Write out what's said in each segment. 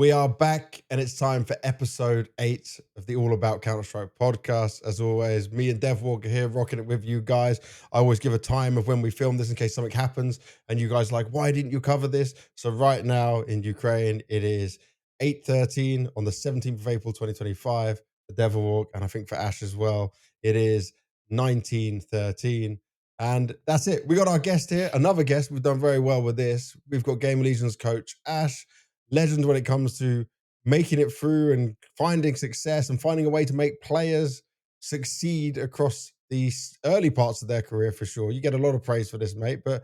We are back, and it's time for episode 8 of the All About Counter-Strike podcast. As always, me and Dev Walker here, rocking it with you guys. I always give a time of when we film this in case something happens, and you guys are like, why didn't you cover this? So right now in Ukraine, it is 8:13 on the 17th of April, 2025, the Devil Walk, and I think for Ash as well, it is 19:13. And that's it. We got our guest here, another guest. We've done very well with this. We've got GamerLegion's coach, Ash. Legend when it comes to making it through and finding success and finding a way to make players succeed across these early parts of their career for sure. You get a lot of praise for this, mate, but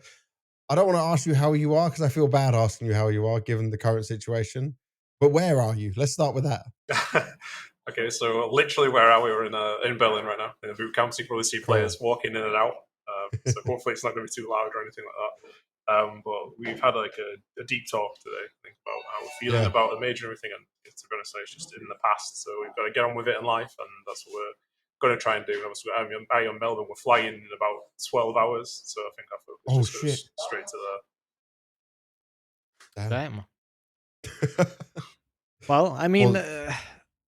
I don't want to ask you how you are because I feel bad asking you how you are given the current situation. But where are you? Let's start with that. Okay, so literally where are we? We're in Berlin right now, in a boot camp, so you can probably see players walking in and out. So hopefully it's not going to be too loud or anything like that. But we've had like a deep talk today, I think, about how we're feeling about the major and everything. And to be honest, it's just in the past, so we've got to get on with it in life, and that's what we're going to try and do. And obviously, IEM Melbourne, we're flying in about 12 hours, so I think our focus just goes straight to there. Damn. Well, I mean,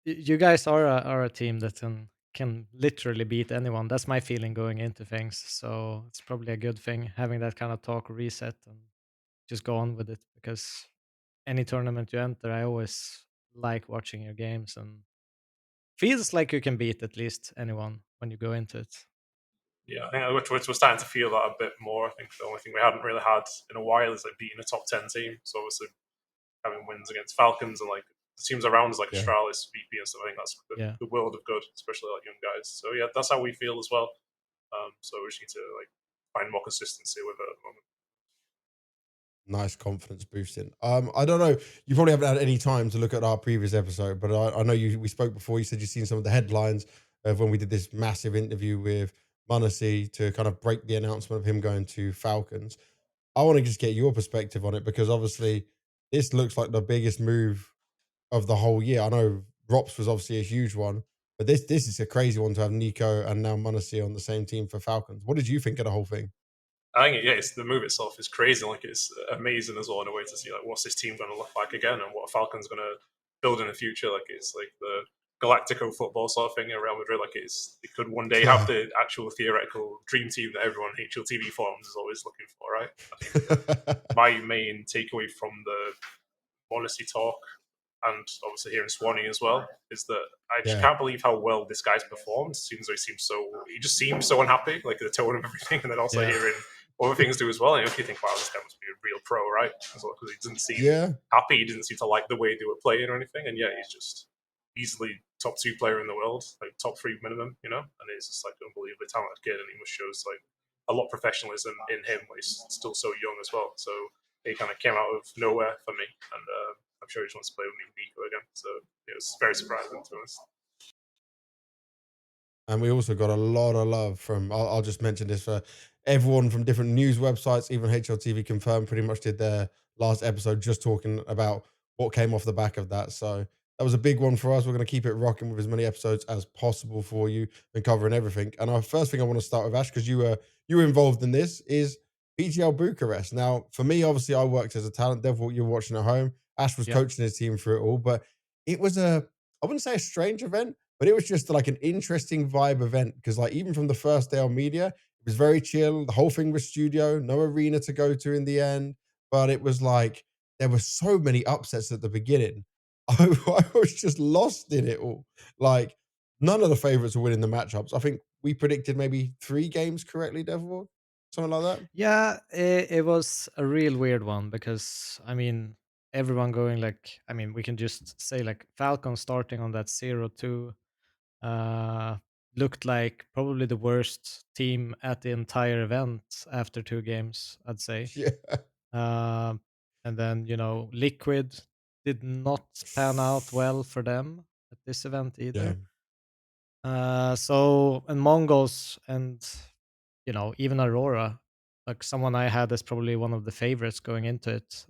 you guys are a team that can literally beat anyone. That's my feeling going into things. So it's probably a good thing having that kind of talk, reset, and just go on with it. Because any tournament you enter, I always like watching your games, and feels like you can beat at least anyone when you go into it. Yeah, I think we're starting to feel that a bit more. I think the only thing we haven't really had in a while is like beating a top 10 team. So obviously having wins against Falcons and like the teams around us, like Astralis, VP, and stuff. I think that's the world of good, especially like young guys. So yeah, that's how we feel as well. So we just need to like find more consistency with it at the moment. Nice confidence boosting. I don't know. You probably haven't had any time to look at our previous episode, but I know we spoke before. You said you've seen some of the headlines of when we did this massive interview with Munacy to kind of break the announcement of him going to Falcons. I want to just get your perspective on it because obviously this looks like the biggest move of the whole year. I know Rops was obviously a huge one, but this is a crazy one to have Nico and now Munacy on the same team for Falcons. What did you think of the whole thing? I think it's the move itself is crazy. Like it's amazing as well in a way to see like what's this team going to look like again and what Falcon's going to build in the future. Like it's like the Galactico football sort of thing in Real Madrid. Like it could one day have the actual theoretical dream team that everyone in HLTV forums is always looking for, right? I think my main takeaway from the Monacy talk and obviously here in Swanee as well is that I just can't believe how well this guy's performed. He just seems so unhappy, like the tone of everything, and then also hearing other things do as well. And you think, wow, this guy must be a real pro, right? As well, because he didn't seem happy, he didn't seem to like the way they were playing or anything, and he's just easily top 2 player in the world, like top 3 minimum, you know. And he's just like an unbelievably talented kid, and he just shows like a lot of professionalism in him, but he's still so young as well. So he kind of came out of nowhere for me, and I'm sure he just wants to play with me and Nico again. So it was very surprising, to be honest. And we also got a lot of love from, I'll just mention this for everyone from different news websites, even HLTV Confirmed pretty much did their last episode just talking about what came off the back of that. So that was a big one for us. We're going to keep it rocking with as many episodes as possible for you and covering everything. And our first thing I want to start with, Ash, because you were involved in this, is PGL Bucharest. Now, for me, obviously, I worked as a talent dev, what you're watching at home. Ash was coaching his team through it all, but it was I wouldn't say a strange event, but it was just like an interesting vibe event because like even from the first day on media, it was very chill. The whole thing was studio, no arena to go to in the end. But it was like there were so many upsets at the beginning. I was just lost in it all. Like none of the favorites were winning the matchups. I think we predicted maybe 3 games correctly, Devil, something like that. Yeah, it was a real weird one because I mean everyone going like I mean we can just say like Falcon starting on that 0-2 looked like probably the worst team at the entire event after 2 games, I'd say. Yeah. And then, Liquid did not pan out well for them at this event either. And Mongols and, even Aurora, like someone I had as probably one of the favorites going into it,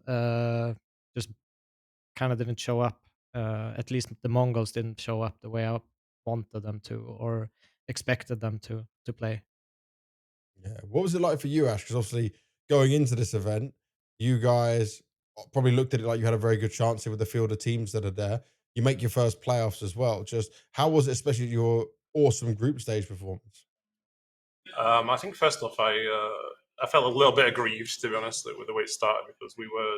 just kind of didn't show up. At least the Mongols didn't show up the way I wanted them to or expected them to play. Yeah. What was it like for you, Ash? Because obviously going into this event, you guys probably looked at it like you had a very good chance here with the field of teams that are there. You make your first playoffs as well. Just how was it, especially your awesome group stage performance? I think first off, I felt a little bit aggrieved, to be honest, with the way it started, because we were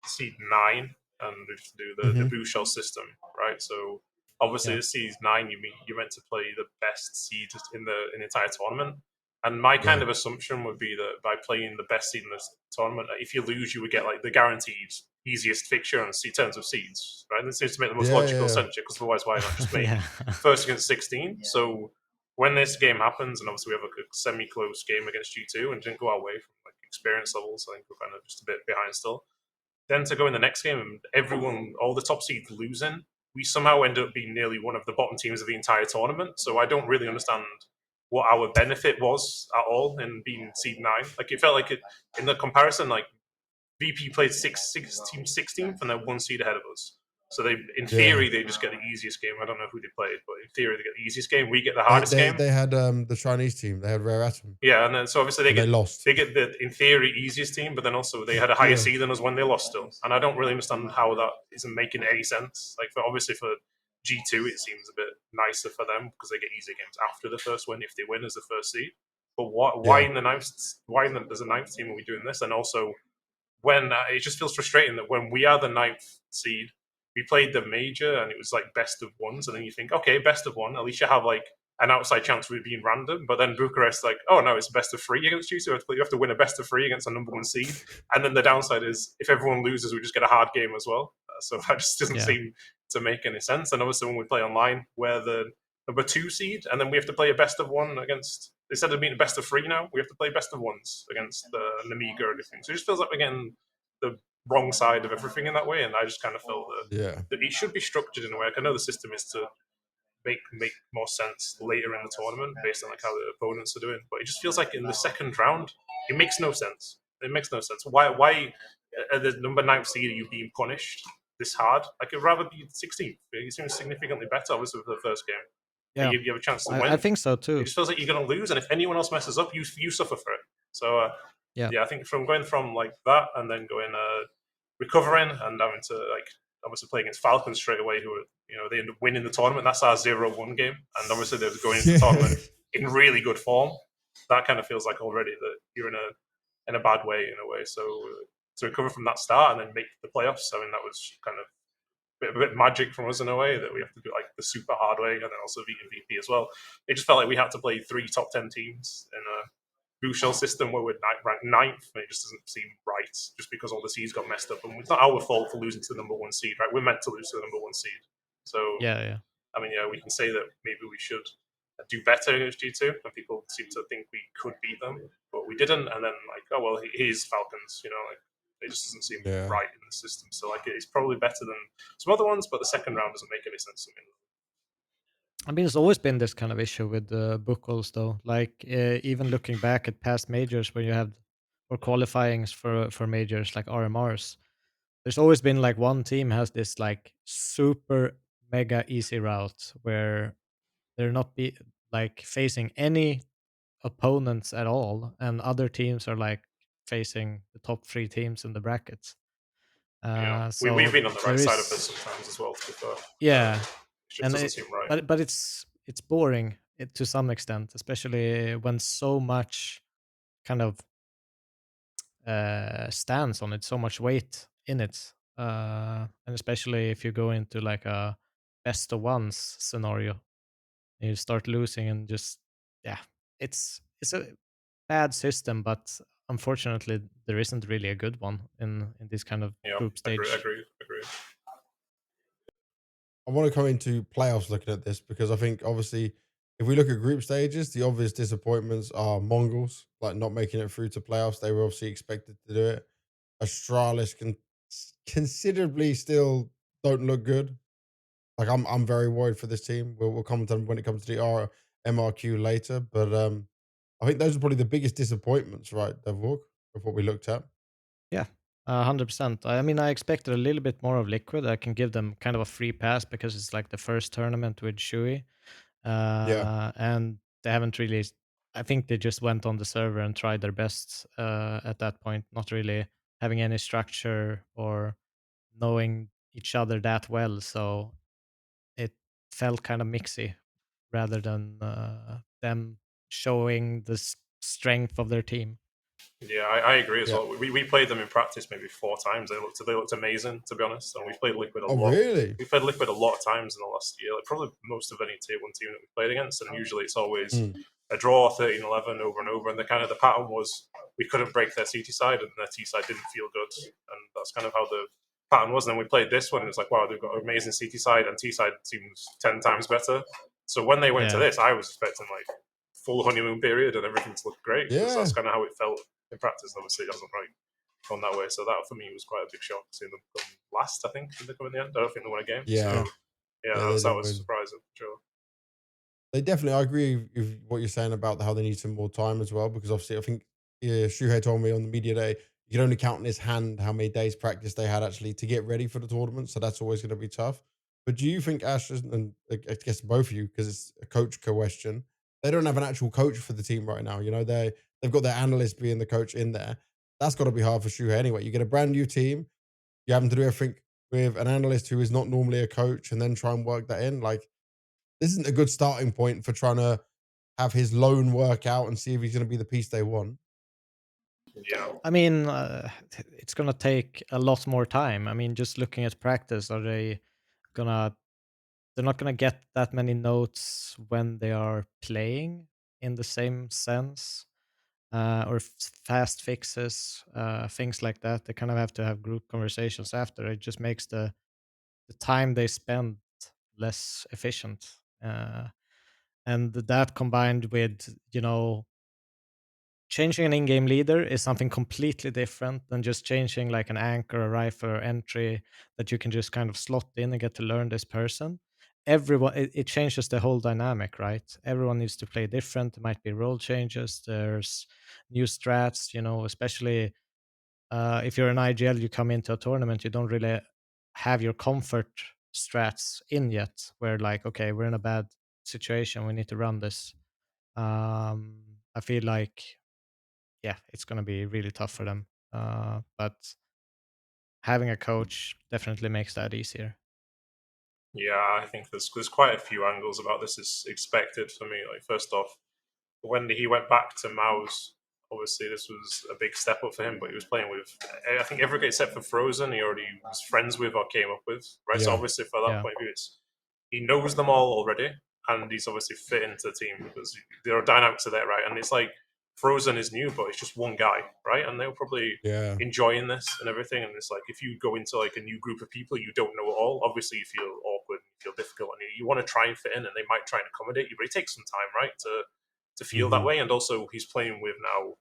seed 9 and we have to do the Hmm. Buchel system, right? So obviously, Yeah. the seed 9, you're meant to play the best seed in the entire tournament. And my kind Yeah, of assumption would be that by playing the best seed in this tournament, if you lose, you would get like the guaranteed easiest fixture on terms of seeds, right? And it seems to make the most yeah, logical yeah, sense, because otherwise, why not just make Yeah. first against 16? So when this game happens, and obviously we have a semi-close game against G2, and didn't go our way from like experience levels. I think we're kind of just a bit behind still. Then to go in the next game and everyone, all the top seeds losing, we somehow end up being nearly one of the bottom teams of the entire tournament. So I don't really understand what our benefit was at all in being seed 9. Like it felt like in the comparison, like VP played six team 16th and they're one seed ahead of us. So they, in yeah. theory, they just get the easiest game. I don't know who they played, but in theory, they get the easiest game. We get the They hardest they game. they had the Chinese team. They had Rare Atom, Yeah, and then so obviously and they lost. they get the in theory easiest team, but then also they had a higher Yeah, seed than us when they lost still. And I don't really understand how that isn't making any sense. Like for obviously for G2 it seems a bit nicer for them because they get easier games after the first win if they win as the first seed. But why yeah, in the ninth there's a ninth team are we doing this? And also when it just feels frustrating that when we are the ninth seed, we played the major and it was like best of ones, and then you think, okay, best of one, at least you have like an outside chance of it being random. But then Bucharest, like, oh no, it's best of 3 against you, so you have to win a best of 3 against a number 1 seed. And then the downside is if everyone loses, we just get a hard game as well. So that just doesn't Yeah. seem to make any sense. And obviously, when we play online, we're the number 2 seed, and then we have to play a best of 1 against. Instead of being a best of 3 now, we have to play best of ones against Namiga or anything. So it just feels like we're getting the wrong side of everything in that way. And I just kind of felt yeah, that it should be structured in a way. Like I know the system is to make more sense later in the tournament based on like how the opponents are doing, but it just feels like in the second round, it makes no sense. It makes no sense. Why at the number 9th seed are you being punished this hard? Like I'd rather be 16th. It seems significantly better, obviously, for the first game. Yeah. You have a chance to I win. think so It too. just feels like you're going to lose, and if anyone else messes up, you suffer for it. So Yeah. yeah, I think from going from like that and then going recovering and having to like obviously play against Falcons straight away, who are they end up winning the tournament. That's our 0-1 game, and obviously they're going into the yeah, tournament in really good form. That kind of feels like already that you're in a bad way in a way. So to recover from that start and then make the playoffs, I mean that was kind of a bit magic from us in a way that we have to do like the super hard way and then also beat MVP as well. It just felt like we had to play 3 top 10 teams in a Buchel system where we're ranked 9th, and it just doesn't seem right just because all the seeds got messed up. And it's not our fault for losing to the number 1 seed, right? We're meant to lose to the number 1 seed. So, Yeah. Yeah. I mean, yeah, we can say that maybe we should do better against G2, and people seem to think we could beat them, but we didn't. And then, like, oh, well, he's Falcons, like, it just doesn't seem yeah. right in the system. So, like, it's probably better than some other ones, but the second round doesn't make any sense to me. I mean, there's always been this kind of issue with the bookholds, though. Like even looking back at past majors where you have or qualifyings for majors like RMRs, there's always been like one team has this like super mega easy route where they're not be like facing any opponents at all, and other teams are like facing the top 3 teams in the brackets. We've So been on the there right side of this is, sometimes as well, to be fair. yeah, It just and doesn't seem right. but it's boring to some extent, especially when so much kind of stands on it, so much weight in it, and especially if you go into like a best of ones scenario, and you start losing and just yeah, it's a bad system, but unfortunately there isn't really a good one in this kind of Yeah, group stage. agree. I want to come into playoffs looking at this because I think obviously if we look at group stages, the obvious disappointments are Mongols, like not making it through to playoffs. They were obviously expected to do it. Astralis can considerably still don't look good. Like I'm very worried for this team. We'll come to them when it comes to the MRQ later, but I think those are probably the biggest disappointments, right, Devok, of what we looked at. Yeah, 100%. I mean, I expected a little bit more of Liquid. I can give them kind of a free pass because it's like the first tournament with Shui, Yeah, and they haven't really. I think they just went on the server and tried their best at that point. Not really having any structure or knowing each other that well. So it felt kind of mixy rather than them showing the strength of their team. Yeah, I agree as Yeah. well. We played them in practice maybe 4 times. They looked amazing, to be honest. And we played Liquid a Oh, lot. really? We played Liquid a lot of times in the last year, like probably most of any tier 1 team that we played against. And usually it's always Mm. a draw, 13-11 over and over. And the pattern was we couldn't break their CT side, and their T side didn't feel good. And that's kind of how the pattern was. And then we played this one, and it was like, wow, they've got an amazing CT side, and T side seems 10 times better. So when they went to Yeah. this, I was expecting like full honeymoon period and everything to look great, because Yeah. that's kind of how it felt in practice. Obviously, it hasn't right gone that way. So that for me was quite a big shock seeing them come last. I think did they come in the end? I don't think they won a game. Yeah. So yeah, Yeah, that they was didn't win. surprising. Sure. They definitely, I agree with what you're saying about how they need some more time as well, because obviously I think Shuhei told me on the media day you can only count in his hand how many days practice they had actually to get ready for the tournament. So that's always going to be tough. But do you think Ash, and I guess both of you, because it's a coach question, they don't have an actual coach for the team right now. You know, they've got their analyst being the coach in there. That's got to be hard for Shuhei anyway. You get a brand new team, you having to do everything with an analyst who is not normally a coach, and then try and work that in. Like, this isn't a good starting point for trying to have his loan work out and see if he's going to be the piece they want. Yeah. I mean, it's gonna take a lot more time. I mean, just looking at practice, gonna? They're not gonna get that many notes when they are playing in the same sense, or fast fixes, things like that. They kind of have to have group conversations after. It just makes the time they spend less efficient, and that combined with changing an in-game leader is something completely different than just changing like an anchor, a rifle, or entry that you can just kind of slot in and get to learn this person. Everyone, it changes the whole dynamic, right? Everyone needs to play different. There might be role changes. There's new strats, especially if you're an IGL, you come into a tournament, you don't really have your comfort strats in yet. Where like, okay, we're in a bad situation, we need to run this. I feel like yeah, it's going to be really tough for them. But having a coach definitely makes that easier. Yeah, I think there's quite a few angles about this is expected for me. Like first off, when he went back to Maus, obviously this was a big step up for him. But he was playing with, I think, every except for Frozen, he already was friends with or came up with, right? So Yeah. obviously, for that Yeah. point of view, he knows them all already, and he's obviously fit into the team because there are dynamics are there, right? And it's like Frozen is new, but it's just one guy, right? And they're probably Yeah. enjoying this and everything. And it's like if you go into like a new group of people you don't know at all, obviously you feel awkward, you feel difficult, and you want to try and fit in, and they might try and accommodate you, but it takes some time, right, to feel that Hmm. way. And also, he's playing with now.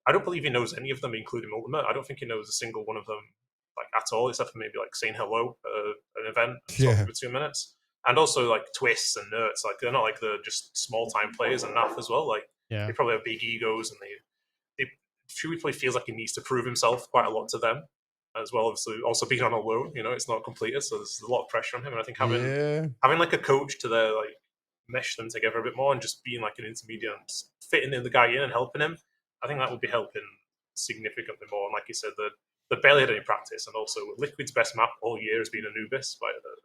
I don't believe he knows any of them, including Ultimate. I don't think he knows a single one of them like at all, except for maybe like saying hello at an event and talking Yeah. for 2 minutes. And also like Twists and Nerds, like they're not like the just small time players, and NAF as well. Like Yeah. they probably have big egos, and Chewie probably feels like he needs to prove himself quite a lot to them as well. Obviously, also being on a loan, it's not completed, so there's a lot of pressure on him. And I think Yeah. having like a coach to there, like mesh them together a bit more, and just being like an intermediate and fitting in the guy in and helping him, I think that would be helping significantly more. And like you said, the barely had any practice, and also Liquid's best map all year has been Anubis,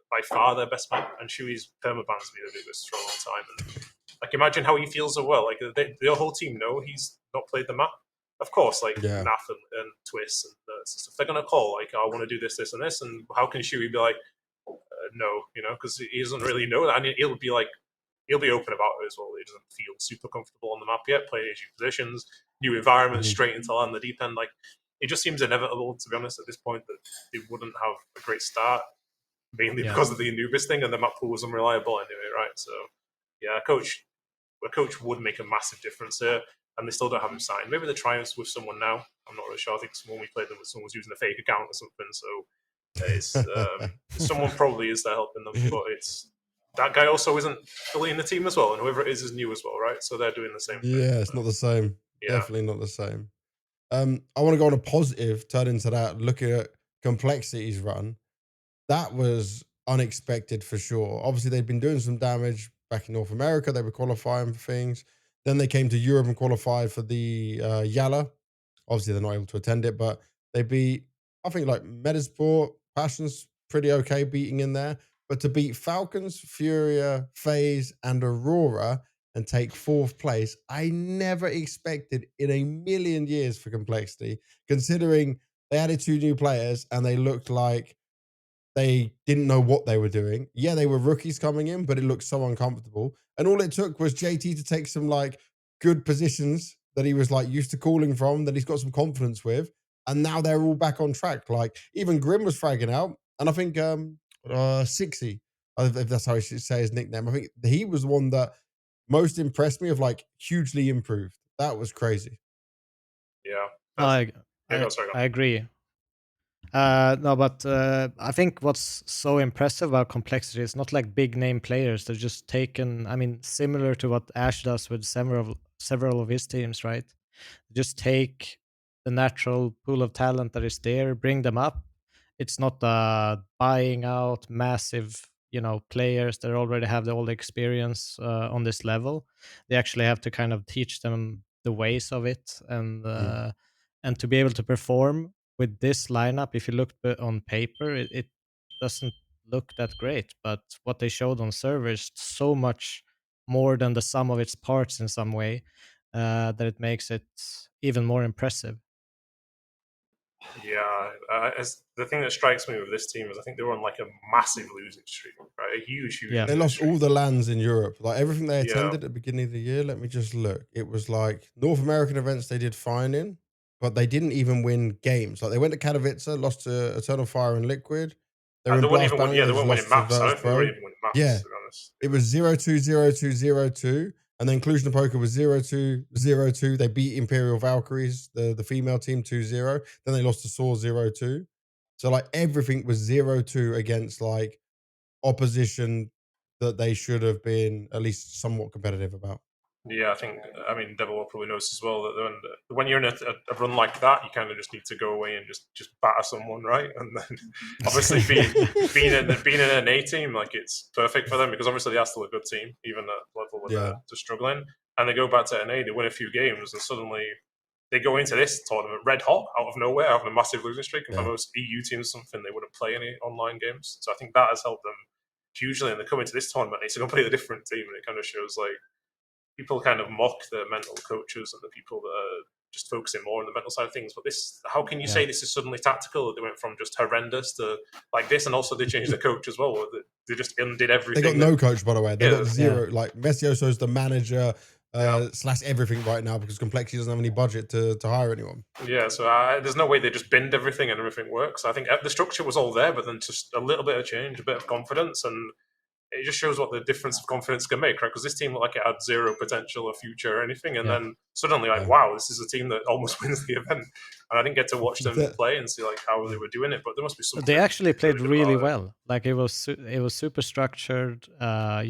by far their best map, and Chewy's permaban's been Anubis for a long time. And like, imagine how he feels as well. Like, the whole team know he's not played the map. Of course, like Yeah. Nath and Twist and stuff, they're gonna call like, I want to do this, this, and this. And how can Chewy be like, no, because he doesn't really know that. And he'll be like, he'll be open about it as well. He doesn't feel super comfortable on the map yet, playing new positions, new environment, Mhm. straight into land the deep end. Like, it just seems inevitable, to be honest, at this point, that they wouldn't have a great start, mainly Yeah. because of the Anubis thing, and the map pool was unreliable anyway, right? So, yeah, a coach would make a massive difference here, and they still don't have him signed. Maybe they're trying with someone now. I'm not really sure. I think when we played them, someone was using a fake account or something. So it's someone probably is there helping them, but it's that guy also isn't fully in the team as well, and whoever it is new as well, right? So they're doing the same thing. Yeah, it's not the same. Yeah, Definitely not the same. I want to go on a positive, turn into that, looking at Complexity's run. That was unexpected for sure. Obviously, they'd been doing some damage back in North America. They were qualifying for things. Then they came to Europe and qualified for the Yala. Obviously, they're not able to attend it, but They beat, I think, like Metasport, Passion's pretty okay beating in there. But to beat Falcons, Furia, FaZe, and Aurora and take fourth place, I never expected in a million years for Complexity, considering they added 2 new players and they looked like they didn't know what they were doing. Yeah, they were rookies coming in, but it looked so uncomfortable. And all it took was JT to take some like good positions that he was like used to calling from, that he's got some confidence with. And now they're all back on track. Like even Grim was fragging out. And I think Sixy, if that's how he should say his nickname, I think he was the one that most impressed me of like hugely improved. That was crazy. Yeah. I Yeah, I, go, sorry, go. I agree. No, but I think what's so impressive about Complexity is not like big name players. They're just taken. I mean, similar to what Ash does with several of his teams, right? Just take the natural pool of talent that is there, bring them up. It's not buying out massive, players that already have all the experience on this level. They actually have to kind of teach them the ways of it, and to be able to perform with this lineup. If you look on paper, it doesn't look that great, but what they showed on server is so much more than the sum of its parts in some way, that it makes it even more impressive. Yeah, as the thing that strikes me with this team is I think they were on like a massive losing streak, right? A huge Yeah. They losing lost streak. all the lands in Europe. Like everything they Yeah. attended at the beginning of the year. Let me just look. It was like North American events they did fine in, but they didn't even win games. Like they went to Katowice, lost to Eternal Fire and Liquid. They were in They weren't Blast even Bang, yeah, they they just weren't winning lost to maps. I Virtus don't think they were Pro. even winning maps, Yeah. to be honest. It was 0-2, 0-2, 0-2. And then Inclusion of Poker was 0-2, 0-2. They beat Imperial Valkyries, the female team 2-0. Then they lost to Saw 0-2. So like everything was 0-2 against like opposition that they should have been at least somewhat competitive about. Yeah, I mean, Devil probably knows as well that when you're in a run like that, you kind of just need to go away and just batter someone, right? And then obviously being in an A team, like it's perfect for them because obviously they are still a good team, even at level where Yeah. they're struggling. And they go back to NA, they win a few games, and suddenly they go into this tournament red hot out of nowhere, having a massive losing streak. And for most EU teams, something they wouldn't play any online games. So I think that has helped them hugely. And they come into this tournament, it's a completely different team, and it kind of shows like people kind of mock the mental coaches and the people that are just focusing more on the mental side of things. But this, how can you say this is suddenly tactical? They went from just horrendous to like this, and also they changed the coach as well. They just undid everything. They got no coach, by the way. They got zero. Yeah. Like Messioso's the manager / everything right now because Complexity doesn't have any budget to hire anyone. Yeah, so there's no way they just binned everything and everything works. I think the structure was all there, but then just a little bit of change, a bit of confidence, and it just shows what the difference of confidence can make, right? Because this team looked like it had zero potential or future or anything, and then suddenly, like, wow, this is a team that almost wins the event. And I didn't get to watch them play and see like how they were doing it, but there must be something. They actually played really about it. well. Like it was super structured. I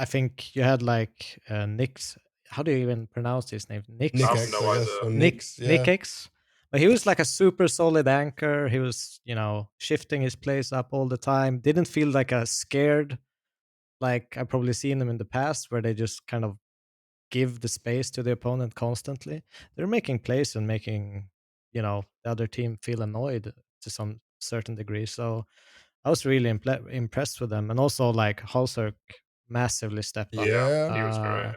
think you had like Nick's. How do you even pronounce his name? Nick I have X, no I guess, idea. or Nick Nick's, Nick X. But he was like a super solid anchor. He was, shifting his plays up all the time. Didn't feel like a scared, like I've probably seen them in the past, where they just kind of give the space to the opponent constantly. They're making plays and making, the other team feel annoyed to some certain degree. So I was really impressed with them, and also like Halserk massively stepped up. Yeah. He was great.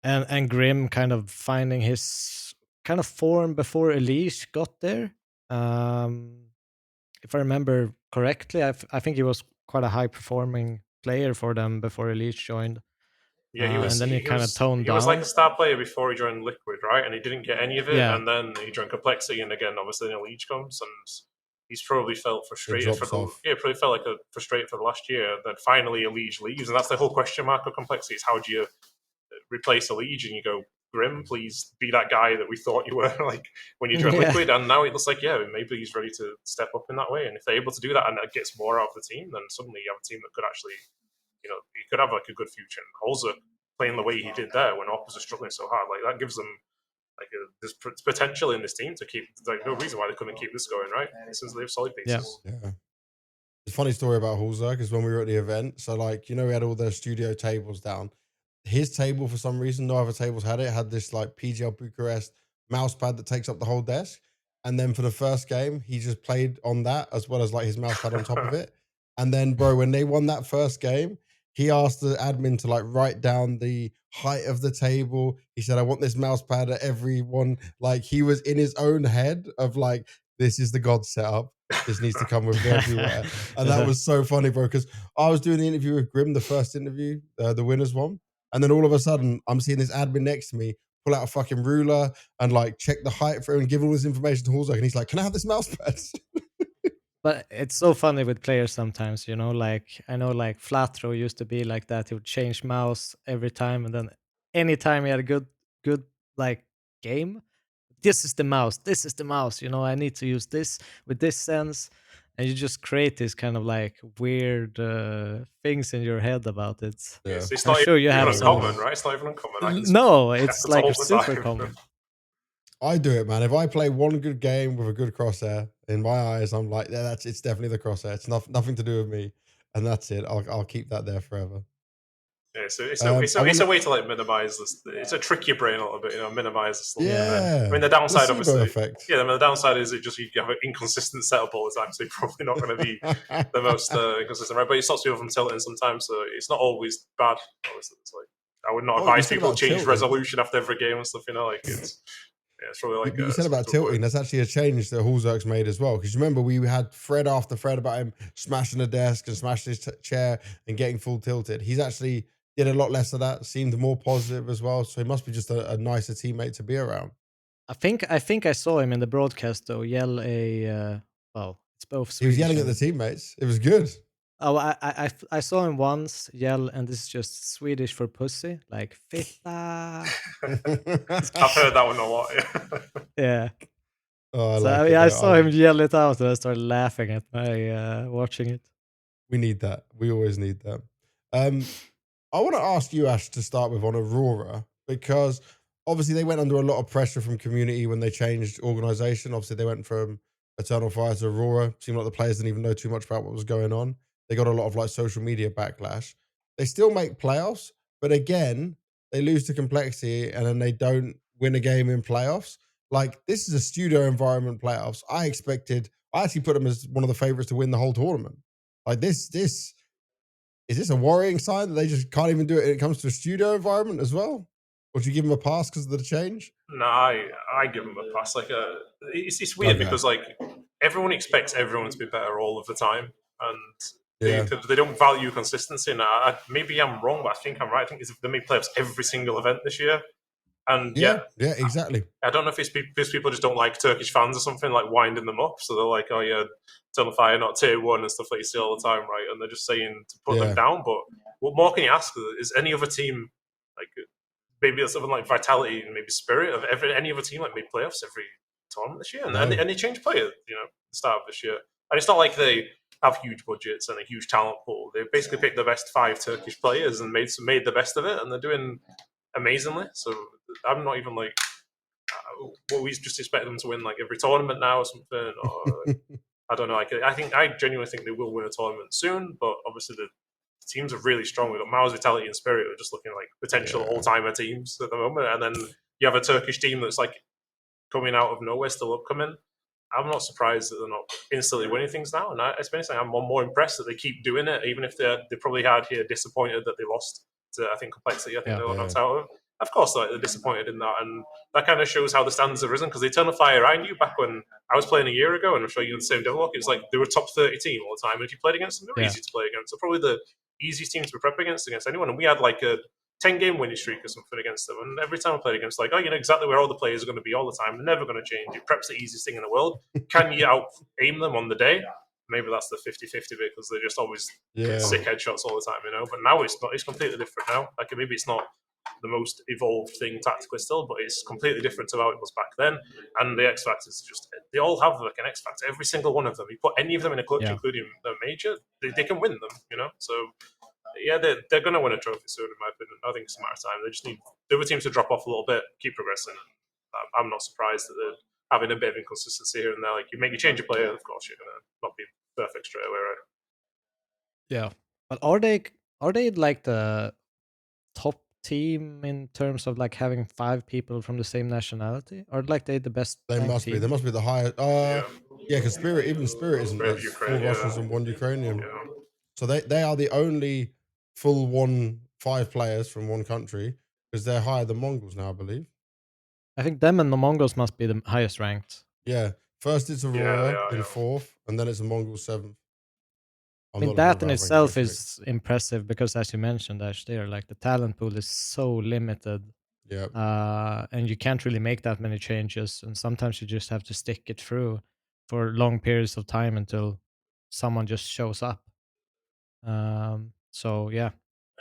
And Grim kind of finding his kind of form before Elise got there. If I remember correctly, I think he was quite a high performing player for them before Elise joined. Yeah, he was. And then he kind of toned He was like down. a star player before he joined Liquid, right? And he didn't get any of it. Yeah. And then he joined Complexity, and again, obviously, then Leech comes, and he's probably felt frustrated drops for off. probably felt like frustrated for the last year. Then finally, Elise leaves, and that's the whole question mark of Complexity: is how do you replace Elise? And you go, Grim, please be that guy that we thought you were, like when you joined Yeah. Liquid. And now it looks like, yeah, maybe he's ready to step up in that way. And if they're able to do that, and it gets more out of the team, then suddenly you have a team that could actually, he could have like a good future. And also playing the way he did there when Op was struggling so hard, like that gives them like there's potential in this team to keep. Like no reason why they couldn't keep this going, right? Since they have solid pieces. Yeah. Yeah. It's a funny story about Halser because when we were at the event, so like, we had all the studio tables down. His table, for some reason, no other tables had it, had this like PGL Bucharest mouse pad that takes up the whole desk. And then for the first game, he just played on that as well as like his mouse pad on top of it. And then, bro, when they won that first game, he asked the admin to like write down the height of the table. He said, I want this mouse pad at everyone. Like he was in his own head of like, this is the God setup. This needs to come with me everywhere. And that was so funny, bro, because I was doing the interview with Grim, the first interview, the winners one. And then all of a sudden, I'm seeing this admin next to me pull out a fucking ruler and like check the height for him and give all this information to Hulzak. And he's like, can I have this mouse pad? But it's so funny with players sometimes, you know, like I know like Flat Throw used to be like that. He would change mouse every time, and then anytime he had a good like game, this is the mouse, this is the mouse, you know, I need to use this with this sense. And you just create this kind of like weird things in your head about it. Yeah. It's I'm not sure you even have uncommon, some. right? It's not even uncommon. No, it's happens like all the super time. common. I do it, man. If I play one good game with a good crosshair, in my eyes, I'm like, yeah, it's definitely the crosshair. It's nothing to do with me, and that's it. I'll keep that there forever. Yeah, so it's a way to like minimize this. It's a trick your brain a little bit, you know, minimize the stuff. Yeah. I mean, the downside, placebo obviously, effect. yeah. I mean, the downside is it just you have an inconsistent setup all the time, so you're probably not going to be the most inconsistent, right? But it stops people from tilting sometimes, so it's not always bad. Obviously, it's like I would not Oh, you advise said people about change tilting. resolution after every game and stuff. You know, like it's probably like you said about tilting. That's actually a change that Hulzerk's made as well. Because you remember we had thread after thread about him smashing the desk and smashing his chair and getting full tilted. He's actually did a lot less of that. Seemed more positive as well. So he must be just a nicer teammate to be around. I think I saw him in the broadcast though yell a well, it's both Swedish. He was yelling at the teammates. It was good. Oh, I saw him once yell, and this is just Swedish for pussy, like fitta. I've heard that one a lot. Yeah. Oh, I So like it. I saw him yell it out, and I started laughing at my watching it. We need that. We always need that. I want to ask you, Ash, to start with on Aurora, because obviously they went under a lot of pressure from community when they changed organization. Obviously, they went from Eternal Fire to Aurora. Seemed like the players didn't even know too much about what was going on. They got a lot of like social media backlash. They still make playoffs, but again, they lose to complexity and then they don't win a game in playoffs. Like, this is a studio environment playoffs. I actually put them as one of the favorites to win the whole tournament. Like this is this a worrying sign that they just can't even do it when it comes to a studio environment as well? Or do you give them a pass because of the change? No, I give them a pass. Like, it's weird because like everyone expects everyone to be better all of the time, and they don't value consistency. Now, maybe I'm wrong, but I think I'm right. I think they make playoffs every single event this year, and yeah, exactly. I don't know if it's because people just don't like Turkish fans or something, like winding them up. So they're like, oh yeah, Eternal Fire not tier 1 and stuff like you see all the time, right? And they're just saying to put them down. But what more can you ask? Is any other team like maybe something like Vitality and maybe Spirit of any other team like made playoffs every tournament this year? And they changed players, you know, at the start of this year. And it's not like they have huge budgets and a huge talent pool. They basically picked the best 5 Turkish players and made the best of it, and they're doing amazingly. So I'm not even like, well, we just expect them to win like every tournament now or something. Or I don't know. I genuinely think they will win a tournament soon, but obviously the teams are really strong. We've got Mars, Vitality, and Spirit are just looking like potential all-timer teams at the moment. And then you have a Turkish team that's like coming out of nowhere, still upcoming. I'm not surprised that they're not instantly winning things now. And I'm more impressed that they keep doing it, even if they probably here disappointed that they lost to, I think, Complexity. I think they were knocked out of. Of course, like, they're disappointed in that, and that kind of shows how the standards have risen. Because the Eternal Fire, I knew back when I was playing a year ago, and I'm sure you had the same develop. It was like they were top 30 team all the time, and if you played against them, they were easy to play against. So probably the easiest team to be prep against anyone. And we had like a 10-game winning streak or something against them. And every time I played against, like, oh, you know exactly where all the players are going to be all the time. They're never going to change. Your prep's the easiest thing in the world. Can you out-aim them on the day? Maybe that's the 50-50 bit because they just always get sick headshots all the time, you know. But now it's not. It's completely different now. Like, maybe it's not the most evolved thing tactically still, but it's completely different to how it was back then. And the X Factors they all have like an X Factor. Every single one of them. You put any of them in a clutch, including the major, they can win them, you know. So yeah, they're going to win a trophy soon, in my opinion. I think it's a matter of time. They just need the other teams to drop off a little bit, keep progressing. I'm not surprised that they're having a bit of inconsistency here and there. Like, you change your player, of course, you're going to not be perfect straight away, right? Yeah, but are they like the top team in terms of like having 5 people from the same nationality? Or like they the best They ranked must be. team? They must be the highest. Yeah. Yeah, because Spirit isn't. Spirit of It's 4 Ukraine, Russians yeah. and 1 Ukrainian. Yeah. So they are the only full 5 players from one country because they're higher than Mongols now, I believe. I think them and the Mongols must be the highest ranked. Yeah. First it's Yeah, they Aurora are, in yeah. 4th, and then it's the Mongols 7th. I I'm mean, not looking at that in Valve rankings itself actually. is impressive because, as you mentioned, Ash, there, like the talent pool is so limited, Yeah. and you can't really make that many changes. And sometimes you just have to stick it through for long periods of time until someone just shows up. So yeah,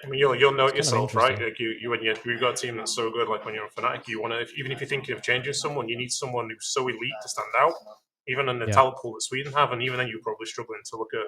I mean, you'll know it's it kind of yourself, right? interesting. Like you when you've got a team that's so good, like when you're a Fnatic, you want to, even if you're thinking of changing someone, you need someone who's so elite to stand out. Even in the Yeah. talent pool that Sweden have, and even then you're probably struggling to look at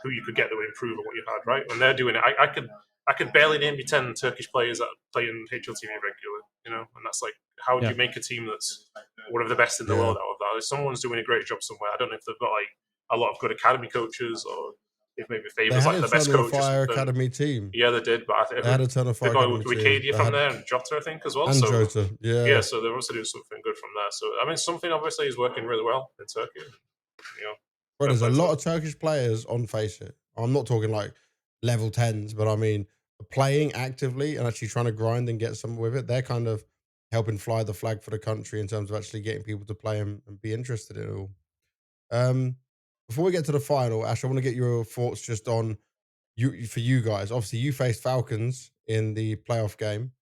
who you could get that would improve on what you had, right? When they're doing it, I could barely name you 10 Turkish players that play in HLTV regularly, you know, and that's like, how do Yeah. you make a team that's one of the best in the world out of that? If someone's doing a great job somewhere, I don't know if they've got like a lot of good academy coaches or if maybe They Faber's had like a the best Eternal coach or Fire something. Academy team. Yeah, they did, but I think They had a Eternal they Fire got Academy team. Wikidia from Had, there and Jota, I think, as well. and So Jota, yeah, so they're also doing something good from there. So I mean, something obviously is working really well in Turkey. You know, Bro, there's a play to lot them. of Turkish players on Faceit. I'm not talking like level 10s, but I mean playing actively and actually trying to grind and get some with it. They're kind of helping fly the flag for the country in terms of actually getting people to play and be interested in it all. Before we get to the final, Ash, I want to get your thoughts just on for you guys. Obviously, you faced Falcons in the playoff game.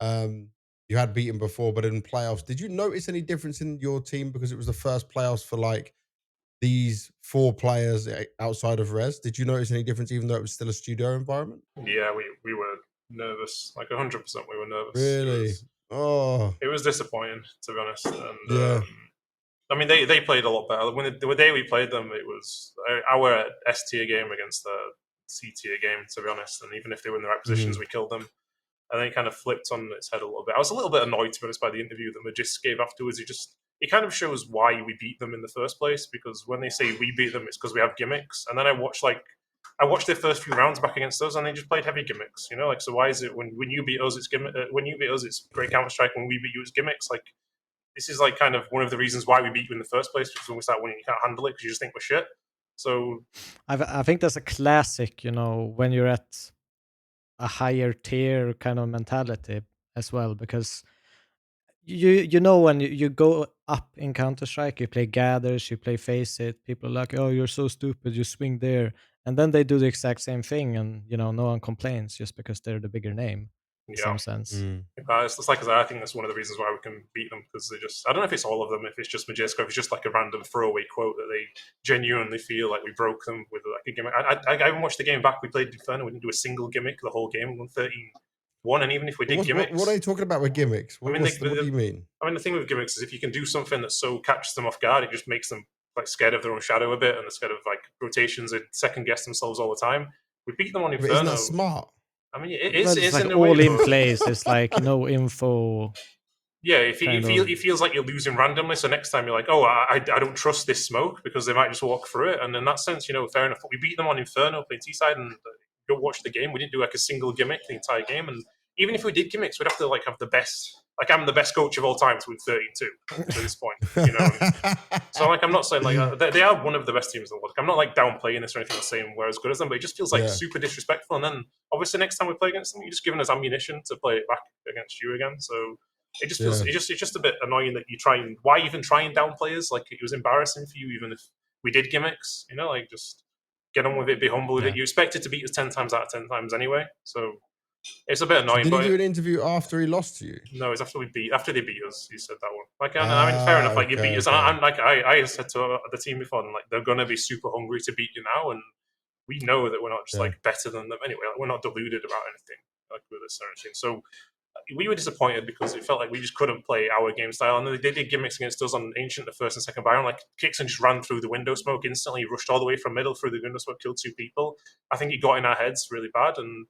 You had beaten before, but in playoffs, did you notice any difference in your team because it was the first playoffs for like these 4 players outside of Res? Did you notice any difference, even though it was still a studio environment? Yeah, we were nervous, like 100%. We were nervous. Really? It was disappointing, to be honest. And Yeah. I mean, they played a lot better. When the day we played them, it was our S tier game against the C tier game, to be honest. And even if they were in the right positions, we killed them. And then it kind of flipped on its head a little bit. I was a little bit annoyed, to be honest, by the interview that Magist gave afterwards. It kind of shows why we beat them in the first place, because when they say we beat them, it's because we have gimmicks. And then I watched their first few rounds back against us, and they just played heavy gimmicks. You know, like, so why is it when you beat us, it's gimmick? When you beat us, it's great Counter Strike. When we beat you, it's gimmicks. Like, this is like kind of one of the reasons why we beat you in the first place, because when we start winning, you can't handle it because you just think we're shit. So I think that's a classic, you know, when you're at a higher tier kind of mentality as well, because you know when you go up in Counter Strike, you play gathers, you play Faceit, people are like, oh, you're so stupid, you swing there, and then they do the exact same thing, and you know no one complains just because they're the bigger name in yeah, some sense. it's like I think that's one of the reasons why we can beat them, because they just, I don't know if it's all of them, if it's just Majesco, if it's just like a random throwaway quote that they genuinely feel like we broke them with like a gimmick. I even watched the game back. We played Inferno. We didn't do a single gimmick the whole game. We won 13-1, and even if we did gimmicks, What are you talking about with gimmicks? I mean, What do you mean? I mean, the thing with gimmicks is if you can do something that so catches them off guard, it just makes them like scared of their own shadow a bit, and they're scared of like rotations and second guess themselves all the time. We beat them on But isn't Inferno. that smart? I mean, it Well, is it's like in a way, all in but place. It's like no info. yeah, it Kind feels like you're losing randomly. So next time you're like, oh, I don't trust this smoke because they might just walk through it. And in that sense, you know, fair enough. We beat them on Inferno, playing T-side, and go watch the game. We didn't do like a single gimmick the entire game. And even if we did gimmicks, we'd have to like have the best. Like, I'm the best coach of all time to win 13-2 to this point, you know. So like, I'm not saying like they are one of the best teams in the world. Like, I'm not like downplaying this or anything, saying we're as good as them, but it just feels like super disrespectful. And then obviously next time we play against them, you're just giving us ammunition to play it back against you again. So it just feels it's just a bit annoying that you why even try and downplay us? Like, it was embarrassing for you, even if we did gimmicks, you know, like, just get on with it, be humble with it. You expected to beat us 10 times out of 10 times anyway, so it's a bit annoying. Did he but do an interview after he lost to you? No, it's after they beat us. He said that one. Like, I mean, fair enough. Like, you beat us, and I'm like, I said to the team before, and like, they're gonna be super hungry to beat you now, and we know that we're not just like better than them anyway. Like, we're not deluded about anything like with this or anything. So we were disappointed because it felt like we just couldn't play our game style. And they did gimmicks against us on Ancient, the first and second Byron. Like, Kixon just ran through the window smoke instantly, rushed all the way from middle through the window smoke, killed 2 people. I think it got in our heads really bad. And,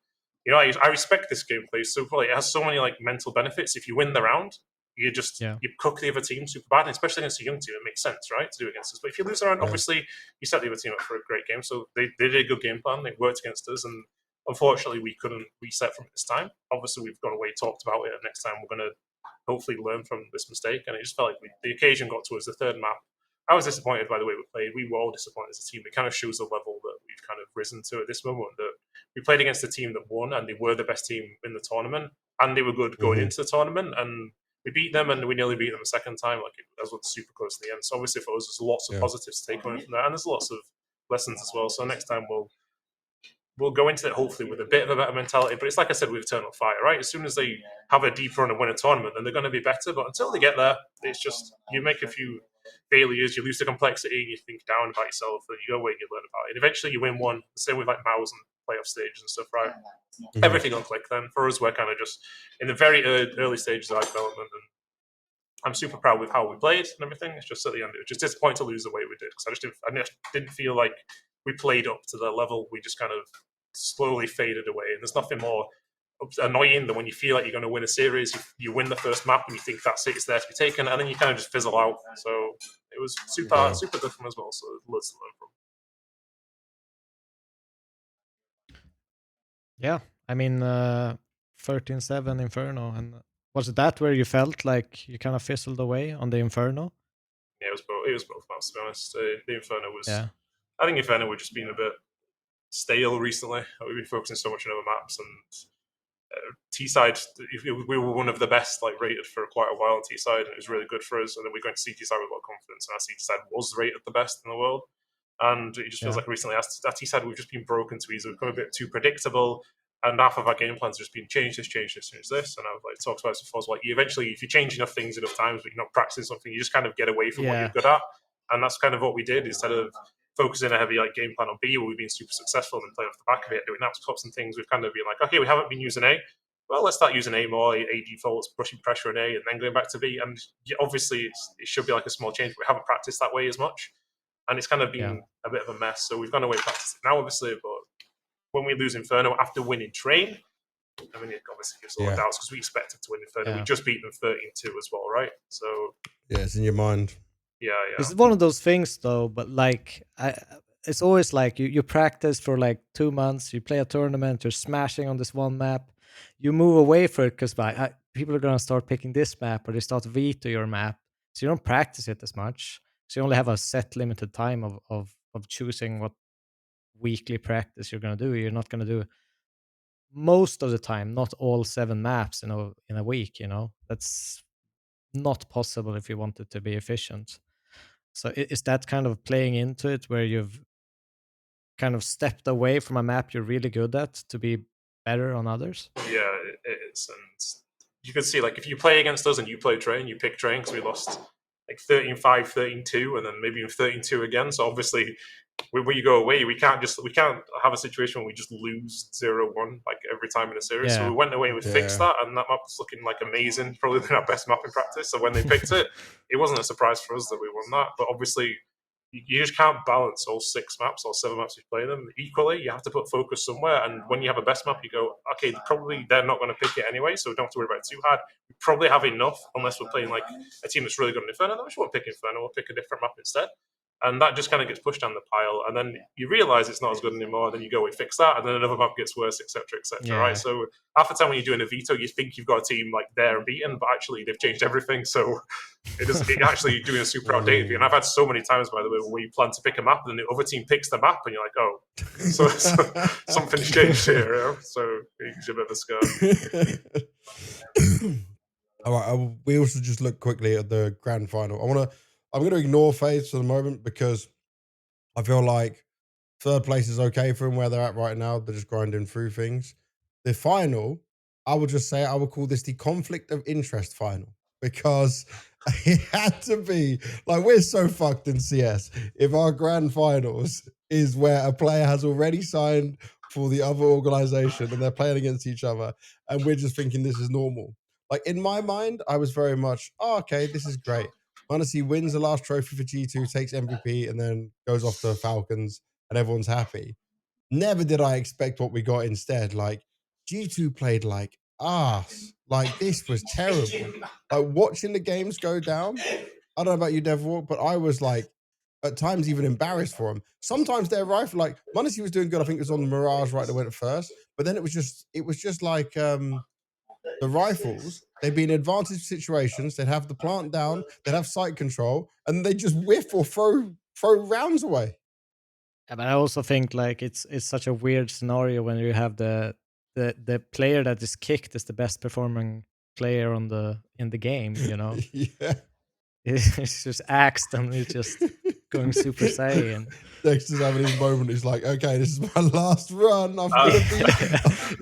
you know, I respect this gameplay super. It has so many like mental benefits. If you win the round, you just you cook the other team super bad, and especially against a young team, it makes sense, right, to do against us. But if you lose the round, obviously you set the other team up for a great game. So they did a good game plan. It worked against us, and Unfortunately, we couldn't reset from it this time. Obviously, we've gone away, talked about it, and next time we're going to hopefully learn from this mistake. And it just felt like the occasion got to us, the third map. I was disappointed by the way we played. We were all disappointed as a team. It kind of shows the level that we've kind of risen to at this moment. That we played against a team that won, and they were the best team in the tournament, and they were good going into the tournament. And we beat them, and we nearly beat them a second time. Like, that was super close to the end. So obviously for us, there's lots of positives to take away from that, and there's lots of lessons as well. So next time we'll go into it hopefully with a bit of a better mentality. But it's like I said with Eternal Fire, right? As soon as they have a deep run and win a tournament, then they're going to be better. But until they get there, it's just you make a few failures, you lose the complexity, and you think down about yourself, and you go away and you learn about it. And eventually you win one. The same with like Mouse and playoff stages and stuff, right? Everything will click then. For us, we're kind of just in the very early stages of our development, and I'm super proud with how we played and everything. It's just at the end, it was just disappointing to lose the way we did, because I just didn't feel like we played up to the level. We just kind of slowly faded away, and there's nothing more annoying than when you feel like you're going to win a series, you win the first map and you think that's it, it's there to be taken, and then you kind of just fizzle out. So it was super good from as well, so loads to learn from. Yeah, I mean, 13-7 Inferno, and was it that where you felt like you kind of fizzled away on the Inferno? Yeah, it was both maps, to be honest. The Inferno was, Yeah. I think Inferno would just been a bit stale recently. We've been focusing so much on other maps, and T-side, we were one of the best rated for quite a while on T-side, and it was really good for us. And then we went to CT-side with a lot of confidence, and our CT-side was rated the best in the world. And it just feels like recently our T-side, we've just been broken too easy. We've become a bit too predictable, and half of our game plans have just been change this. And I've talked about this before. So you eventually, if you change enough things enough times, but you're not practicing something, you just kind of get away from what you're good at. And that's kind of what we did. Instead of focusing a heavy game plan on B, where we've been super successful and playing off the back of it, doing naps, cops and things, we've kind of been like, okay, we haven't been using A. Well, let's start using A more, A defaults, pushing pressure on A, and then going back to B. And obviously, it should be like a small change, but we haven't practiced that way as much. And it's kind of been a bit of a mess. So we've gone away practicing now, obviously, but when we lose Inferno after winning Train, I mean, it obviously gives a lot of doubts, because we expected to win Inferno. We just beat them 13-2 as well, right? So yeah, it's in your mind. Yeah. It's one of those things, though. But it's always like you practice for 2 months, you play a tournament, you're smashing on this one map, you move away from it because people are gonna start picking this map, or they start veto your map, so you don't practice it as much. So you only have a set limited time of choosing what weekly practice you're gonna do. You're not gonna do most of the time, not all 7 maps in a week. That's not possible if you want it to be efficient. So is that kind of playing into it, where you've kind of stepped away from a map you're really good at to be better on others? Yeah, it is. And you can see, if you play against us and you play Train, you pick Train, because we lost 13-5, 13-2, and then maybe even 13-2 again. So obviously, when you go away, we can't have a situation where we just lose 0-1 every time in a series. So we went away and we fixed that, and that map was looking amazing, probably our best map in practice. So when they picked it, it wasn't a surprise for us that we won that. But obviously, you just can't balance all 6 maps or 7 maps you play them equally. You have to put focus somewhere, and when you have a best map, you go, okay, probably they're not going to pick it anyway, so we don't have to worry about it too hard. We probably have enough, unless we're playing a team that's really good in Inferno. Then we won't pick Inferno, we'll pick a different map instead. And that just kind of gets pushed down the pile, and then you realize it's not as good anymore. Then you go and fix that, and then another map gets worse, etc., right? So half the time when you're doing a veto, you think you've got a team there and beaten, but actually they've changed everything. So it actually doing a super outdated view. And I've had so many times, by the way, where you plan to pick a map, and the other team picks the map, and you're like, oh, so something's changed here. So it gives you a bit of a scare. All right, we also just look quickly at the grand final. I'm going to ignore FaZe for the moment, because I feel like third place is okay for them where they're at right now. They're just grinding through things. The final, I would just say, I would call this the conflict of interest final, because it had to be we're so fucked in CS if our grand finals is where a player has already signed for the other organization and they're playing against each other, and we're just thinking this is normal. In my mind, I was very much, okay, this is great. Honestly, wins the last trophy for G2, takes MVP, and then goes off to Falcons, and everyone's happy. Never did I expect what we got instead. G2 played ass. This was terrible. Watching the games go down, I don't know about you, Devilwalk, but I was at times even embarrassed for him. Sometimes their rifle, like Munsey was doing good. I think it was on the Mirage, right? That went first, but then it was just like the rifles. They'd be in advantage situations. They'd have the plant down. They'd have sight control, and they just whiff or throw rounds away. Yeah, but I also think like it's such a weird scenario when you have the player that is kicked is the best performing player in the game. You know, Yeah. it's just axed and it's just going Super Saiyan. Dexter's having his moment. He's like, okay, this is my last run. I'm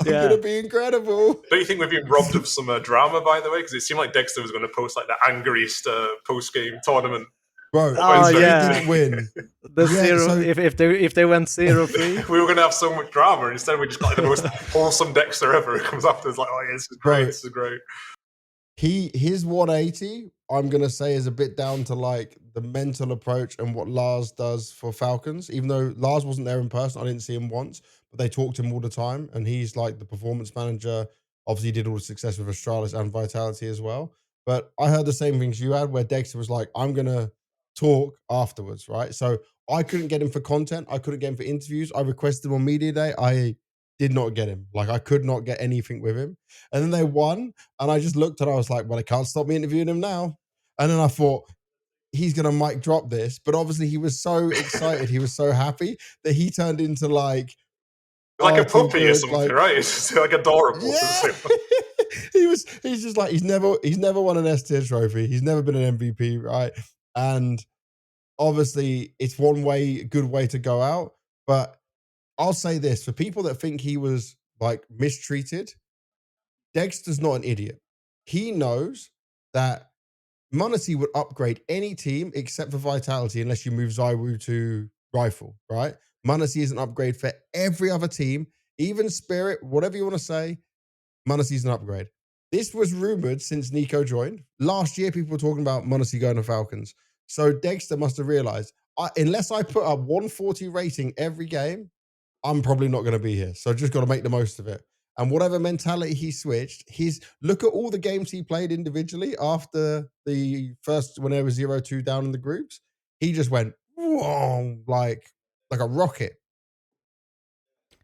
Yeah. gonna be incredible. Don't you think we've been robbed of some drama, by the way? Because it seemed like Dexter was going to post like the angriest post-game tournament. Bro, Oh, they yeah. didn't win. The Yeah, zero. so- If they went 0-3, We were going to have so much drama, and instead we just got like, the most wholesome Dexter ever. It comes after, it's like, oh yeah, this is great, Bro. this is great. His 180, I'm gonna say, is a bit down to like the mental approach and what Lars does for Falcons. Even though Lars wasn't there in person, I didn't see him once, but they talked to him all the time, and he's like the performance manager. Obviously, he did all the success with Astralis and Vitality as well. But I heard the same things you had, where Dexter was like, "I'm gonna talk afterwards," right? So I couldn't get him for content. I couldn't get him for interviews. I requested him on media day. I did not get him. Like I could not get anything with him. And then they won. And I just looked and I was like, well, I can't stop me interviewing him now. And then I thought, he's going to mic drop this. But obviously he was so excited. He was so happy that he turned into like a too puppy or good, something, like- right? It's just like adorable. Yeah. He's just like, he's never won an S tier trophy. He's never been an MVP, right? And obviously it's good way to go out. But I'll say this, for people that think he was like mistreated, Dexter's not an idiot. He knows that Munsey would upgrade any team except for Vitality unless you move Zywoo to Rifle, right? Munsey is an upgrade for every other team, even Spirit, whatever you want to say, Munsey's an upgrade. This was rumored since Nico joined. Last year, people were talking about Munsey going to Falcons. So Dexter must have realized, unless I put up 140 rating every game, I'm probably not going to be here. So just got to make the most of it. And whatever mentality he switched, look at all the games he played individually after the first, when there was 0-2 down in the groups. He just went, whoa, like a rocket.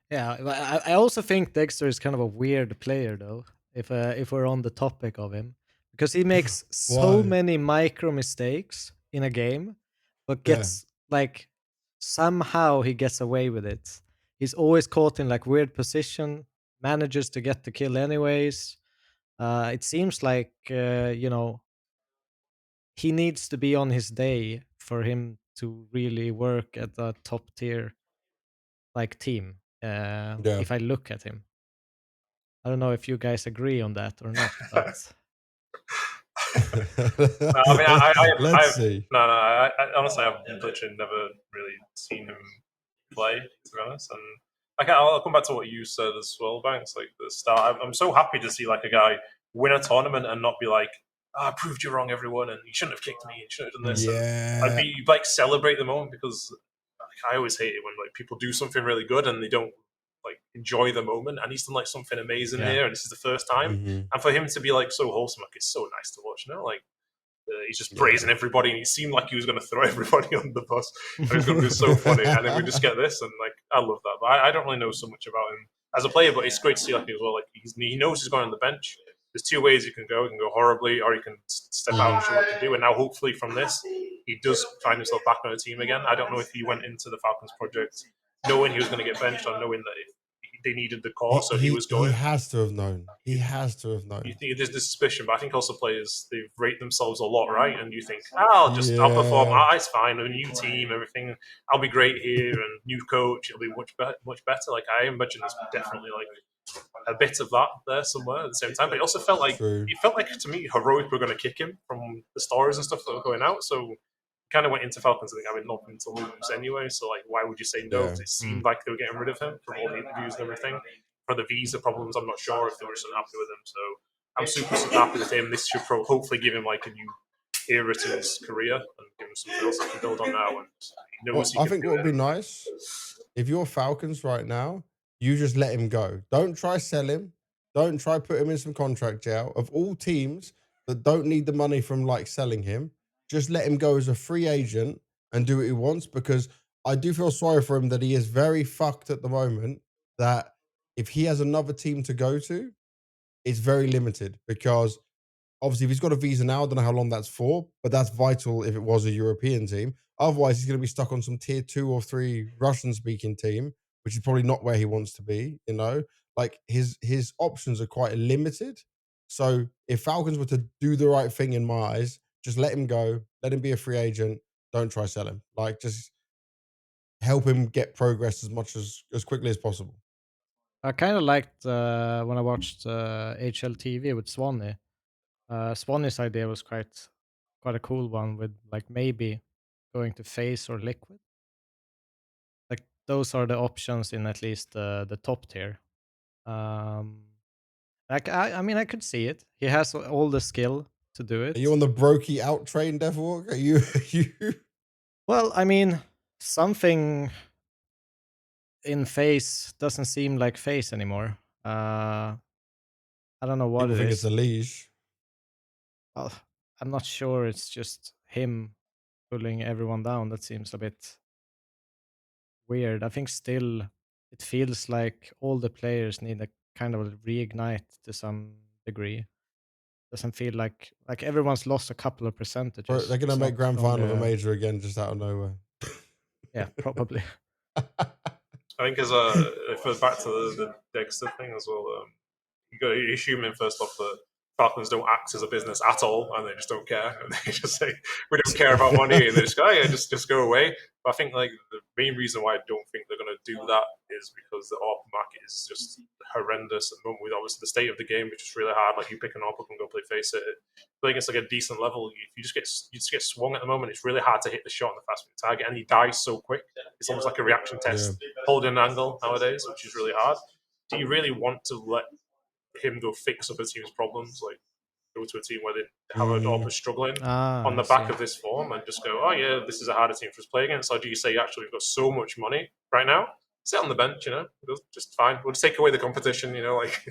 yeah. I also think Dexter is kind of a weird player, though. If we're on the topic of him, because he makes so Why? many micro mistakes in a game, but Yeah. gets like somehow he gets away with it. He's always caught in like weird position, manages to get the kill anyways. It seems like he needs to be on his day for him to really work at a top tier like team. If I look at him, I don't know if you guys agree on that or not, but No, I mean, Let's see. No, I honestly, I've literally never really seen him play, to be honest. And I'll come back to what you said as well, Banks. Like the start, I'm so happy to see like a guy win a tournament and not be like, I proved you wrong, everyone, and you shouldn't have kicked me, you shouldn't have done this. Yeah. And I'd be like celebrate the moment, because like, I always hate it when like people do something really good and they don't like enjoy the moment. And he's done like something amazing here, and this is the first time. Mhm. And for him to be like so wholesome, like it's so nice to watch. You know, like he's just praising everybody, and he seemed like he was going to throw everybody on the bus. And it's going to be so funny. And then we just get this, and like I love that. But I don't really know so much about him as a player, but it's great to see like as well. Like he knows he's going on the bench. There's two ways you can go. You can go horribly, or you can step out and show what he can do. And now, hopefully, from this, he does find himself back on the team again. I don't know if he went into the Falcons project knowing he was going to get benched, or knowing that they needed the core, so he was going. He has to have known. He has to have known. You think there's this suspicion, but I think also players, they rate themselves a lot, right? And you think, I'll perform. It's fine. A new team, everything. I'll be great here, and new coach. It'll be much better. Like I imagine there's definitely like a bit of that there somewhere at the same time. But it also felt like to me, Heroic were going to kick him from the stories and stuff that were going out. So kind of went into Falcons and having nothing to lose anyway. So like, why would you say no? It seemed like they were getting rid of him from all the interviews and everything. For the visa problems, I'm not sure if they were just unhappy with him. So I'm super happy with him. This should hopefully give him like a new era to his career and give him something else he can build on now. And he knows I think what would be nice, if you're Falcons right now, you just let him go. Don't try sell him. Don't try put him in some contract jail. Of all teams that don't need the money from like selling him, just let him go as a free agent and do what he wants, because I do feel sorry for him that he is very fucked at the moment. That if he has another team to go to, it's very limited, because obviously if he's got a visa now, I don't know how long that's for, but that's vital if it was a European team. Otherwise, he's going to be stuck on some tier 2 or 3 Russian speaking team, which is probably not where he wants to be. Like his options are quite limited. So if Falcons were to do the right thing in my eyes, just let him go, let him be a free agent. Don't try sell him. Like, just help him get progress as quickly as possible. I kind of liked when I watched HLTV with Swanee. Swanee's idea was quite a cool one, with like maybe going to Face or Liquid. Like those are the options in at least the top tier. Um, like I mean, I could see it. He has all the skill to do Are you it. on the Brokey out train, Devilwalk? Are you? Are you? Well, I mean, something in Face doesn't seem like Face anymore. I don't know what People it think it's is. a leash. Well, I'm not sure. It's just him pulling everyone down. That seems a bit weird. I think still it feels like all the players need a kind of reignite to some degree. Doesn't feel like everyone's lost a couple of Bro, percentages. they're gonna It's make not grand only final of a major again just out of nowhere. yeah, probably. I think as it goes back to the Dexter thing as well. You're assuming first off that Falcons don't act as a business at all, and they just don't care, and they just say we don't care about money, and they just go, oh, yeah, just go away. But I think like the main reason why I don't think they're going to do that is because the ARP market is just horrendous at the moment. With obviously the state of the game, which is really hard. Like you pick an ARP up and go play face it. I think it's like a decent level. If you just get swung at the moment, it's really hard to hit the shot on the fast moving target, and he dies so quick. It's almost like a reaction Yeah. test, holding an angle nowadays, which is really hard. Do you really want to let him go fix other teams' problems? Like go to a team where they have a Mm, Dorper struggling Ah, on I the back see. of this form and just go, oh yeah, this is a harder team for us to play against? Or do you say, actually, we've got so much money right now, sit on the bench, just fine. We'll just take away the competition, like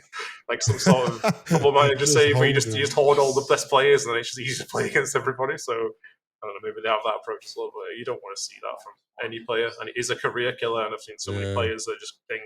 like some sort of football manager just just say, where hold you him. just hoard all the best players and then it's just easy to play against everybody. So I don't know, maybe they have that approach as well, but you don't want to see that from any player. And it is a career killer. And I've seen so many Yeah. players that just think,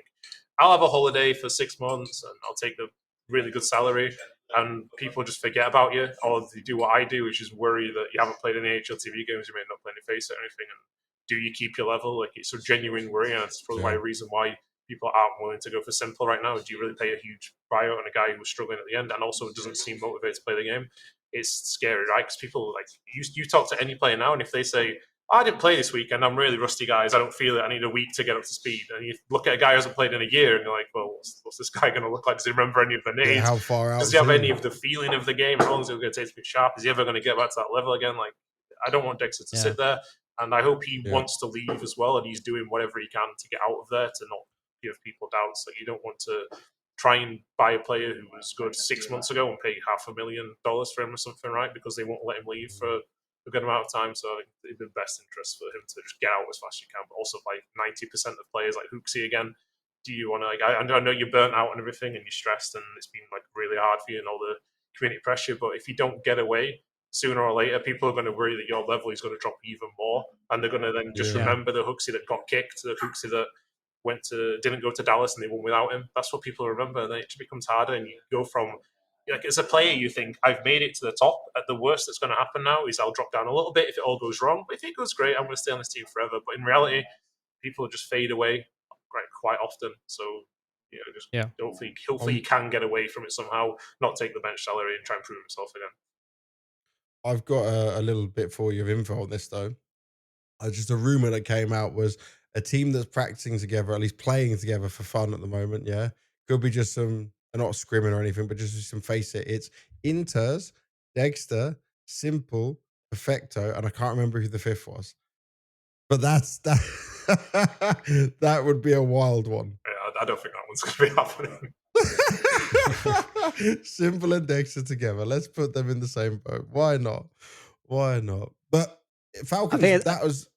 I'll have a holiday for 6 months and I'll take the really good salary, and people just forget about you, or they do what I do, which is worry that you haven't played any HLTV games, you may not play any face or anything, and do you keep your level? Like, it's a genuine worry, and it's probably Yeah. a reason why people aren't willing to go for simple right now. Do you really pay a huge buyout on a guy who was struggling at the end and also doesn't seem motivated to play the game? It's scary, right? Because people, like, you talk to any player now, and if they say, I didn't play this week and I'm really rusty, guys, I don't feel it, I need a week to get up to speed. And you look at a guy who hasn't played in a year and you're like, well, what's this guy going to look like? Does he remember any of the Yeah. names? How far out Does is he have he? any of the feeling of the game? How long is he going to take to get sharp? Is he ever going to get back to that level again? Like, I don't want Dexter to Yeah. sit there, and I hope he Yeah. wants to leave as well, and he's doing whatever he can to get out of there to not give people doubts. Like, you don't want to try and buy a player who was good 6 months ago and pay $500,000 for him or something, right? Because they won't let him leave for a good amount of time. So I think it's in the best interest for him to just get out as fast as you can. But also, like 90% of players, like Hooksy again, do you want to, like, I know you're burnt out and everything and you're stressed and it's been like really hard for you and all the community pressure, but if you don't get away, sooner or later people are going to worry that your level is going to drop even more, and they're going to then just Yeah. remember the Hooksy that got kicked, the Hooksy that didn't go to Dallas and they won without him. That's what people remember. And then it just becomes harder, and you go from, like, as a player, you think, I've made it to the top. At the worst that's going to happen now is I'll drop down a little bit if it all goes wrong. But if it goes great, I'm going to stay on this team forever. But in reality, people just fade away quite often. So just Yeah. hopefully he can get away from it somehow, not take the bench salary and try and prove himself again. I've got a little bit for you of info on this though. Just a rumor that came out was a team that's practicing together, at least playing together for fun at the moment. Yeah, could be just some, not scrimming or anything, but just some face it. It's Inters, Dexter, Simple, Perfecto, and I can't remember who the fifth was. But that's that. That would be a wild one. Yeah, I don't think that one's going to be happening. Simple and Dexter together. Let's put them in the same boat. Why not? Why not? But Falcons, think that was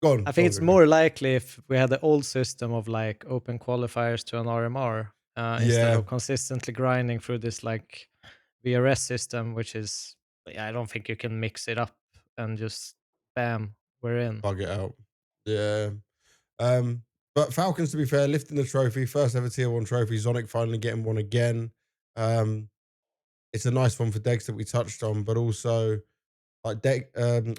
gone. I think it's more likely if we had the old system of like open qualifiers to an RMR instead Yeah. of consistently grinding through this like VRS system, which is, I don't think you can mix it up and just bam we're in. bug it out. Yeah. Um, but Falcons, to be fair, lifting the trophy, first ever tier 1 trophy. Zonic finally getting one again. Um, it's a nice one for Dex that we touched on, but also like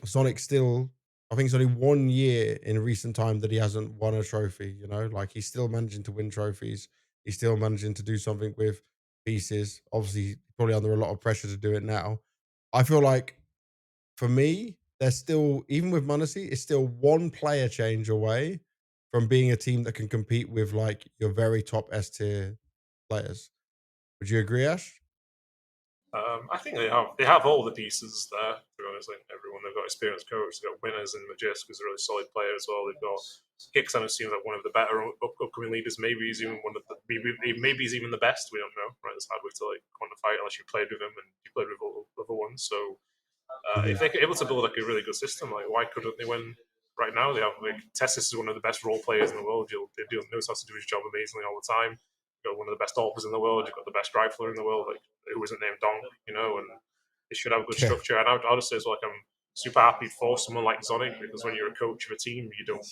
Sonic still, I think it's only 1 year in recent time that he hasn't won a trophy, you know? Like he's still managing to win trophies. He's still managing to do something with pieces. Obviously, probably under a lot of pressure to do it now. I feel like for me, they're still, even with Munacy, it's still one player change away from being a team that can compete with like your very top S tier players. Would you agree, Ash? I think they have all the pieces there. To be honest, like everyone, they've got experienced coach, they've got winners in Majisk, who's a really solid player as well. They've got Kicks, I assume, like one of the better upcoming leaders. Maybe he's even one of the maybe he's even the best. We don't know. Right, it's hard to like quantify it unless you played with him and you played with other ones. So if Mhm. they're able to build like a really good system, like why couldn't they win? Right now, they have like Tessis is one of the best role players in the world. He knows how to do his job amazingly all the time. You've got one of the best AWPers in the world. You've got the best rifler in the world, like who isn't named Dong, and they should have good Yeah. structure. And I'll just say as well, like I'm super happy for someone like Zonic because when you're a coach of a team, you don't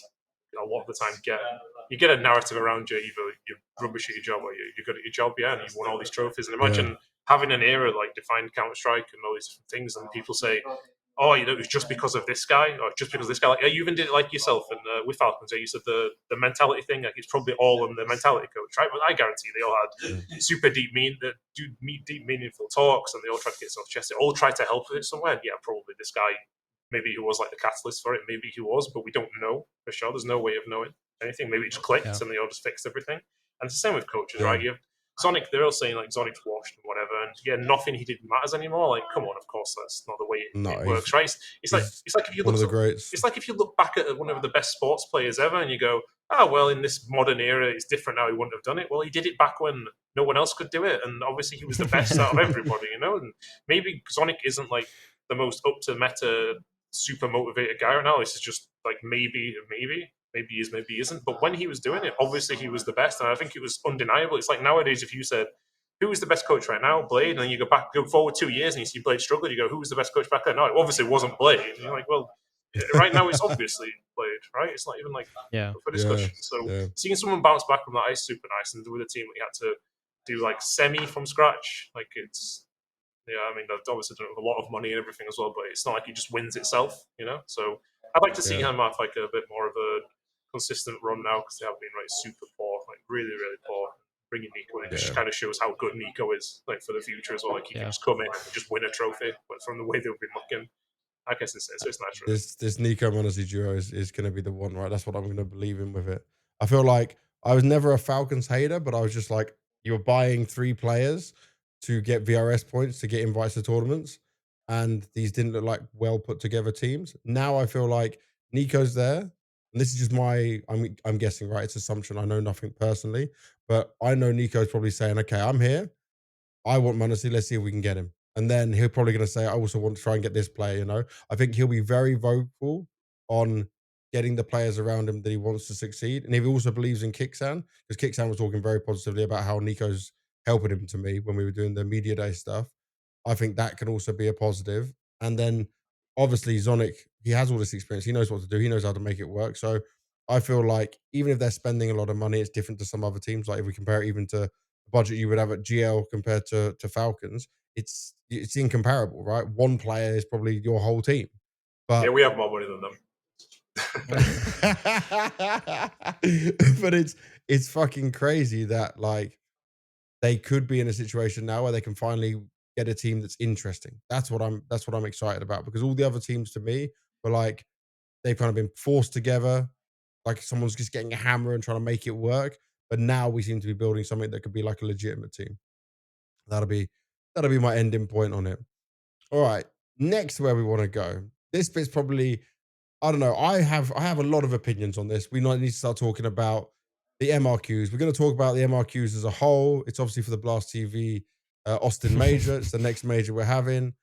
a lot of the time get a narrative around you. Either you're rubbish at your job or you're good at your job, yeah, and you've won all these trophies. And Yeah. imagine having an era like defined Counter Strike and all these different things, and people say, "Oh, it was just because of this guy, or just because of this guy." Like you even did it like yourself and with Falcons. You said the mentality thing. Like it's probably all on the mentality coach, right? But I guarantee they all had super deep meaningful talks, and they all tried to get it off chest. They all tried to help with it somewhere. And yeah, probably this guy, maybe he was like the catalyst for it. Maybe he was, but we don't know for sure. There's no way of knowing anything. Maybe it just clicked Yeah. and they all just fixed everything. And it's the same with coaches, Yeah. right? You have Sonic, they're all saying like Sonic's washed and whatever, and yeah, nothing he did matters anymore. Like, come on, of course that's not the way No, it works, right? It's like he's it's like if you one look of the greats. it's like if you look back at one of the best sports players ever and you go, oh well, in this modern era, it's different now. He wouldn't have done it. Well, he did it back when no one else could do it, and obviously he was the best out of everybody, And maybe Sonic isn't like the most up to meta, super motivated guy right now. This is just like maybe he is, maybe he isn't. But when he was doing it, obviously he was the best, and I think it was undeniable. It's like nowadays, if you said who is the best coach right now, Blade, and then you go forward 2 years and you see Blade struggle, you go, who was the best coach back then? No, it obviously wasn't Blade. And you're like, well, right now it's obviously Blade, right? It's not even like Yeah. for Yeah. discussion. So Yeah. seeing someone bounce back from that is super nice, and with a team that you had to do like semi from scratch, like it's yeah, I mean, they've obviously done it with a lot of money and everything as well, but it's not like it just wins itself. So I'd like to see Yeah. him have like a bit more of a consistent run now because they have been like super poor, like really, really poor. Bringing Nico in, it just Yeah. kind of shows how good Nico is, like for the future as well. Like he can Yeah. just come in and just win a trophy, but from the way they've been looking, I guess it's nice, really. This Nico Munacy duo is going to be the one, right? That's what I'm going to believe in with it. I feel like I was never a Falcons hater, but I was just like, you're buying 3 players to get VRS points to get invites to tournaments, and these didn't look like well put together teams. Now I feel like Nico's there, and this is just I'm guessing, right? It's assumption. I know nothing personally, but I know Nico's probably saying, okay, I'm here. I want Munacy. Let's see if we can get him. And then he'll probably going to say, I also want to try and get this player. I think he'll be very vocal on getting the players around him that he wants to succeed. And if he also believes in Kicksan, because Kicksan was talking very positively about how Nico's helping him to me when we were doing the media day stuff. I think that can also be a positive. And then obviously Zonic, he has all this experience. He knows what to do. He knows how to make it work. So I feel like even if they're spending a lot of money, it's different to some other teams. Like if we compare it even to the budget you would have at GL compared to Falcons, it's incomparable, right? One player is probably your whole team. Yeah, But we have more money than them. but it's fucking crazy that like they could be in a situation now where they can finally get a team that's interesting. That's what I'm excited about because all the other teams to me were like they've kind of been forced together, like someone's just getting a hammer and trying to make it work. But now we seem to be building something that could be like a legitimate team. That'll be that'll be my ending point on it. All right. Next where we want to go. This bit's probably I don't know. I have a lot of opinions on this. We might need to start talking about the MRQs. We're going to talk about the MRQs as a whole. It's obviously for the Blast TV Austin Major. It's the next major we're having.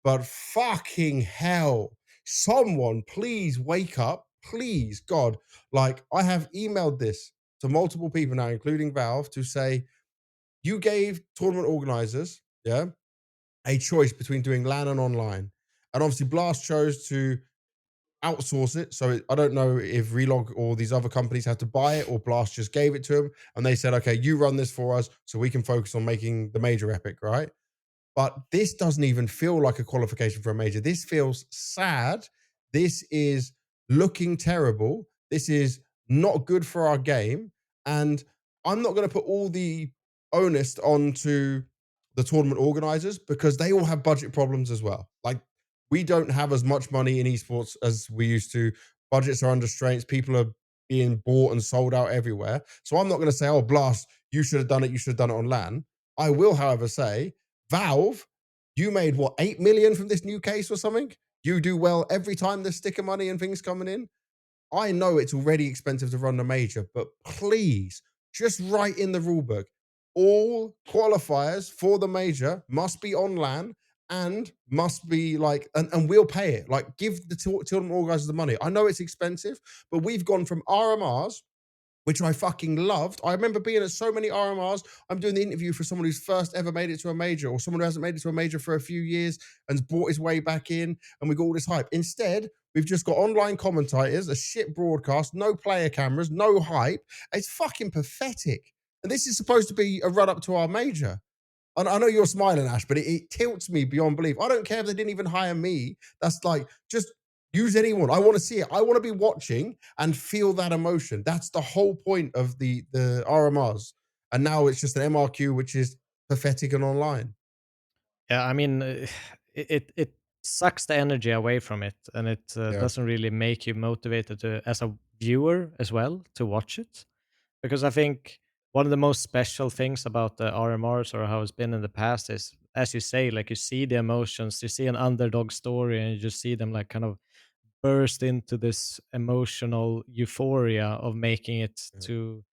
But fucking hell, someone please wake up. Please, God. Like, I have emailed this to multiple people now, including Valve, to say, you gave tournament organizers, yeah, a choice between doing LAN and online. And obviously, Blast chose to outsource it. So I don't know if Relog or these other companies had to buy it or Blast just gave it to them and they said, okay, you run this for us so we can focus on making the major epic, right? But this doesn't even feel like a qualification for a major. This feels sad. This is looking terrible. This is not good for our game. And I'm not going to put all the onus onto the tournament organizers because they all have budget problems as well. Like, we don't have as much money in esports as we used to. Budgets are under strains. People are being bought and sold out everywhere. So I'm not going to say, oh, Blast, you should have done it. You should have done it on LAN. I will, however, say, Valve, you made what, 8 million from this new case or something? You do well every time there's sticker money and things coming in. I know it's already expensive to run the major, but please just write in the rulebook, all qualifiers for the major must be on LAN and must be like, and we'll pay it. Like, give the tournament organizers the money. I know it's expensive, but we've gone from RMRs, which I fucking loved. I remember being at so many RMRs. I'm doing the interview for someone who's first ever made it to a major or someone who hasn't made it to a major for a few years and's bought his way back in, and we got all this hype. Instead, we've just got online commentators, a shit broadcast, no player cameras, no hype. It's fucking pathetic. And this is supposed to be a run up to our major. And I know you're smiling, Ash, but it tilts me beyond belief. I don't care if they didn't even hire me. That's like, just use anyone. I want to see it. I want to be watching and feel that emotion. That's the whole point of the RMRs. And now it's just an MRQ, which is pathetic and online. Yeah, I mean, it sucks the energy away from it, and it Yeah. doesn't really make you motivated to, as a viewer as well, to watch it. Because I think one of the most special things about the RMRs or how it's been in the past is, as you say, like you see the emotions, you see an underdog story, and you just see them like kind of burst into this emotional euphoria of making it Yeah. to,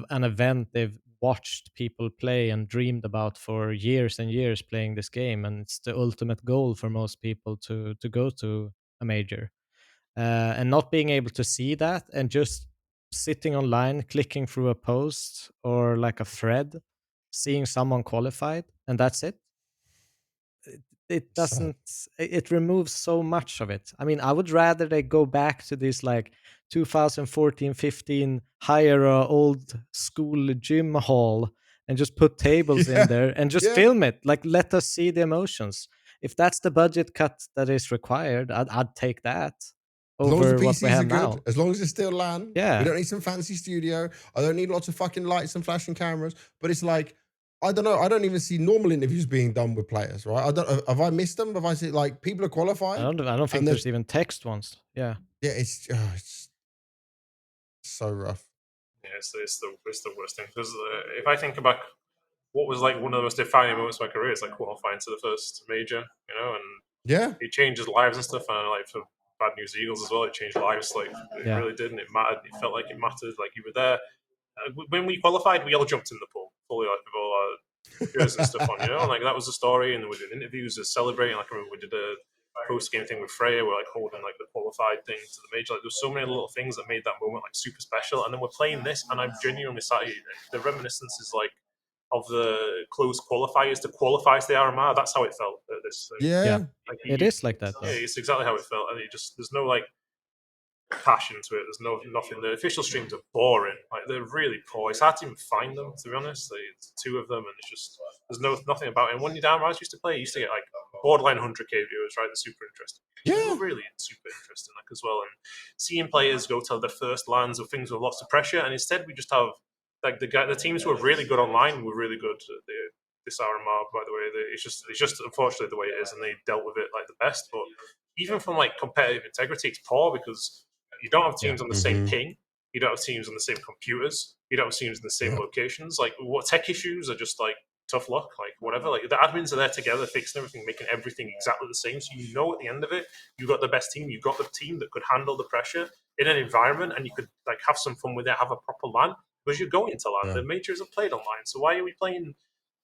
an event they've watched people play and dreamed about for years and years playing this game, and it's the ultimate goal for most people to go to a major. And not being able to see that and just sitting online clicking through a post or like a thread, seeing someone qualified, and that's it. It Sad. doesn't, it removes so much of it. I mean, I would rather they go back to this like 2014-15, hire a old school gym hall and just put tables in Yeah. there and just Yeah. film it. Like, let us see the emotions. If that's the budget cut that is required, I'd take that As long as the over what we PCs are have good, now. as long as it's still LAN, we Yeah. don't need some fancy studio. I don't need lots of fucking lights and flashing cameras. But it's like, I don't know. I don't even see normal interviews being done with players, right? I don't. Have I missed them? Have I seen like people are I qualified? don't think And there's even text ones. Yeah. yeah, it's so rough. Yeah, it's the worst thing because if I think about what was like one of the most defining moments of my career, it's like qualifying to the first major, and Yeah, it changes lives and stuff. And like for Bad News Eagles as well, it changed lives. Like it Yeah. really did, and it mattered. It felt like it mattered. Like you were there. When we qualified, we all jumped in the pool fully, like with all our jerseys and stuff on, and like that was the story. And we did interviews, just celebrating. Like I remember we did a post game thing with Freya. We're like holding like the qualified thing to the major. Like there's so many little things that made that moment like super special. And then we're playing this, and I'm genuinely sat here. The reminiscence is like of the close qualifiers to qualify to the RMR. That's how it felt at this thing. Yeah. yeah. Like It is like that yeah, though. it's exactly how it felt, and it just there's no like passion to it. There's nothing. The official streams are boring. Like they're really poor. It's hard to even find them, to be honest. It's two of them, and it's just there's nothing about it. And when you down Rise used to play, you used to get like borderline 100k viewers, right? They're super interesting. Yeah. Really super interesting, like as well. And seeing players go to the first lands of things with lots of pressure, and instead we just have like the teams who are really good online were really good. This RMR, by the way, it's just unfortunately the way it is, and they dealt with it like the best. But even from like competitive integrity, it's poor because you don't have teams on the same ping. You don't have teams on the same computers. You don't have teams in the same locations. Like what tech issues are just like tough luck, like whatever. Like the admins are there together, fixing everything, making everything exactly the same. So at the end of it, you got the best team. You got the team that could handle the pressure in an environment, and you could like have some fun with it, have a proper LAN because you're going to LAN. Yeah. The majors are played online, so why are we playing?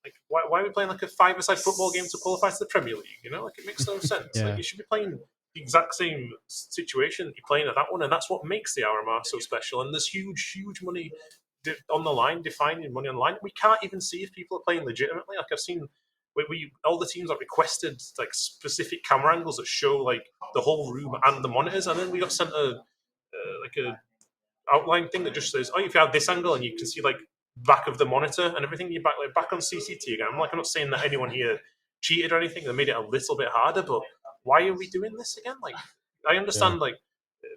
Like why are we playing like a 5-a-side football game to qualify to the Premier League? Like it makes no sense. Yeah. Like you should be playing the exact same situation you're playing at that one, and that's what makes the RMR so special. And there's huge money on the line, defining money on the line. We can't even see if people are playing legitimately. Like I've seen all the teams like requested like specific camera angles that show like the whole room and the monitors, and then we got sent a outline thing that just says, oh, if you have this angle and you can see like back of the monitor and everything, you're back on CCT again. I'm not saying that anyone here cheated or anything. They made it a little bit harder, but why are we doing this again? Like, I understand like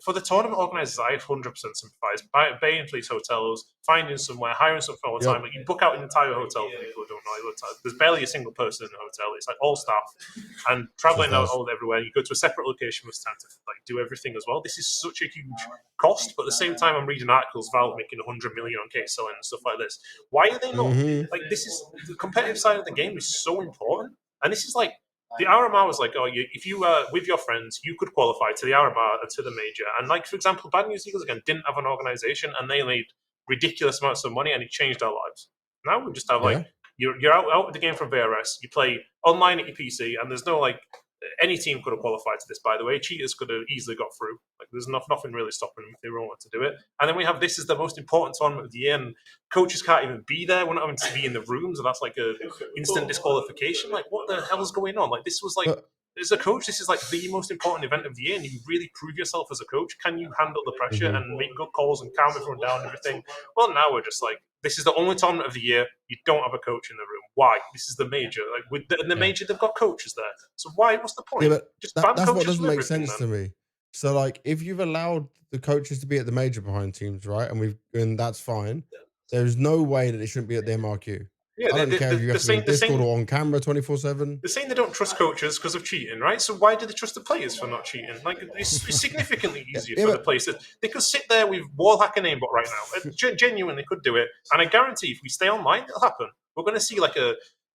for the tournament organizers, I 100% sympathize. Paying for these hotels, finding somewhere, hiring something all the time. Like you book out an entire hotel for people who don't know. There's barely a single person in the hotel. It's like all staff and traveling out all everywhere. You go to a separate location with time to like do everything as well. This is such a huge cost, but at the same time, I'm reading articles Valve making 100 million on case selling and stuff like this. Why are they not like? This is the competitive side of the game is so important, and this is like the RMR was like, oh, if you were with your friends, you could qualify to the RMR and to the major. And like, for example, Bad News Eagles again didn't have an organization, and they made ridiculous amounts of money, and it changed our lives. Now we just have like you're out of the game from VRS, you play online at your PC, and there's no like any team could have qualified to this. By the way, cheaters could have easily got through. Like, there's nothing really stopping them if they really want to do it. And then we have this is the most important tournament of the year, and coaches can't even be there. We're not having to be in the rooms, and that's like a instant disqualification. Like, what the hell is going on? Like, this was like. As a coach, this is like the most important event of the year, and you really prove yourself as a coach. Can you handle the pressure and make good calls and calm everyone down and everything? Well, now we're just like, this is the only tournament of the year. You don't have a coach in the room. Why? This is the major. Like with the major, they've got coaches there. So why? What's the point? Just that's what doesn't make sense to me. So like, if you've allowed the coaches to be at the major behind teams, right, and that's fine. There's no way that it shouldn't be at the MRQ. Yeah, I don't care if you have to be in Discord or on camera 24/7. They're saying they don't trust coaches because of cheating, right? So why do they trust the players for not cheating? Like, it's significantly easier for the players. They could sit there with Wallhack and Aimbot right now. Genuinely could do it. And I guarantee if we stay online, it'll happen. We're going to see like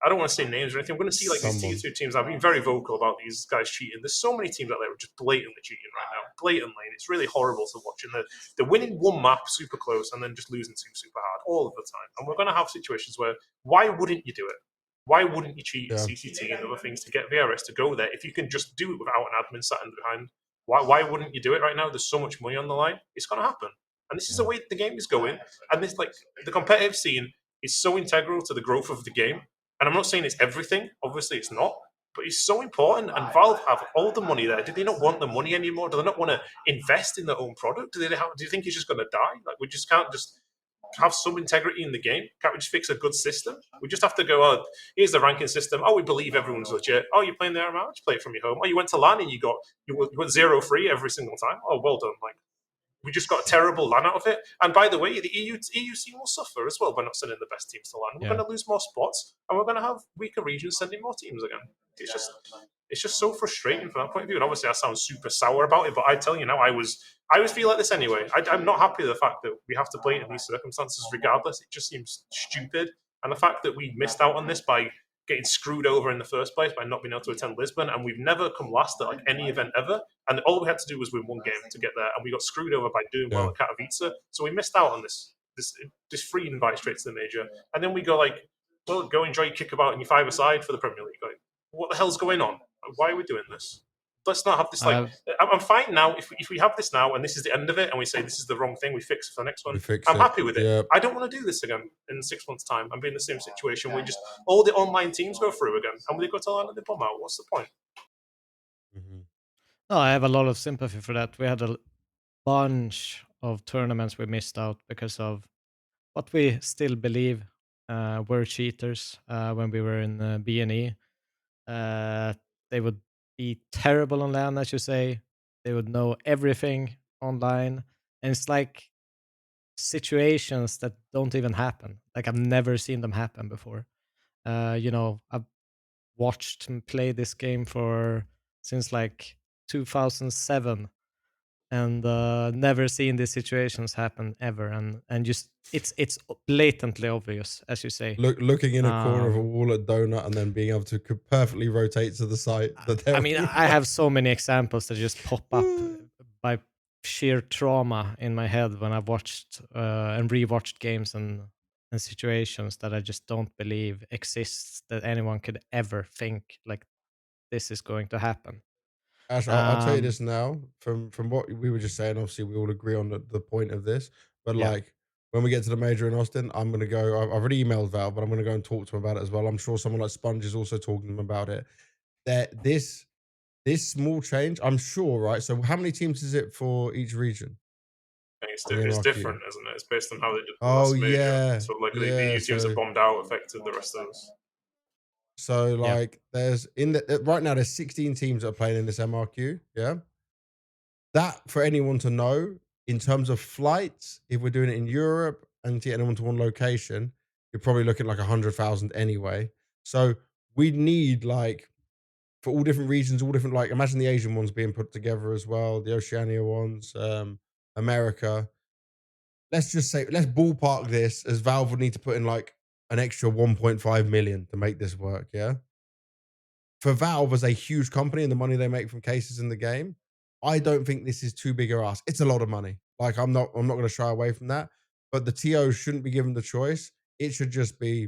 I don't want to say names or anything. We're going to see like these tier 2 teams. I've been very vocal about these guys cheating. There's so many teams out there who are just blatantly cheating right now. Blatantly. And it's really horrible to watch. And they're winning one map super close and then just losing two super hard all of the time. And we're going to have situations where, why wouldn't you do it? Why wouldn't you cheat CCT and other things to get VRS to go there if you can just do it without an admin sat in behind? Why wouldn't you do it right now? There's so much money on the line. It's going to happen. And this is the way the game is going. And this, like, the competitive scene is so integral to the growth of the game. And I'm not saying it's everything. Obviously, it's not. But it's so important. And Valve have all the money there. Do they not want the money anymore? Do they not want to invest in their own product? Do you think it's just going to die? Like, we just can't just have some integrity in the game. Can't we just fix a good system? We just have to go, oh, here's the ranking system. Oh, we believe everyone's legit. Oh, you're playing the RMR? Just play it from your home. Oh, you went to LAN and you went 0-3 every single time. Oh, well done. Like, we just got a terrible LAN out of it. And by the way, the EU team will suffer as well by not sending the best teams to LAN. We're going to lose more spots, and we're going to have weaker regions sending more teams again. It's just so frustrating from that point of view. And obviously, I sound super sour about it, but I tell you now, I always feel like this anyway. I'm not happy with the fact that we have to play it in these circumstances regardless. It just seems stupid. And the fact that we missed out on this by getting screwed over in the first place by not being able to attend Lisbon, and we've never come last at like any event ever. And all we had to do was win one game to get there, and we got screwed over by doing well at Katowice. So we missed out on this free invite straight to the major, and then we go like, well, go enjoy your kickabout in your five-a-side for the Premier League. Like, what the hell's going on? Why are we doing this? Let's not have this. Like, I'm fine now. If we have this now and this is the end of it, and we say this is the wrong thing, we fix it for the next one. I'm happy with it. Yeah. I don't want to do this again in 6 months' time. I'm in the same situation. We just all the online teams go through again, and we go to LAN and they bomb out. What's the point? No, I have a lot of sympathy for that. We had a bunch of tournaments we missed out because of what we still believe were cheaters when we were in B&E. They would be terrible on LAN, as you say. They would know everything online. And it's like situations that don't even happen. Like, I've never seen them happen before. I've watched him play this game since like 2007 and never seen these situations happen ever. And just it's blatantly obvious, as you say. Looking in a corner of a wall at Donut and then being able to perfectly rotate to the side. I mean, I have so many examples that just pop up by sheer trauma in my head when I've watched and rewatched games and situations that I just don't believe exists, that anyone could ever think like this is going to happen. Ash, I'll tell you this now. From what we were just saying, obviously we all agree on the point of this, but like when we get to the major in Austin, I'm gonna go. I've already emailed Valve, but I'm gonna go and talk to him about it as well. I'm sure someone like Sponge is also talking to them about it. That this small change, I'm sure, right? So how many teams is it for each region I think on the it's MRQ? different, isn't it? It's based on how they did the Oh last major. yeah, So like the yeah. EU teams that So bombed out affected the rest of us. Yeah. like there's in the right now there's 16 teams that are playing in this MRQ. Yeah, that for anyone to know in terms of flights, if we're doing it in Europe and to get anyone to one location, you're probably looking like 100,000 anyway. So we need like for all different regions, all different like imagine the Asian ones being put together as well, the Oceania ones, America. Let's just say let's ballpark this as Valve would need to put in like an extra 1.5 million to make this work. Yeah. For Valve as a huge company and the money they make from cases in the game, I don't think this is too big a ask. It's a lot of money. Like I'm not going to shy away from that. But the TOs shouldn't be given the choice. It should just be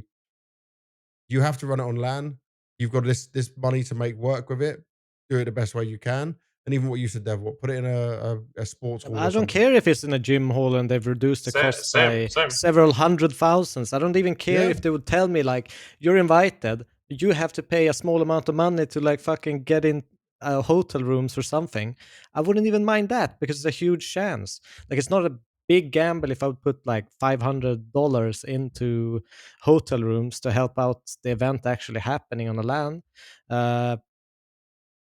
you have to run it on LAN. You've got this money to make work with it. Do it the best way you can. And even what you said, Dev, put it in a sports hall I or don't something. care if it's in a gym hall and they've reduced the cost by Same. several hundred thousands. I don't even care Yeah. if they would tell me like you're invited, you have to pay a small amount of money to like fucking get in hotel rooms or something. I wouldn't even mind that because it's a huge chance. Like it's not a big gamble if I would put like $500 into hotel rooms to help out the event actually happening on the land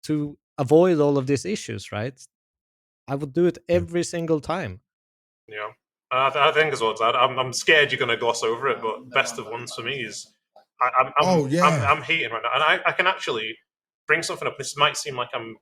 to avoid all of these issues, right? I would do it Yeah. every single time. Yeah. I think as well. I'm scared you're going to gloss over it, but best of ones for me is Oh yeah. I'm hating right now, and I can actually bring something up. This might seem like I'm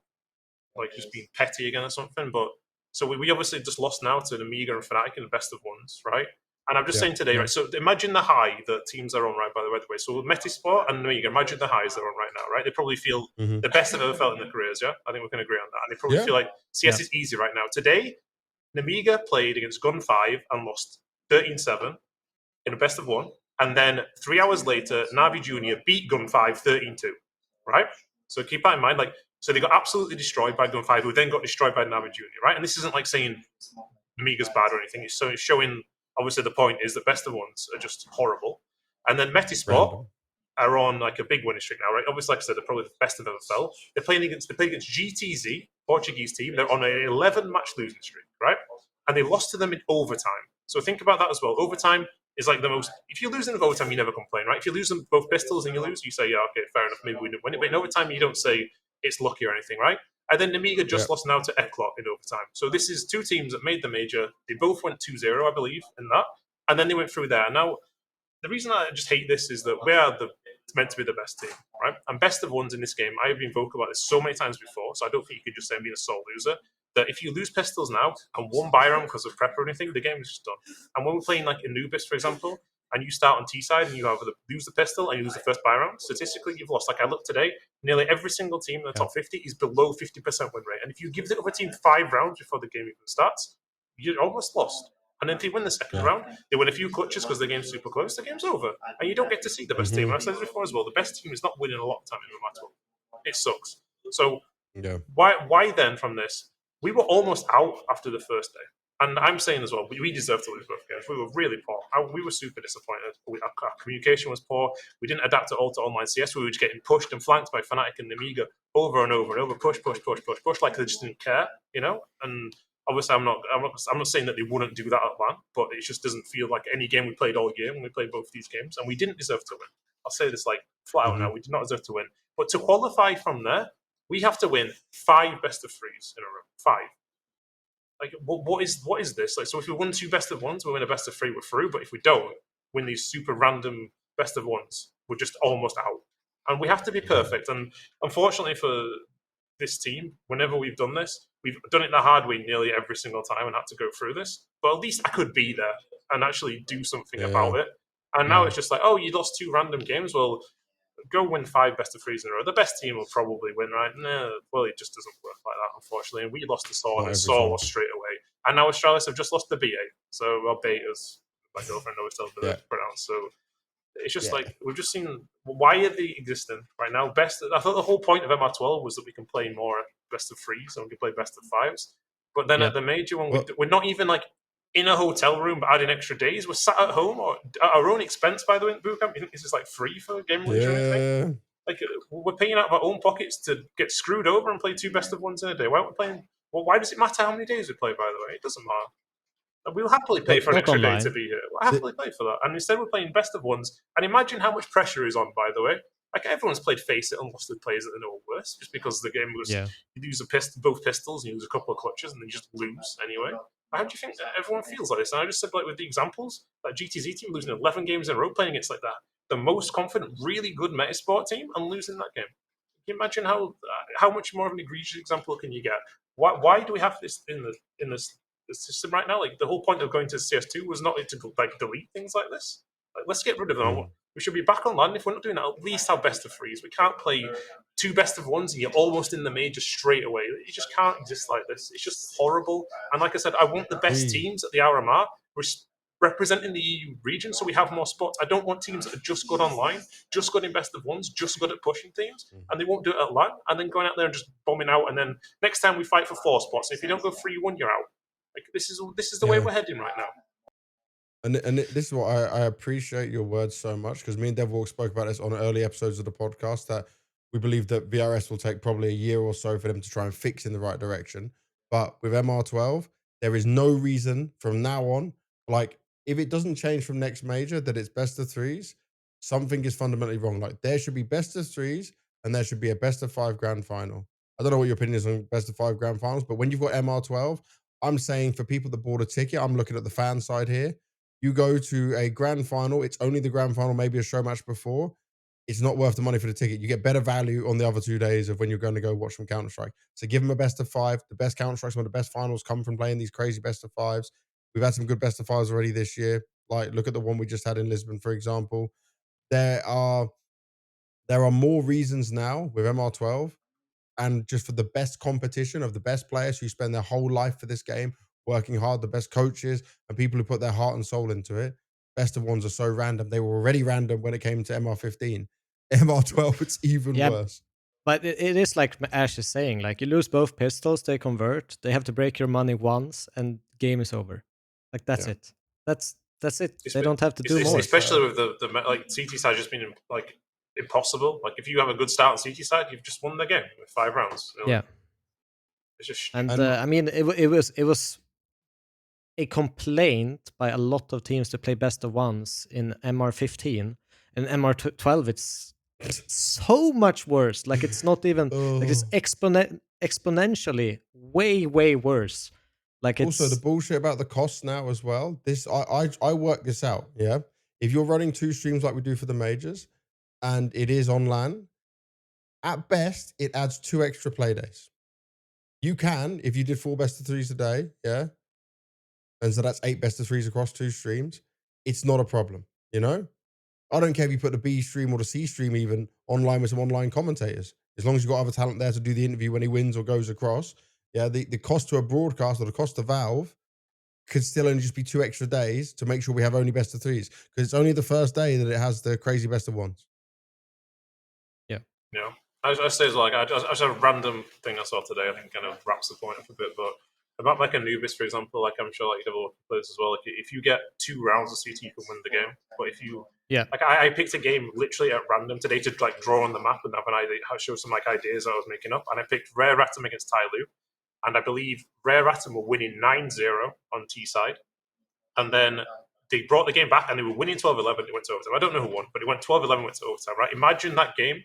like just being petty again or something, but so we obviously just lost now to the Amiga and Fnatic in the best of ones, right? And I'm just Yeah. saying today, Yeah. right? So imagine the high that teams are on, right? By the way, so Metisport and Amiga, imagine the highs they're on right now, right? They probably feel Mhm. the best they've ever felt in their careers, yeah. I think we can agree on that, and they probably Yeah. feel like CS Yeah. is easy right now. Today, Namiga played against Gun 5 and lost 13-7 in a best of one. And then 3 hours later, Navi Jr. beat Gun 5 13-2, right? So keep that in mind. Like, so they got absolutely destroyed by Gun 5, who then got destroyed by Navi Jr., right? And this isn't like saying Namiga's bad or anything. It's showing, obviously, the point is that best of ones are just horrible. And then Metisport Random. are on like a big winning streak now, right? Obviously, like I said, they're probably the best they've ever felt. They play against GTZ, Portuguese team. They're on an 11-match losing streak, right? And they lost to them in overtime. So think about that as well. Overtime is like the most. If you lose in overtime, you never complain, right? If you lose them both pistols and you lose, you say, yeah, okay, fair enough, maybe we didn't win it. But in overtime, you don't say it's lucky or anything, right? And then Namiga just lost now to Eclot in overtime. So this is two teams that made the major. They both went 2-0, I believe, in that. And then they went through there. Now, the reason I just hate this is that we are meant to be the best team, right? And best of ones in this game, I've been vocal about this so many times before, so I don't think you could just say me a sole loser. That if you lose pistols now and one buy round because of prep or anything, the game is just done. And when we're playing like Anubis, for example, and you start on T side and you have lose the pistol and you lose the first buy round, statistically you've lost. Like I looked today, nearly every single team in the top 50 is below 50% win rate. And if you give the other team 5 rounds before the game even starts, you're almost lost. And then if they win the second round, they win a few clutches because the game's super close, the game's over. And you don't get to see the best team. And I've said this before as well, the best team is not winning a lot of time in no matter what. It sucks. So why then from this? We were almost out after the first day. And I'm saying as well, we deserve to lose both games. We were really poor. We were super disappointed. Our communication was poor. We didn't adapt to online CS. We were just getting pushed and flanked by Fnatic and Amiga over and over and over. Push, like they just didn't care, you know? And obviously, I'm not saying that they wouldn't do that at LAN, but it just doesn't feel like any game we played all year when we played both these games, and we didn't deserve to win. I'll say this like flat out now: we did not deserve to win. But to qualify from there, we have to win 5 best of 3s in a row. 5. Like what is this? Like so, if we win 2 best of 1s, we win a best of 3, we're through. But if we don't win these super random best of 1s, we're just almost out. And we have to be perfect. And unfortunately for this team, whenever we've done this, we've done it the hard way nearly every single time and had to go through this. But at least I could be there and actually do something about it. And now it's just like, oh, you lost 2 random games. Well, go win 5 best of 3s in a row. The best team will probably win, right? No, well, it just doesn't work like that, unfortunately. And we lost to Saw, and Saw lost straight away. And now Australis have just lost the BA. So, well, betas, my girlfriend always tells me to pronounce. So, it's just like we've just seen why are they existing right now. I thought the whole point of MR12 was that we can play more best of 3s and we can play best of 5s. But then at the major one, we're not even like in a hotel room, but adding extra days. We're sat at home or at our own expense, by the way, in boot camp. You think this is like free for Game Legion or anything? Yeah. Like, we're paying out of our own pockets to get screwed over and play 2 best of ones in a day. Why aren't we playing? Well, why does it matter how many days we play, by the way? It doesn't matter. We'll happily pay for an Not extra online. day to be here. We'll happily pay for that. And instead we're playing best of ones. And imagine how much pressure is on, by the way. Like, everyone's played Face It and lost with players that they know are worse, just because the game was, Yeah. you use both pistols, and you use a couple of clutches, and then you just lose anyway. How do you think that everyone feels like this? And I just said, like, with the examples, that GTZ team losing 11 games in a row playing against like that, the most confident, really good Metasport team, and losing that game. Can you imagine how much more of an egregious example can you get? Why do we have this in the system right now? Like, the whole point of going to CS2 was not to like delete things like this. Like, let's get rid of them. We should be back online. If we're not doing that, at least have best of threes. We can't play 2 best of ones and you're almost in the major straight away. You just can't exist like this. It's just horrible. And like I said, I want the best teams at the RMR representing the EU region, so we have more spots. I don't want teams that are just good online, just good in best of ones, just good at pushing teams, and they won't do it at LAN, and then going out there and just bombing out, and then next time we fight for 4 spots. If you don't go 3-1, you're out. Like, this is the way we're heading right now. And this is what I appreciate your words so much, because me and Devil spoke about this on early episodes of the podcast, that we believe that VRS will take probably a year or so for them to try and fix in the right direction. But with MR12, there is no reason from now on, like, if it doesn't change from next major that it's best of threes, something is fundamentally wrong. Like, there should be best of threes and there should be a best of 5 grand final. I don't know what your opinion is on best of 5 grand finals, but when you've got MR12, I'm saying for people that bought a ticket, I'm looking at the fan side here. You go to a grand final, it's only the grand final, maybe a show match before. It's not worth the money for the ticket. You get better value on the other 2 days of when you're going to go watch some Counter-Strike. So give them a best of 5. The best Counter-Strike, some of the best finals come from playing these crazy best of 5s. We've had some good best of 5s already this year. Like, look at the one we just had in Lisbon, for example. There are more reasons now with MR12, and just for the best competition of the best players who spend their whole life for this game, working hard, the best coaches and people who put their heart and soul into it. Best of ones are so random. They were already random when it came to MR15. MR12, it's even worse. But it is like Ash is saying, like, you lose both pistols, they convert, they have to break your money once, and game is over. Like, that's it. That's it. They don't have to do more. Especially with the like, CT side just being like impossible. Like, if you have a good start on CT side, you've just won the game with 5 rounds. You know? Yeah. It's just and I mean, it was a complaint by a lot of teams to play best of ones in MR15, and MR12 it's so much worse. Like, it's not even like, it's exponentially way worse. Like, it's also the bullshit about the costs now as well. This I work this out. Yeah, if you're running 2 streams like we do for the majors, and it is on LAN, at best it adds 2 extra play days. You can, if you did 4 best of 3s a day, yeah, and so that's 8 best of 3s across 2 streams, it's not a problem, you know? I don't care if you put the B stream or the C stream even online with some online commentators. As long as you've got other talent there to do the interview when he wins or goes across. Yeah, the cost to a broadcast or the cost to Valve could still only just be 2 extra days to make sure we have only best of 3s. Because it's only the first day that it has the crazy best of 1s. Yeah. I say as well, like, I just have a random thing I saw today. I think kind of wraps the point up a bit, but about like Anubis, for example, like, I'm sure like developers players as well. Like, if you get 2 rounds of CT, you can win the game. But if you like, I picked a game literally at random today to like draw on the map and have an idea, show some like ideas I was making up, and I picked Rare Atom against Tai Lu, and I believe Rare Atom were winning 9-0 on T side, and then they brought the game back and they were winning 12-11. It went to overtime. I don't know who won, but it went 12-11, went to overtime. Right? Imagine that game.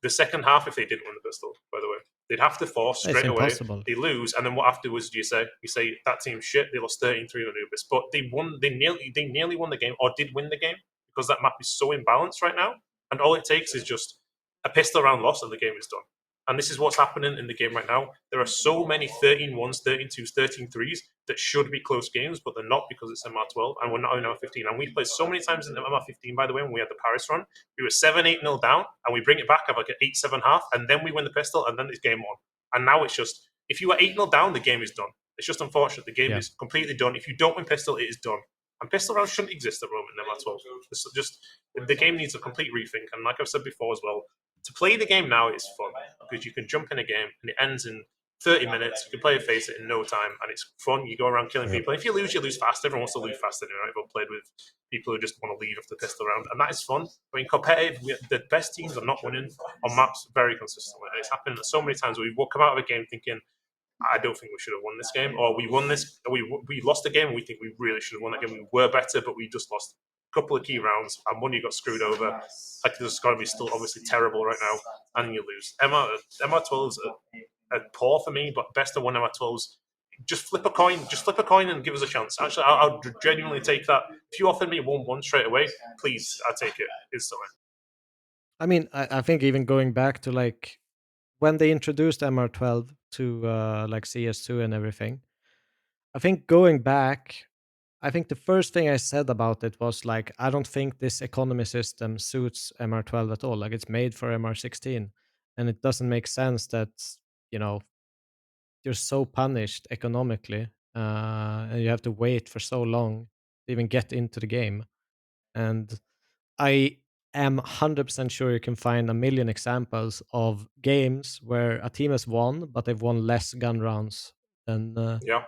The second half, if they didn't win the pistol, by the way, they'd have to force straight away. They lose, and then what afterwards do you say? You say that team's shit. They lost 13-3 on Anubis, but they won. They nearly won the game, or did win the game, because that map is so imbalanced right now. And all it takes is just a pistol round loss, and the game is done. And this is what's happening in the game right now. There are so many 13-1s, 13-2s, 13-3s that should be close games, but they're not, because it's MR12 and we're not in MR15. And we played so many times in MR15, by the way, when we had the Paris run. We were 7-8-0 down, and we bring it back, have like an 8-7 half, and then we win the pistol, and then it's game on. And now it's just, if you are 8-0 down, the game is done. It's just unfortunate. The game is completely done. If you don't win pistol, it is done. And pistol rounds shouldn't exist at the moment in MR12. Just, the game needs a complete rethink. And like I've said before as well, to play the game now is fun, because you can jump in a game and it ends in 30 minutes, you can play a face it in no time, and it's fun. You go around killing people. And if you lose fast. Everyone wants to lose fast anyway. I've played with people who just want to leave after the pistol round, and that is fun. I mean, competitive, the best teams are not winning on maps very consistently. It's happened so many times where we've come out of a game thinking, I don't think we should have won this game, or we won this, we lost the game, and we think we really should have won that game. We were better, but we just lost a couple of key rounds. Our money got screwed over. Like, there's got to be still obviously terrible right now, and you lose. MR12s are poor for me, but best of one MR12s. Just flip a coin and give us a chance. Actually, I'll genuinely take that. If you offered me 1-1 straight away, please, I'll take it instantly. I mean, I think even going back to like when they introduced MR12 to like CS2 and everything, I think going back, I think the first thing I said about it was like, I don't think this economy system suits MR12 at all. Like, it's made for MR16, and it doesn't make sense that, you know, you're so punished economically, and you have to wait for so long to even get into the game. And I am 100% sure you can find a million examples of games where a team has won, but they've won less gun rounds than Yeah,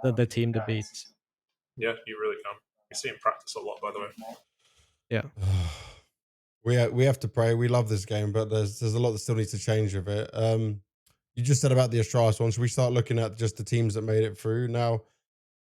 the team they beat. yeah, you really can. You see it in practice a lot, by the way. Yeah. We have to pray. We love this game, but there's a lot that still needs to change with it. You just said about the Astralis one. Should we start looking at just the teams that made it through? Now,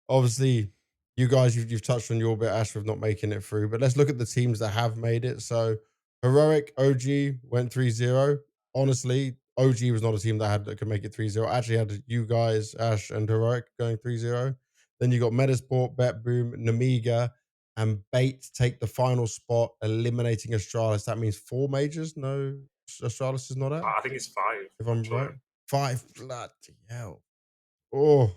obviously, you guys, you've touched on your bit, Ash, with not making it through, but let's look at the teams that have made it. So, Heroic OG went 3-0. Honestly, OG was not a team that could make it 3-0. Actually had you guys, Ash and Heroic, going 3-0. Then you got Metasport, BetBoom, Namiga, and Bait take the final spot, eliminating Astralis. That means 4 majors. No, Astralis is not out. I think it's 5. If I'm right, 5. Bloody hell! Oh,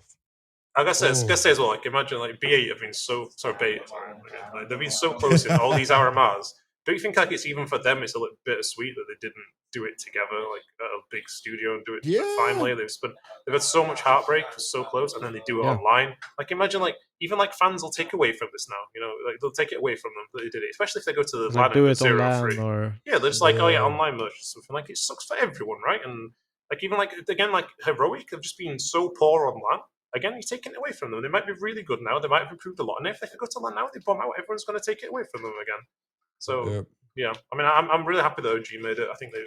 I gotta say as well. Like, imagine like B8 have been so like, they've been so close in all these RMRs. Don't you think like it's even for them? It's a little bittersweet that they didn't do it together, like at a big studio, and do it finally. They've had so much heartbreak, so close, and then they do it online. Like, imagine like even like fans will take away from this now. You know, like they'll take it away from them that they did it, especially if they go to the like do it 0-3. or Yeah, they're just like, oh yeah, online merch or something. Like, it sucks for everyone, right? And like even like again, like Heroic have just been so poor on LAN. Again, you're taking it away from them. They might be really good now. They might have improved a lot. And if they could go to LAN now, they bomb out. Everyone's going to take it away from them again. So yeah, I mean, I'm really happy that OG made it. I think they,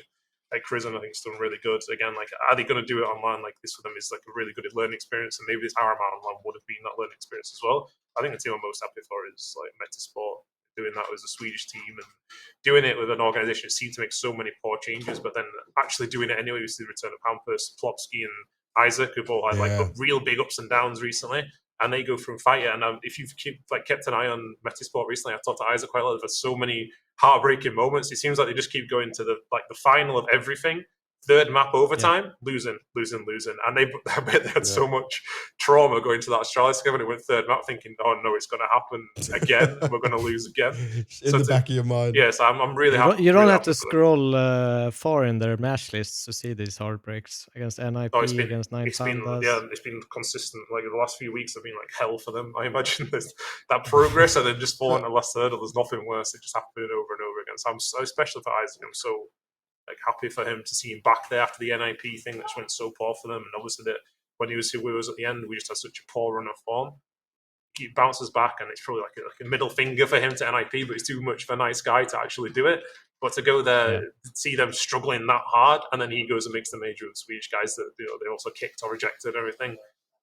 like Crizzen, I think it's done really good. Again, like, are they going to do it online? Like, this for them is like a really good learning experience, and maybe this RMR online would have been that learning experience as well. I think the team I'm most happy for is like Metasport, doing that as a Swedish team and doing it with an organisation that seemed to make so many poor changes, but then actually doing it anyway. We see the return of Hampus, Plopsky, and Isaac, who've all had like real big ups and downs recently, and they go from fighter. And if you've kept an eye on Metasport recently, I've talked to Isaac quite a lot. There's so many heartbreaking moments. It seems like they just keep going to the final of everything. Third map overtime, losing, and I bet they had so much trauma going to that Astralis game, and it went third map, thinking, "Oh no, it's going to happen again. We're going to lose again." In the back of your mind. Yes, I'm really happy. You don't really have to scroll far in their match lists to see these heartbreaks against NIP, against Nine Pandas. It's been consistent. Like, the last few weeks have been like hell for them. I imagine that progress and then just falling to the last hurdle. There's nothing worse. It just happened over and over again. So I'm so, especially for Isaac, I'm so like happy for him to see him back there after the NIP thing that just went so poor for them. And obviously that when he was at the end, we just had such a poor run of form. He bounces back, and it's probably like a middle finger for him to NIP, but it's too much of a nice guy to actually do it. But to go there, see them struggling that hard, and then he goes and makes the major with the Swedish guys that they also kicked or rejected and everything.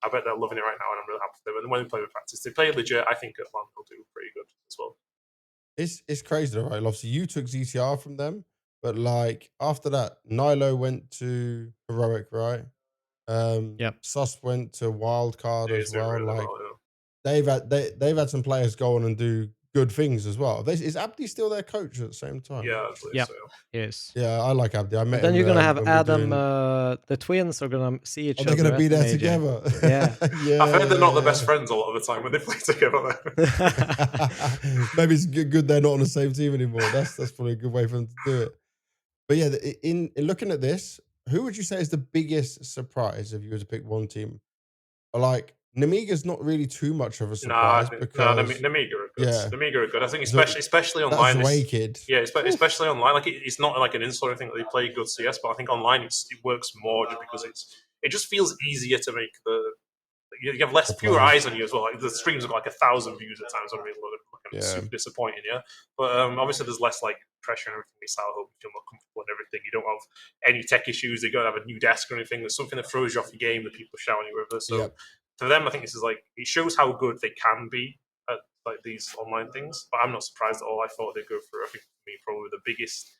I bet they're loving it right now, and I'm really happy for them. And when they play with practice, they play legit. I think at LAN they'll do pretty good as well. It's crazy, though, right? Obviously, you took ZTR from them. But like after that, Nilo went to Heroic, right? Sus went to Wildcard as well. Really like they've had some players go on and do good things as well. Is Abdi still their coach at the same time? Yeah, so. Yes. Yeah, I like Abdi. I met him. Then you're gonna have Adam. The twins are gonna see each other. They're gonna be there together. Yeah. I've heard they're not the best friends a lot of the time when they play together. Maybe it's good they're not on the same team anymore. That's probably a good way for them to do it. But yeah, in looking at this, who would you say is the biggest surprise if you were to pick one team? Like, Namiga's not really too much of a surprise because Namiga are good. Yeah. Namiga are good. I think especially online. That's Kid. Yeah, especially online. Like, it's not like an insult or anything that they play good CS, but I think online it works more just because it just feels easier to make you have fewer eyes on you as well. Like the streams have got like 1,000 views at times. I mean, super disappointing, yeah. But obviously, there's less like pressure and everything. You start home, you feel more comfortable and everything. You don't have any tech issues. They don't have a new desk or anything. There's something that throws you off your game that people shouting you over. So for them, I think this is like it shows how good they can be at like these online things. But I'm not surprised at all. I thought they'd go through. I think for me, probably the biggest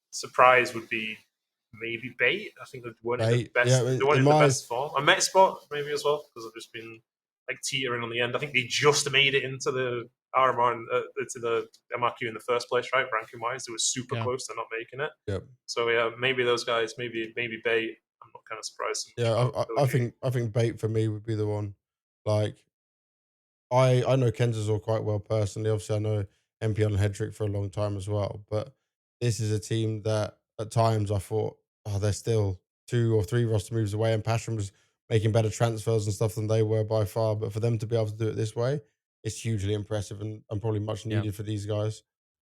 surprise would be maybe Bait. I think they weren't in the best. They weren't in the best form. A Met spot maybe as well because I've just been like teetering on the end. I think they just made it into the RMR into the MRQ in the first place, right? Ranking wise, they were super close to not making it. Yep. So yeah, maybe those guys, maybe Bait. I'm not kind of surprised. I think Bait for me would be the one. Like I know Kenzazor quite well personally. Obviously, I know MPL and Hedrick for a long time as well. But this is a team that at times I thought, oh, they're still 2 or 3 roster moves away, and Passion was making better transfers and stuff than they were by far. But for them to be able to do it this way, it's hugely impressive and probably much needed for these guys,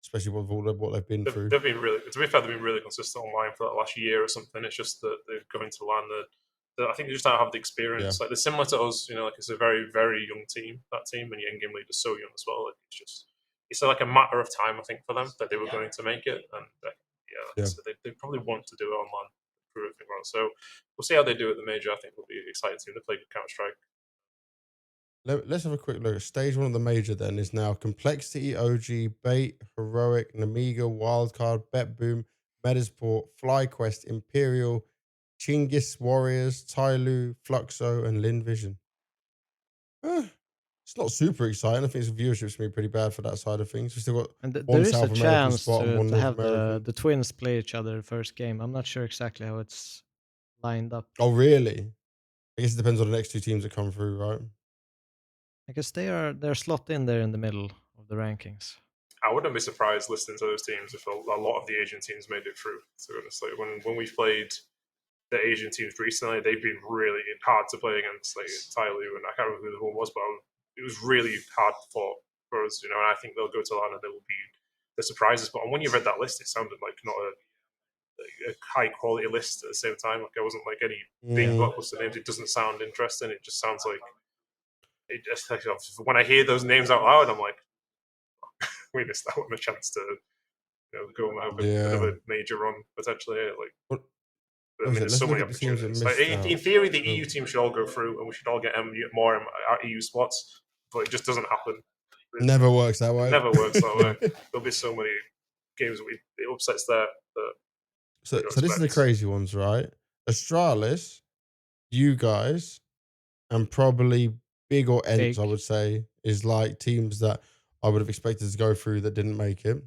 especially with all of what they've been through. They've been really, to be fair, they've been really consistent online for that last year or something. It's just that they're going to land I think they just don't have the experience. Like they're similar to us, like it's a very, very young team, that team, and your in-game lead is so young as well. Like it's like a matter of time, I think, for them that they were going to make it, and so they probably want to do it online, prove everything wrong. So we'll see how they do at the major. I think will be an exciting team. They play good Counter Strike. Let's have a quick look. Stage 1 of the major then is now Complexity, OG, Bait, Heroic, Namiga, Wildcard, BetBoom, Metasport, FlyQuest, Imperial, Chingis Warriors, Tyloo, Fluxo, and Lin Vision. It's not super exciting. I think its viewership's been pretty bad for that side of things. We still got one South American spot and one North have American. the twins play each other first game. I'm not sure exactly how it's lined up. Oh, really? I guess it depends on the next 2 teams that come through, right? I guess they're slot in there in the middle of the rankings. I wouldn't be surprised listening to those teams if a lot of the Asian teams made it through. So honestly, when we've played the Asian teams recently, they've been really hard to play against, like Tyloo, and I can't remember who the one was, but it was really hard fought for us, and I think they'll go to LAN and they will be the surprises. But when you read that list, it sounded like not a high quality list at the same time. Like it wasn't like any big blockbuster names. It doesn't sound interesting. It just sounds like when I hear those names out loud, I'm like, we missed out on a chance to go and have another major run potentially. Like, I mean, there's so many opportunities. Like, in theory, the EU team should all go through, and we should all get more EU spots, but it just doesn't happen. It never works that way. It never works that way. There'll be so many games that it upsets there. So this is the crazy ones, right? Astralis, you guys, and probably Big or Ents, I would say, is like teams that I would have expected to go through that didn't make it.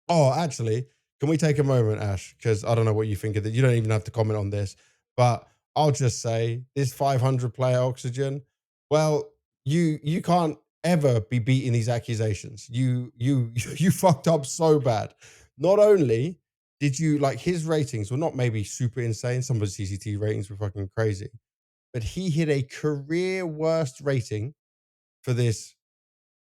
Oh, actually, can we take a moment, Ash? Because I don't know what you think of it. You don't even have to comment on this, but I'll just say this 500 player Oxygen. Well, you can't ever be beating these accusations. You fucked up so bad. Not only did you like his ratings were not maybe super insane. Some of his CCT ratings were fucking crazy, but he hit a career worst rating for this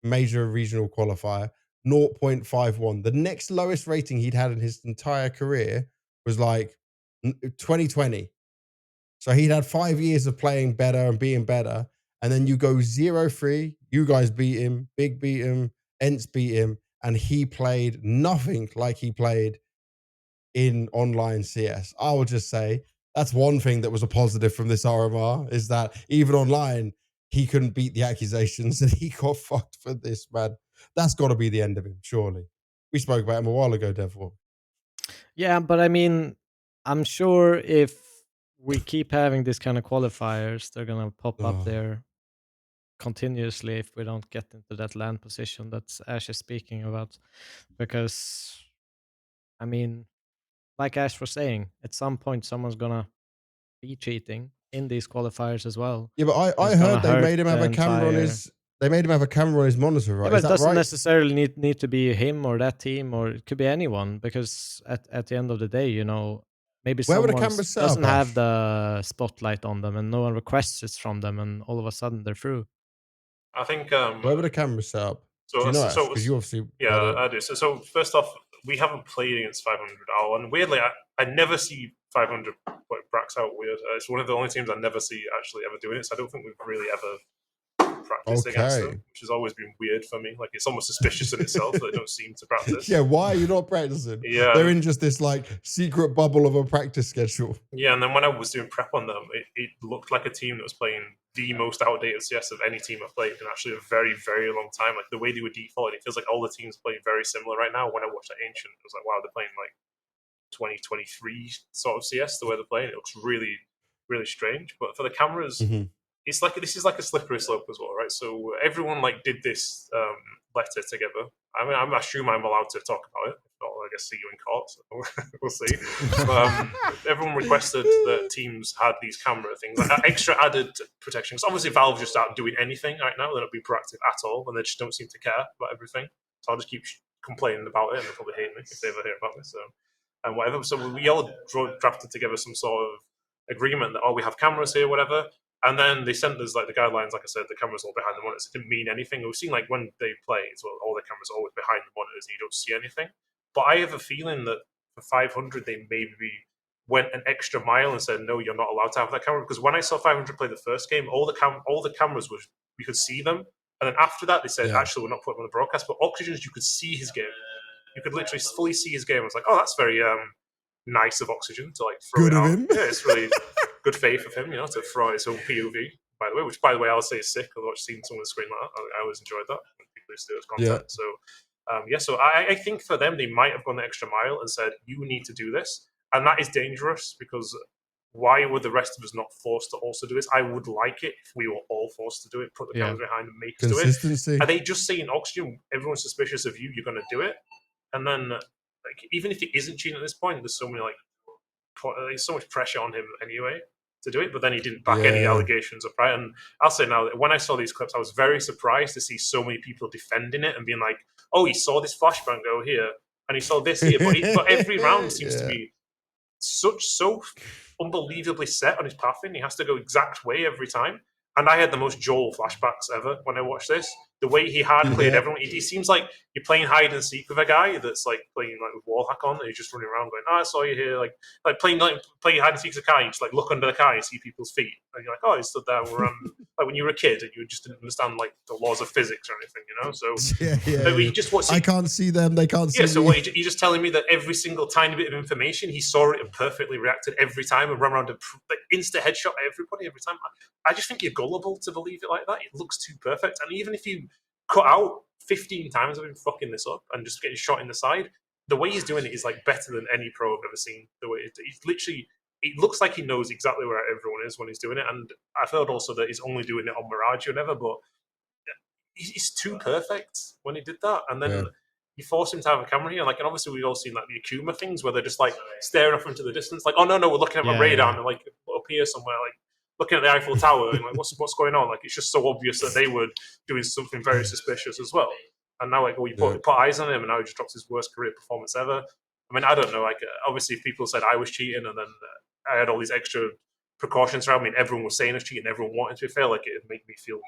major regional qualifier. 0.51. The next lowest rating he'd had in his entire career was like 2020. So he'd had 5 years of playing better and being better. And then you go 0-3. You guys beat him. Big beat him. Ents beat him. And he played nothing like he played in online CS. I will just say that's one thing that was a positive from this RMR is that even online, he couldn't beat the accusations and he got fucked for this, man. That's got to be the end of him, surely. We spoke about him a while ago, Devil. Yeah, but I mean, I'm sure if we keep having this kind of qualifiers, they're going to pop up there continuously if we don't get into that land position that Ash is speaking about. Because, I mean, like Ash was saying, at some point someone's going to be cheating in these qualifiers as well. Yeah, but I heard they made him have a camera on his... They made him have a camera on his monitor, right? Yeah, but it doesn't necessarily need to be him or that team, or it could be anyone, because at the end of the day, maybe someone doesn't have the spotlight on them and no one requests it from them, and all of a sudden they're through. I think... Where were the cameras set up? Do you know, Ash? Because you obviously... Yeah, I do. So first off, we haven't played against 500 and weirdly, I never see 500 bracks out weird. It's one of the only teams I never see actually ever doing it, so I don't think we've really ever practiced against them, which has always been weird for me. Like, it's almost suspicious in itself that they don't seem to practice. Yeah, why are you not practicing? Yeah, they're in just this like secret bubble of a practice schedule. Yeah, and then when I was doing prep on them, it looked like a team that was playing the most outdated CS of any team I've played in actually a very, very long time. Like, the way they were defaulted, it feels like all the teams playing very similar right now. When I watched that Ancient, it was like, wow, they're playing like 2023 sort of CS, the way they're playing. It looks really, really strange. But for the cameras, it's like, this is like a slippery slope as well, right? So everyone like did this letter together. I mean, I'm assuming I'm allowed to talk about it. If not, I guess see you in court. So we'll see. But everyone requested that teams had these camera things, like extra added protection. Because obviously Valve just aren't doing anything right now. They're not being proactive at all, and they just don't seem to care about everything. So I'll just keep complaining about it, and they'll probably hate me if they ever hear about this. So and whatever. So we all drafted together some sort of agreement that, oh, we have cameras here, whatever. And then they sent us like the guidelines, like I said, the cameras all behind the monitors. It didn't mean anything. We've seen like when they play as well, all the cameras are always behind the monitors and you don't see anything. But I have a feeling that for 500, they maybe went an extra mile and said, no, you're not allowed to have that camera. Because when I saw 500 play the first game, all the cameras was, we could see them. And then after that, they said, actually, we're not putting them on the broadcast. But Oxygen's, you could see his game. You could literally fully see his game. I was like, oh, that's very nice of Oxygen to like throw Good it of out. him. Yeah, it's really good faith of him, you know, to throw out his own POV, by the way, which, by the way, I'll say is sick. I've watched seeing someone screen like that. I always enjoyed that when people used to do it as content. So, so I think for them, they might have gone the extra mile and said, you need to do this. And that is dangerous because why were the rest of us not forced to also do this? I would like it if we were all forced to do it, put the cameras behind and make us do it. Are they just saying, Oxygen, everyone's suspicious of you, you're going to do it? And then, like, even if it isn't cheating at this point, there's so many, like, there's so much pressure on him anyway to do it, but then he didn't back any allegations up, right? And I'll say now that when I saw these clips, I was very surprised to see so many people defending it and being like, oh, he saw this flashbang go here and he saw this here, but every round seems to be so unbelievably set on his pathing. He has to go exact way every time. And I had the most Joel flashbacks ever when I watched this. The way he hard played everyone, he seems like you're playing hide and seek with a guy that's like playing like with wallhack on, and he's just running around going, "Oh, I saw you here." Like playing hide and seek with a car, you just like look under the car and see people's feet, and you're like, "Oh, he stood there." Like when you were a kid and you just didn't understand like the laws of physics or anything, you know. So you just I can't see them; they can't see. Yeah. So what, you're just telling me that every single tiny bit of information, he saw it and perfectly reacted every time and ran around and like insta headshot everybody every time. I just think you're gullible to believe it like that. It looks too perfect, and even if you cut out 15 times of him fucking this up and just getting shot in the side, the way he's doing it is like better than any pro I've ever seen. The way he's literally, it looks like he knows exactly where everyone is when he's doing it. And I've heard also that he's only doing it on Mirage or whatever, but he's too perfect when he did that. And then you force him to have a camera here, like, and obviously we've all seen like the Akuma things where they're just like staring off into the distance, like, oh no, we're looking at my radar and like up here somewhere, like looking at the Eiffel Tower and like what's going on? Like it's just so obvious that they were doing something very suspicious as well. And now like you put eyes on him, and now he just drops his worst career performance ever. I mean, I don't know. Like obviously, if people said I was cheating, and then I had all these extra precautions around me, and everyone was saying I was cheating, everyone wanted to be fair, like it'd make me feel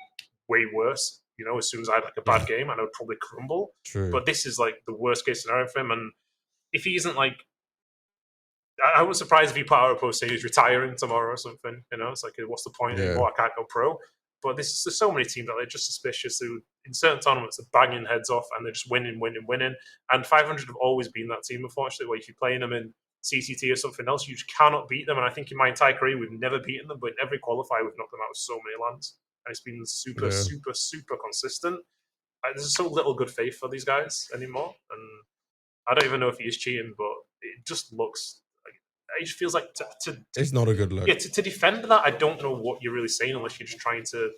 way worse. You know, as soon as I had like a bad game, and I would probably crumble. True. But this is like the worst case scenario for him. And if he isn't like, I wasn't surprised if he put out a post saying he's retiring tomorrow or something. You know, it's like, what's the point anymore? I can't go pro. But there's so many teams that they're just suspicious who, in certain tournaments, are banging heads off and they're just winning. And 500 have always been that team, unfortunately, where if you're playing them in CCT or something else, you just cannot beat them. And I think in my entire career, we've never beaten them, but in every qualifier, we've knocked them out with so many lands. And it's been super consistent. There's so little good faith for these guys anymore. And I don't even know if he is cheating, but it just looks... It just feels like it's not a good look. Yeah, to defend that, I don't know what you're really saying unless you're just trying to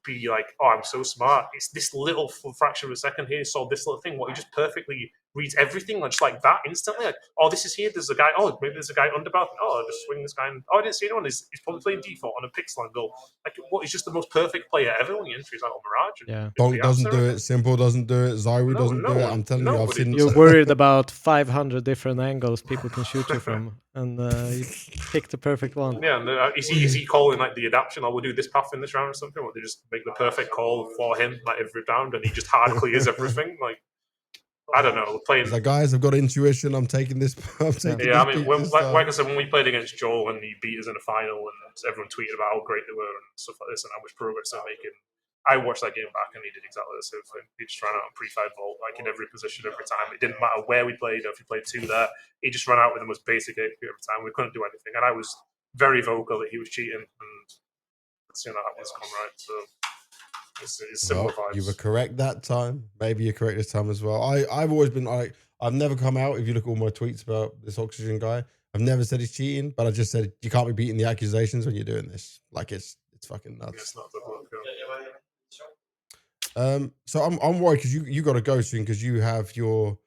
be like, oh, I'm so smart. It's this little fraction of a second here, saw this little thing. What he just perfectly reads everything, just like that instantly. Like, oh, this is here. There's a guy. Oh, maybe there's a guy under bath. Oh, I'll just swing this guy. Oh, I didn't see anyone. He's probably playing default on a pixel angle. Like, what? He's just the most perfect player ever when he enters like on Mirage. Bonk doesn't do it. Simple doesn't do it. Zyru doesn't do it. I'm telling you, I've seen. You're worried about 500 different angles people can shoot you from, and you pick the perfect one. Yeah, and is he calling like the adaptation? Or we'll do this path in this round or something? Or they just make the perfect call for him like every round, and he just hard clears everything. Like, I don't know, playing. He's like, guys, I've got intuition. I'm taking this. I'm taking Yeah, I this mean, beat this like time. I said, when we played against Joel and he beat us in the final, and everyone tweeted about how great they were and stuff like this, and how much progress they're making. I watched that game back, and he did exactly the same thing. He just ran out on pre-fired vault, like in every position, every time. It didn't matter where we played, or if he played 2 there. He just ran out with the most basic HP every time. We couldn't do anything, and I was very vocal that he was cheating, and that was come right. So it's similar Well, you were vibes. correct that time. Maybe you're correct this time as well. I've always been like, I've never come out. If you look at all my tweets about this Oxygen guy, I've never said he's cheating, but I just said you can't be beating the accusations when you're doing this. Like it's fucking nuts. It's not good luck. So I'm worried because you got to go soon because you have your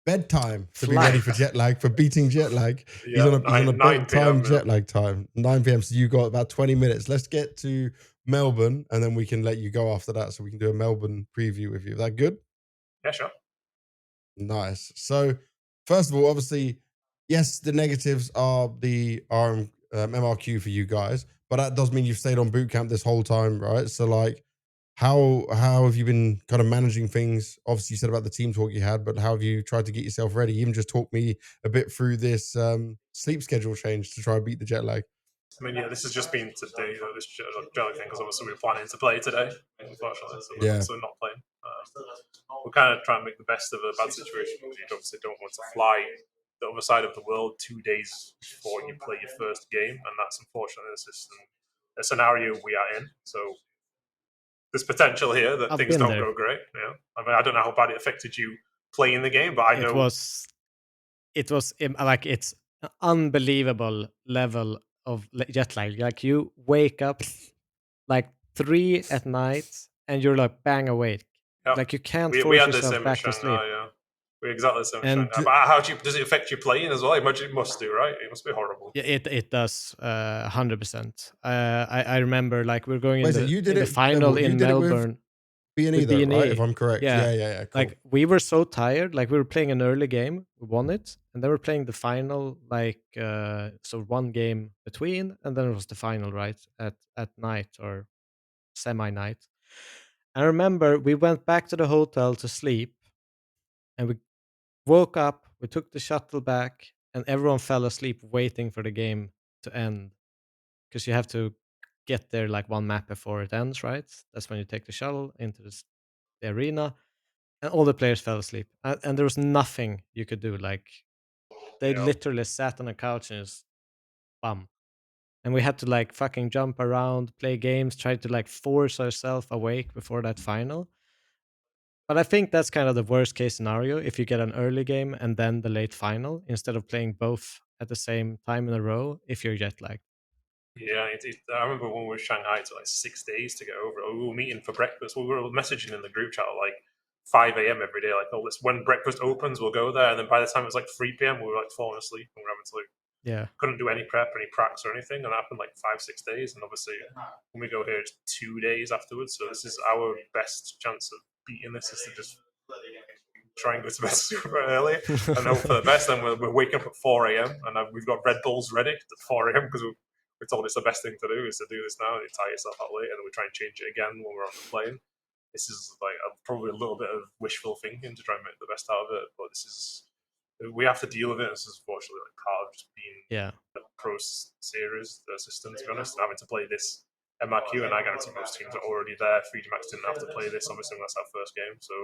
bedtime to be ready for jet lag, for beating jet lag. Yeah, He's on a 9 bedtime PM, jet lag time, 9 p.m. So you got about 20 minutes. Let's get to Melbourne and then we can let you go after that so we can do a Melbourne preview with you. Is that good? Yeah, sure. Nice. So first of all, obviously, yes, the negatives are the MRQ for you guys, but that does mean you've stayed on boot camp this whole time, right? So like, how have you been kind of managing things? Obviously, you said about the team talk you had, but how have you tried to get yourself ready? Even just talk me a bit through this sleep schedule change to try and beat the jet lag. I mean, yeah, this has just been today, this jelly thing, because obviously we were planning to play today, unfortunately, so we're not playing. We're kind of trying to make the best of a bad situation, because you obviously don't want to fly the other side of the world 2 days before you play your first game, and that's unfortunately a scenario we are in. So there's potential here that things don't go great. Yeah, I mean, I don't know how bad it affected you playing the game, but I know it was like it's an unbelievable level of jet lag. Like you wake up like 3 at night and you're like bang awake. Yeah. Like you can't we force had the yourself same in back to Shanghai. sleep. Yeah, we exactly the same. And But how does it affect you playing as well? I imagine it must do, right? It must be horrible. yeah, it does 100%. I remember like we're going Wait, so in you did the it? final You in did it with Melbourne B&E with though, right? If B&E. I'm correct. Yeah. Cool. Like we were so tired, like we were playing an early game, we won it, and then we're playing the final, like so one game between, and then it was the final, right, at night or semi-night. I remember we went back to the hotel to sleep, and we woke up, we took the shuttle back, and everyone fell asleep waiting for the game to end because you have to get there like one map before it ends, right? That's when you take the shuttle into the arena, and all the players fell asleep, and there was nothing you could do. Like they literally sat on a couch and just bum. And we had to like fucking jump around, play games, try to like force ourselves awake before that final. But I think that's kind of the worst case scenario if you get an early game and then the late final instead of playing both at the same time in a row if you're jet lagged. Yeah, I remember when we were in Shanghai, it took like 6 days to get over it. We were meeting for breakfast. We were messaging in the group chat at like 5 a.m. every day, like, oh, when breakfast opens, we'll go there. And then by the time it was like 3 p.m., we were like falling asleep and we were having to Yeah. couldn't do any prep, any pracs or anything. And that happened like 5-6 days. And obviously, when we go here, it's 2 days afterwards. So this is our best chance of beating this, is to just try and go to bed super early and hope for the best. Then we're waking up at 4 a.m. and we've got Red Bulls ready at 4 a.m. because we're told it's the best thing to do is to do this now, and you tie yourself out late, and then we try and change it again when we're on the plane. This is like probably a little bit of wishful thinking to try and make the best out of it, but we have to deal with it. This is unfortunately like part of just being a pro series assistant, to be honest, having to play this MRQ, and I guarantee most teams are already there. 3D Max didn't have to play this, obviously, that's our first game, so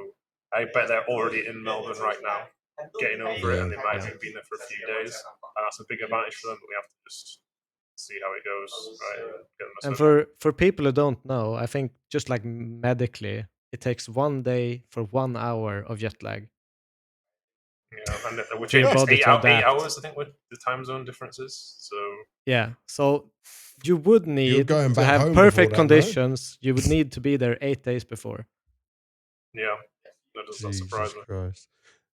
I bet they're already in Melbourne right now, getting over it, and they might have been there for a few days, and that's a big advantage for them, but we have to just see how it goes, right? And for people who don't know, I think just like medically, it takes 1 day for 1 hour of jet lag. Yeah, and which for your is body to 8 adapt. hours, I think, with the time zone differences. So yeah, so you would need going to back have home perfect before that, no? conditions. You would need to be there 8 days before. Yeah, that does not surprise me. Christ.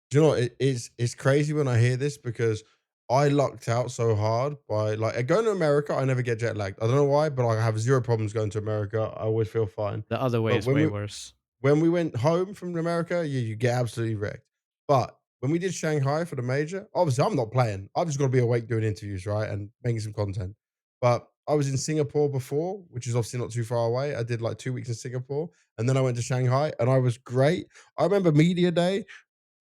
Do you know what? It's crazy when I hear this because I lucked out so hard by like going to America. I never get jet lagged. I don't know why, but I have zero problems going to America. I always feel fine. The other way But is way worse. When we went home from America, you get absolutely wrecked. But when we did Shanghai for the major, obviously I'm not playing. I've just got to be awake doing interviews, right, and making some content. But I was in Singapore before, which is obviously not too far away. I did like 2 weeks in Singapore, and then I went to Shanghai, and I was great. I remember media day.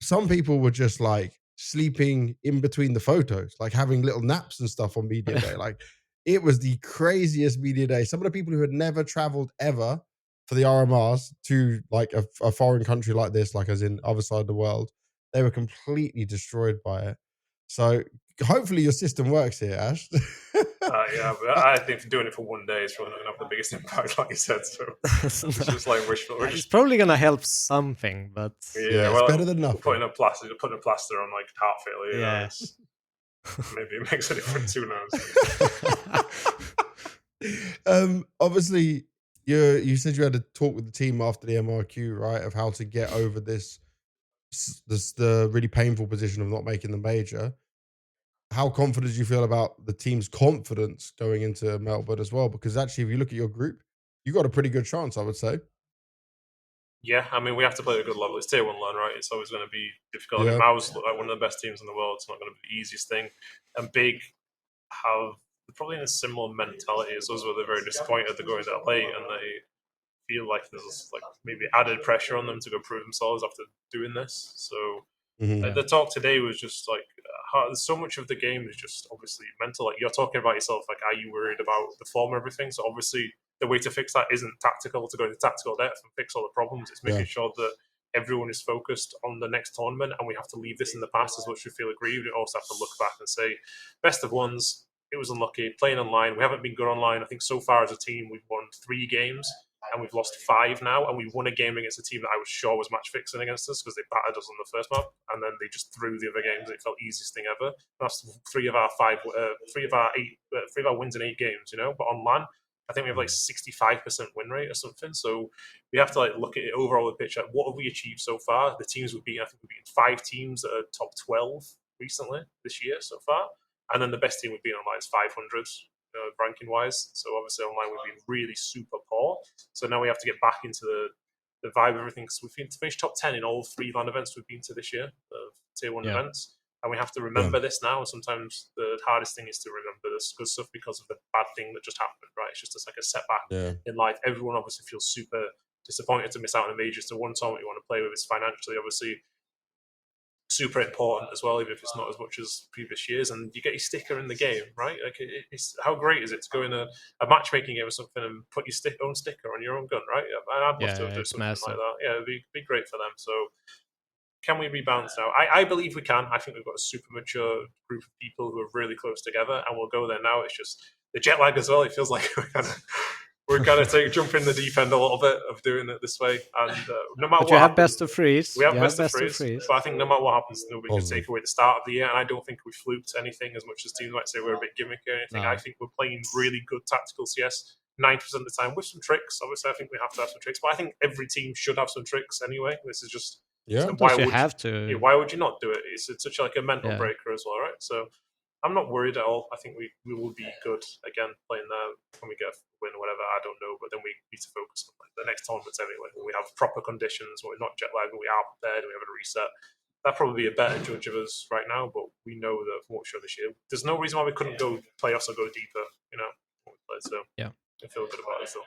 some people were just like sleeping in between the photos, like having little naps and stuff on media day. Like it was the craziest media day. Some of the people who had never traveled ever for the RMRs to like a foreign country like this, like as in other side of the world, they were completely destroyed by it. So hopefully your system works here, Ash. Yeah, but I think doing it for one day is probably not going to have the biggest impact, like you said. So it's just like wishful. It's probably gonna help something, but Yeah, it's well, better than nothing. putting a plaster on like heart failure, you know, yeah. it's, maybe it makes a difference. Who knows? Obviously, you said you had a talk with the team after the MRQ, right, of how to get over this the really painful position of not making the major. How confident do you feel about the team's confidence going into Melbourne as well? Because actually, if you look at your group, you got a pretty good chance, I would say. Yeah, I mean, we have to play at a good level. It's tier 1 LAN, right? It's always going to be difficult. I Yeah. mean, Maus look like one of the best teams in the world. It's not going to be the easiest thing. And Big have probably in a similar mentality as us, where they're very disappointed they're going that late, and they feel like there's like maybe added pressure on them to go prove themselves after doing this. So Mhm. the talk today was just like so much of the game is just obviously mental. Like you're talking about yourself, like are you worried about the form and everything? So obviously the way to fix that isn't tactical to go into tactical depth and fix all the problems. It's making Yeah. sure that everyone is focused on the next tournament, and we have to leave this in the past as much as we feel aggrieved. We also have to look back and say, best of ones. It was unlucky playing online. We haven't been good online. I think so far as a team we've won 3 games and we've lost 5 now, and we won a game against a team that I was sure was match fixing against us because they battered us on the first map, and then they just threw the other games. It felt easiest thing ever. That's 3 of our 5, 3 of our 8, 3 of our wins in 8 games. You know, but on LAN, I think we have like 65% win rate or something. So we have to like look at it overall the picture. What have we achieved so far? The teams we've beaten, I think we've beaten 5 teams that are top 12 recently this year so far, and then the best team we've been online is 500. Ranking wise, so obviously online we've been really super poor. So now we have to get back into the vibe of everything. So we've finished top 10 in all 3 LAN events we've been to this year, of tier 1 events, and we have to remember this now. And sometimes the hardest thing is to remember this good stuff because of the bad thing that just happened. Right, it's just like a setback in life. Everyone obviously feels super disappointed to miss out on a major. So one tournament you want to play with is financially obviously super important as well, even if it's not as much as previous years. And you get your sticker in the game, right? Like, it's how great is it to go in a matchmaking game or something and put your own sticker on your own gun, right? And I'd love to do something massive. like that. Yeah, it'd be great for them. So, can we rebound now? I believe we can. I think we've got a super mature group of people who are really close together, and we'll go there now. It's just the jet lag as well. It feels like we're kind of jump in the deep end a little bit of doing it this way. And no matter But what you have happens, best of freeze. we have You best of freeze. But I think no matter what happens, nobody can take away the start of the year. And I don't think we fluked anything as much as teams might say we're a bit gimmicky or anything. No. I think we're playing really good tactical CS 90% of the time with some tricks. Obviously, I think we have to have some tricks, but I think every team should have some tricks anyway. This is just Sometimes you have to. why would you not do it? It's such like a mental Yeah. breaker as well, right? So I'm not worried at all. I think we will be good again playing there when we get a win or whatever. I don't know, but then we need to focus on like, the next tournaments anyway. When we have proper conditions, when we're not jet lagged, when we are prepared, and we have a reset. That'd probably be a better judge of us right now. But we know that from what we showed this year, there's no reason why we couldn't go playoffs or go deeper. You know, so yeah, I feel good about it still.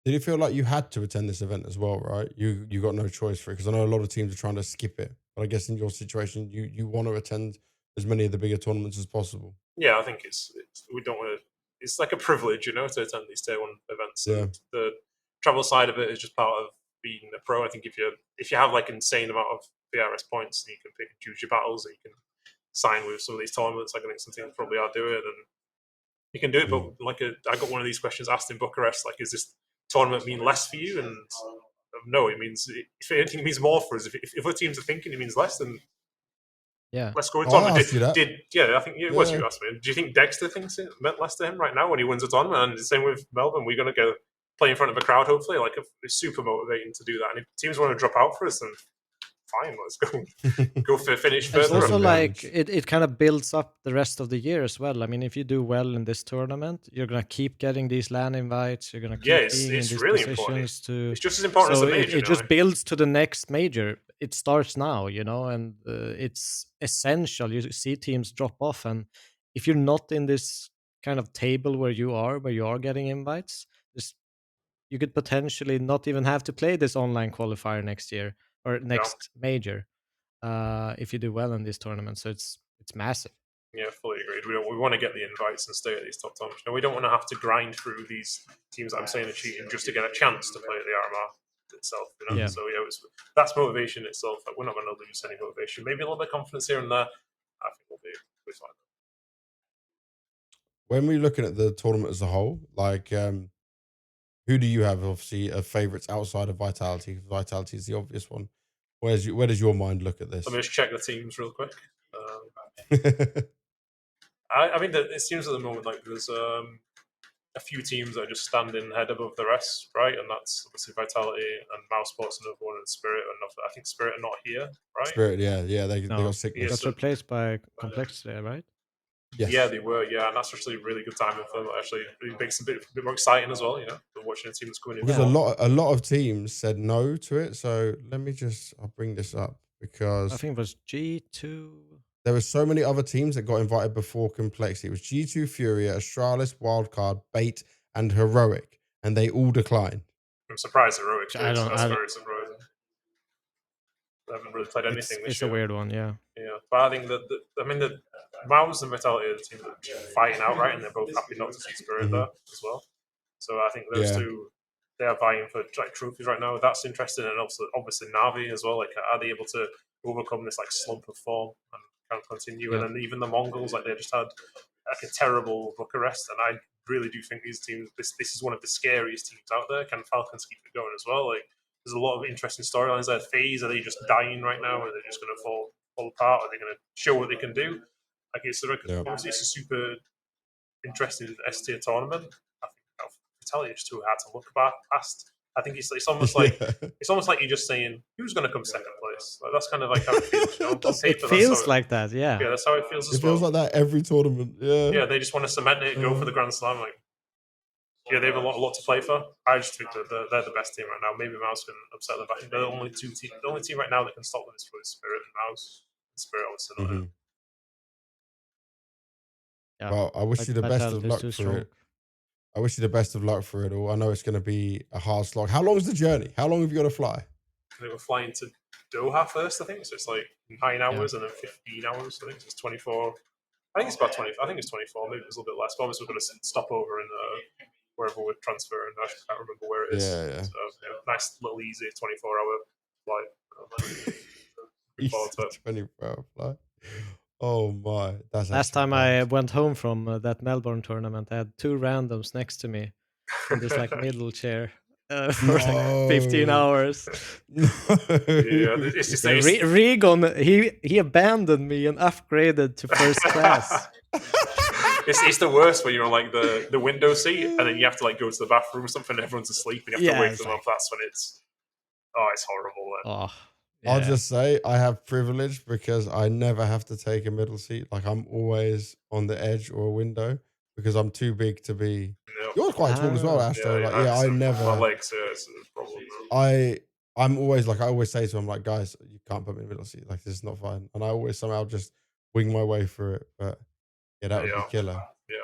Did you feel like you had to attend this event as well, right? You got no choice for it, because I know a lot of teams are trying to skip it, but I guess in your situation, you want to attend as many of the bigger tournaments as possible. Yeah, I think it's we don't want to. It's like a privilege, you know, to attend these tier 1 events. Yeah. And the travel side of it is just part of being a pro. I think if you have like insane amount of VRS points, then you can pick and choose your battles, and you can sign with some of these tournaments. I think some teams probably are doing, and you can do it. But like I got one of these questions asked in Bucharest, like, is this tournament mean less for you? And no, it means, if anything, it means more for us. If other teams are thinking it means less, then let's go with tournament. I think it was you asked me. Do you think Dexter thinks it meant less to him right now when he wins a tournament? And the same with Melbourne. We're going to go play in front of a crowd, hopefully. Like, it's super motivating to do that. And if teams want to drop out for us, then fine, let's go for finish further. It's also like it kind of builds up the rest of the year as well. I mean, if you do well in this tournament, you're gonna keep getting these LAN invites. You're gonna keep being in these really positions important. It's just as important as the major. It just builds to the next major. It starts now, you know, and it's essential. You see teams drop off, and if you're not in this kind of table where you are getting invites, you could potentially not even have to play this online qualifier next year. or next major if you do well in these tournaments. So it's massive. Yeah, fully agreed. We want to get the invites and stay at these top tournaments. We don't want to have to grind through these teams that I'm saying are cheating just to get a chance to play at the RMR itself. Yeah. So that's motivation itself. Like, we're not going to lose any motivation. Maybe a little bit of confidence here and there. I think we'll be fine. When we're looking at the tournament as a whole, like, who do you have, obviously, favourites outside of Vitality? Vitality is the obvious one. Where does your mind look at this? Let me just check the teams real quick. I mean, it seems at the moment like there's a few teams that are just standing head above the rest, right? And that's obviously Vitality and Mouse Sports and Another One and Spirit. And I think Spirit are not here, right? Spirit, yeah, they got sickness. Got replaced by Complexity, right? Yes. Yeah, they were. Yeah, and that's actually really good timing for them. Actually, it makes it a bit more exciting as well. Watching a team that's coming in. Because a lot of teams said no to it. So I'll bring this up because I think it was G2. There were so many other teams that got invited before Complexity. It was G2 Furia, Astralis, Wildcard, Bait, and Heroic, and they all declined. I'm surprised Heroic. That's very surprising. I haven't really played anything this year. It's a weird one, yeah. Yeah, but I think the Mouse and Vitality are the teams that are fighting out, right? And they're both happy not to see Spirit there as well. So I think those two, they are vying for trophies right now. That's interesting, and also obviously Na'Vi as well. Like, are they able to overcome this slump of form and kind of continue? Yeah. And then even the Mongols, like, they just had a terrible Bucharest, and I really do think these teams. This is one of the scariest teams out there. Can Falcons keep it going as well? Like, there's a lot of interesting storylines there. FaZe, are they just dying right now? Or are they just going to fall apart? Are they going to show what they can do? Like, obviously it's a super interesting S-tier tournament. I think Vitality is too hard to look past. I think it's almost like it's almost like you're just saying who's going to come second place. Like, that's kind of like how it feels. It feels like that, yeah. Yeah, that's how it feels. It feels like that every tournament. Yeah. Yeah, they just want to cement it, go for the Grand Slam. Like, yeah, they have a lot to play for. I just think that they're the best team right now. Maybe Mouse can upset them, but I think they're the only team right now that can stop them is Spirit and Mouse. Spirit obviously not. Mm-hmm. Yeah. Well, I wish you the best of luck for it. I wish you the best of luck for it all. I know it's going to be a hard slog. How long is the journey? How long have you got to fly? I think we're flying to Doha first, I think. So it's like 9 hours and then 15 hours. I think so it's 24. I think it's about 20. I think it's 24. Maybe it's a little bit less. But obviously, we're going to stop over in wherever we're transferring. I can't remember where it is. Yeah. So, nice little easy 24-hour flight. Looking forward to it. 24-hour flight. Oh my! That's last time I went home from that Melbourne tournament. I had two randoms next to me in this middle chair for 15 hours. No. Yeah, it's just Regon, he abandoned me and upgraded to first class. It's the worst when you're on the window seat and then you have to go to the bathroom or something and everyone's asleep and you have to wake them up. That's when it's horrible. Then. Yeah. I'll just say I have privilege because I never have to take a middle seat. Like, I'm always on the edge or a window because I'm too big to be. Yep. You're quite tall as well, Astro. I never. My legs, it's a problem. I'm always I always say to him, guys, you can't put me in the middle seat. Like, this is not fine. And I always somehow just wing my way through it. But yeah, that would be killer. Yeah.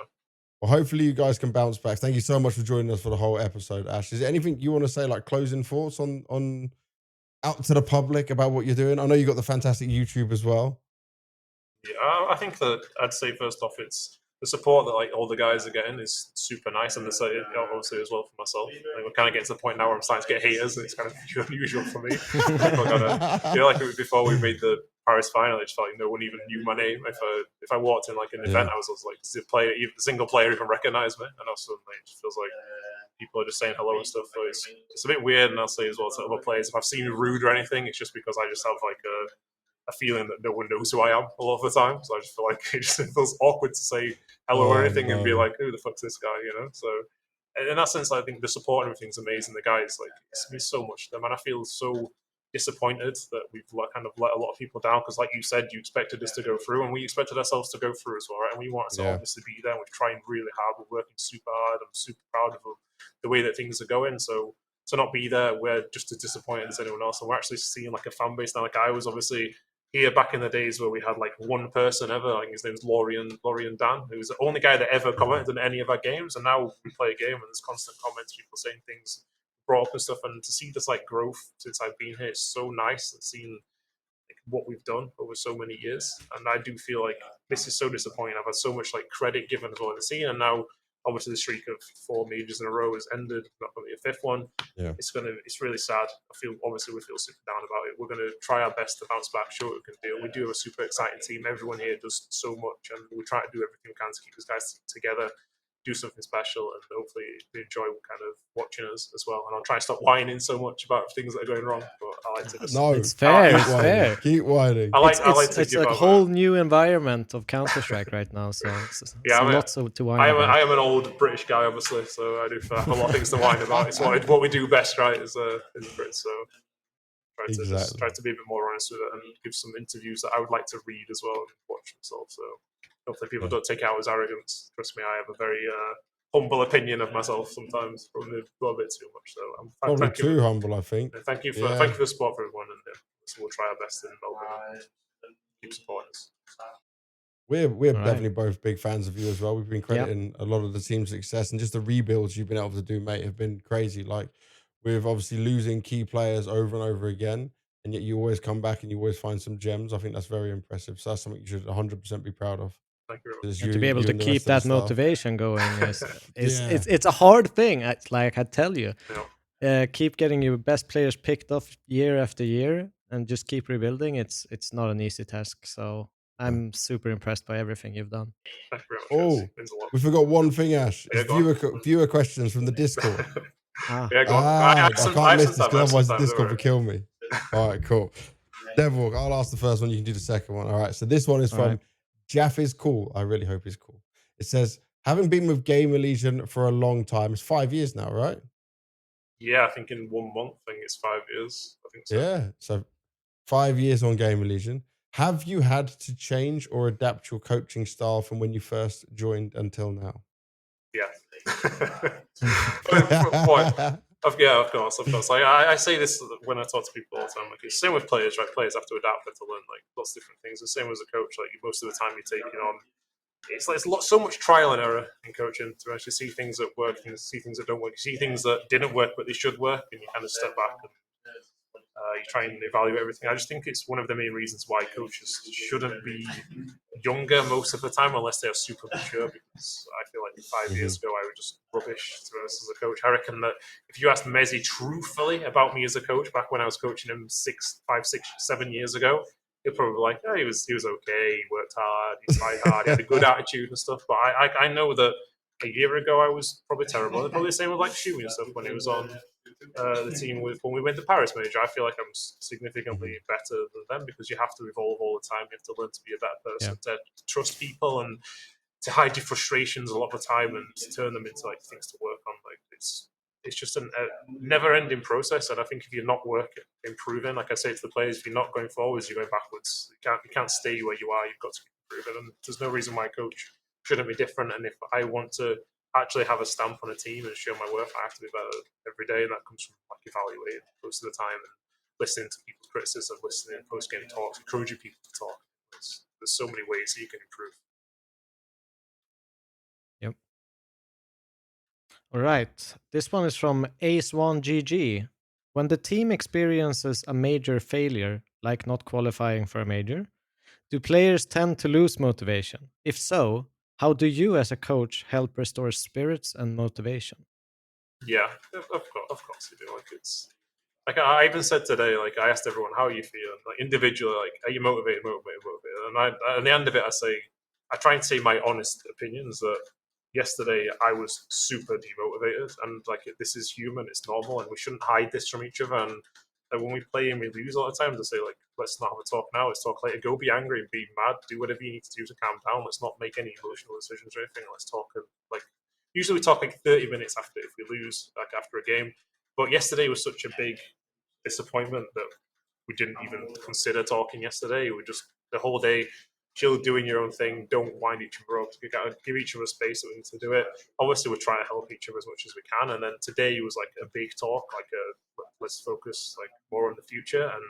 Well, hopefully you guys can bounce back. Thank you so much for joining us for the whole episode, Ash. Is there anything you want to say, closing thoughts on out to the public about what you're doing? I know you got the fantastic YouTube as well. Yeah, I think that I'd say first off, it's the support that all the guys are getting is super nice, and obviously as well for myself. We're kind of getting to the point now where I'm starting to get haters, and it's kind of unusual for me. Before we made the Paris final, I just felt no one even knew my name. If I walked in an event, I was does the single player even recognize me? And also it just feels like people are just saying hello and stuff. So it's a bit weird, and I'll say as well to other players, if I've seen rude or anything, it's just because I just have a feeling that no one knows who I am a lot of the time. So I just feel like it just feels awkward to say hello or anything and be like, who the fuck's this guy, So in that sense, I think the support and everything's amazing. The guys, it's means so much to them, and I feel so disappointed that we've kind of let a lot of people down because, like you said, you expected this to go through, and we expected ourselves to go through as well, right? And we want to obviously be there. And we're trying really hard. We're working super hard. I'm super proud of the way that things are going. So to not be there, we're just as disappointed as anyone else. And we're actually seeing a fan base now. I was obviously here back in the days where we had one person ever. His name was Lorian Dan, who was the only guy that ever commented on any of our games. And now we play a game and there's constant comments, people saying things brought up and stuff, and to see this like growth since I've been here, it's so nice and seeing what we've done over so many years. And I do feel like this is so disappointing. I've had so much like credit given as well in the scene, and now obviously the streak of 4 majors in a row has ended. Not going to be a 5th one. Yeah. It's really sad. We feel super down about it. We're going to try our best to bounce back, show what we can do. We do have a super exciting team. Everyone here does so much, and we try to do everything we can to keep these guys together, do something special, and hopefully they enjoy kind of watching us as well. And I'll try and stop whining so much about things that are going wrong. But I like to just It's fair. It's fair. Keep whining. It's a whole new environment of Counter-Strike right now, so it's lots to whine about. I am an old British guy, obviously, so I do have a lot of things to whine about. It's what we do best, right, as Brits. So try to be a bit more honest with it and give some interviews that I would like to read as well and watch myself. So hopefully people don't take it out as arrogance. Trust me, I have a very humble opinion of myself sometimes, probably a little bit too much. So probably too humble, I think. Thank you for the support for everyone, and so we'll try our best in Melbourne and keep supporting us. We're definitely both big fans of you as well. We've been crediting a lot of the team's success, and just the rebuilds you've been able to do, mate, have been crazy. Like, with obviously losing key players over and over again, and yet you always come back and you always find some gems. I think that's very impressive. So that's something you should 100% be proud of. Thank you very much. And to be able to keep that motivation going it's a hard thing. Like I tell you, keep getting your best players picked off year after year, and just keep rebuilding. It's not an easy task. So I'm super impressed by everything you've done. Thank you very much. We forgot one thing, Ash. Viewer questions from the Discord. I can't miss this because otherwise the Discord will kill me. All right, cool. Devil, I'll ask the first one. You can do the second one. All right. So this one is from Jaff is cool. I really hope he's cool. It says, having been with GamerLegion for a long time, it's 5 years now, right? Yeah, I think in 1 month, I think it's 5 years. I think so. Yeah. So 5 years on GamerLegion. Have you had to change or adapt your coaching style from when you first joined until now? Yeah. Yeah, of course. Like, I say this when I talk to people all the time. Like, it's the same with players, right? Players have to adapt, have to learn like lots of different things. The same as a coach. Like, most of the time you're taking on, it's so much trial and error in coaching to actually see things that work and see things that don't work. You see things that didn't work but they should work, and you kind of step back and you try and evaluate everything. I just think it's one of the main reasons why coaches shouldn't be younger most of the time unless they are super mature, because I feel like 5 years ago I was just rubbish to us as a coach. I reckon that if you asked Mezzi truthfully about me as a coach back when I was coaching him 5, 6, 7 years ago, he'd probably be like, oh, he was okay, he worked hard, he tried hard, he had a good attitude and stuff. But I know that a year ago I was probably terrible. Probably the same with like Shuey and stuff when he was on the team when we went to Paris Major. I feel like I'm significantly better than them because you have to evolve all the time. You have to learn to be a better person, to trust people, and to hide your frustrations a lot of the time and to turn them into like things to work on. Like it's just a never-ending process. And I think if you're not improving, like I say to the players, if you're not going forwards, you're going backwards. You can't stay where you are. You've got to keep improving. And there's no reason why a coach shouldn't be different. And if I want to actually have a stamp on a team and show my worth, I have to be better every day, and that comes from like evaluating most of the time and listening to people's criticism, listening to post-game talks, encouraging people to talk. There's so many ways that you can improve. Yep. All right. This one is from Ace1GG. When the team experiences a major failure, like not qualifying for a major, do players tend to lose motivation? If so, how do you as a coach help restore spirits and motivation? Yeah, of course you do. Like, it's like I even said today, like I asked everyone, how are you feeling? Like individually, like are you motivated? And at the end of it, I try and say my honest opinions that yesterday I was super demotivated, and like this is human, it's normal, and we shouldn't hide this from each other. And when we play and we lose a lot of times, I say like, let's not have a talk now. Let's talk later. Go be angry and be mad. Do whatever you need to do to calm down. Let's not make any emotional decisions or anything. Let's talk. And like usually we talk like 30 minutes after if we lose, like after a game. But yesterday was such a big disappointment that we didn't even consider talking yesterday. We just the whole day chill, doing your own thing. Don't wind each other up. You gotta give each other space that we need to do it. Obviously, we're trying to help each other as much as we can. And then today was like a big talk, like let's focus like more on the future. And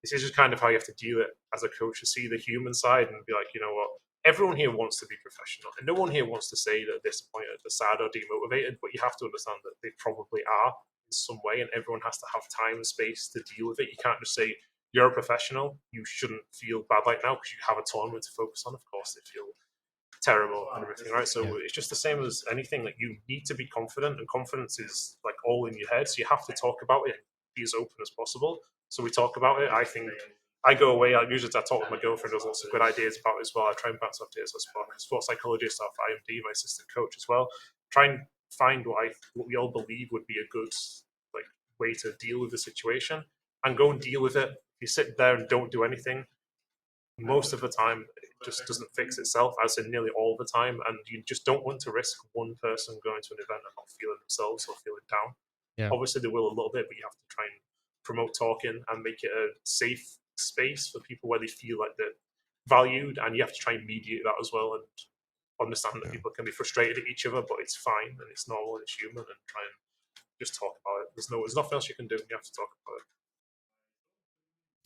this is just kind of how you have to deal it as a coach, to see the human side and be like, you know what, everyone here wants to be professional, and no one here wants to say that they're disappointed, they're sad, or demotivated. But you have to understand that they probably are some way, and everyone has to have time and space to deal with it. You can't just say, you're a professional, you shouldn't feel bad right now because you have a tournament to focus on. Of course, they feel terrible and everything, right? So it's just the same as anything. Like, you need to be confident, and confidence is like all in your head. So you have to talk about it, be as open as possible. So we talk about it. I think I go away. I talk with my girlfriend. There's lots of good ideas about it as well. I try and bounce off ideas as well. Sports psychologist off IMD, my assistant coach as well. Try and find what we all believe would be a good like way to deal with the situation, and go and deal with it. If you sit there and don't do anything, most of the time it just doesn't fix itself, as in nearly all the time, and you just don't want to risk one person going to an event and not feeling themselves or feeling down. Obviously they will a little bit, but you have to try and promote talking and make it a safe space for people where they feel like they're valued, and you have to try and mediate that as well, and understand that people can be frustrated at each other, but it's fine and it's normal and it's human, and try and just talk about it. There's nothing else you can do. You have to talk about it.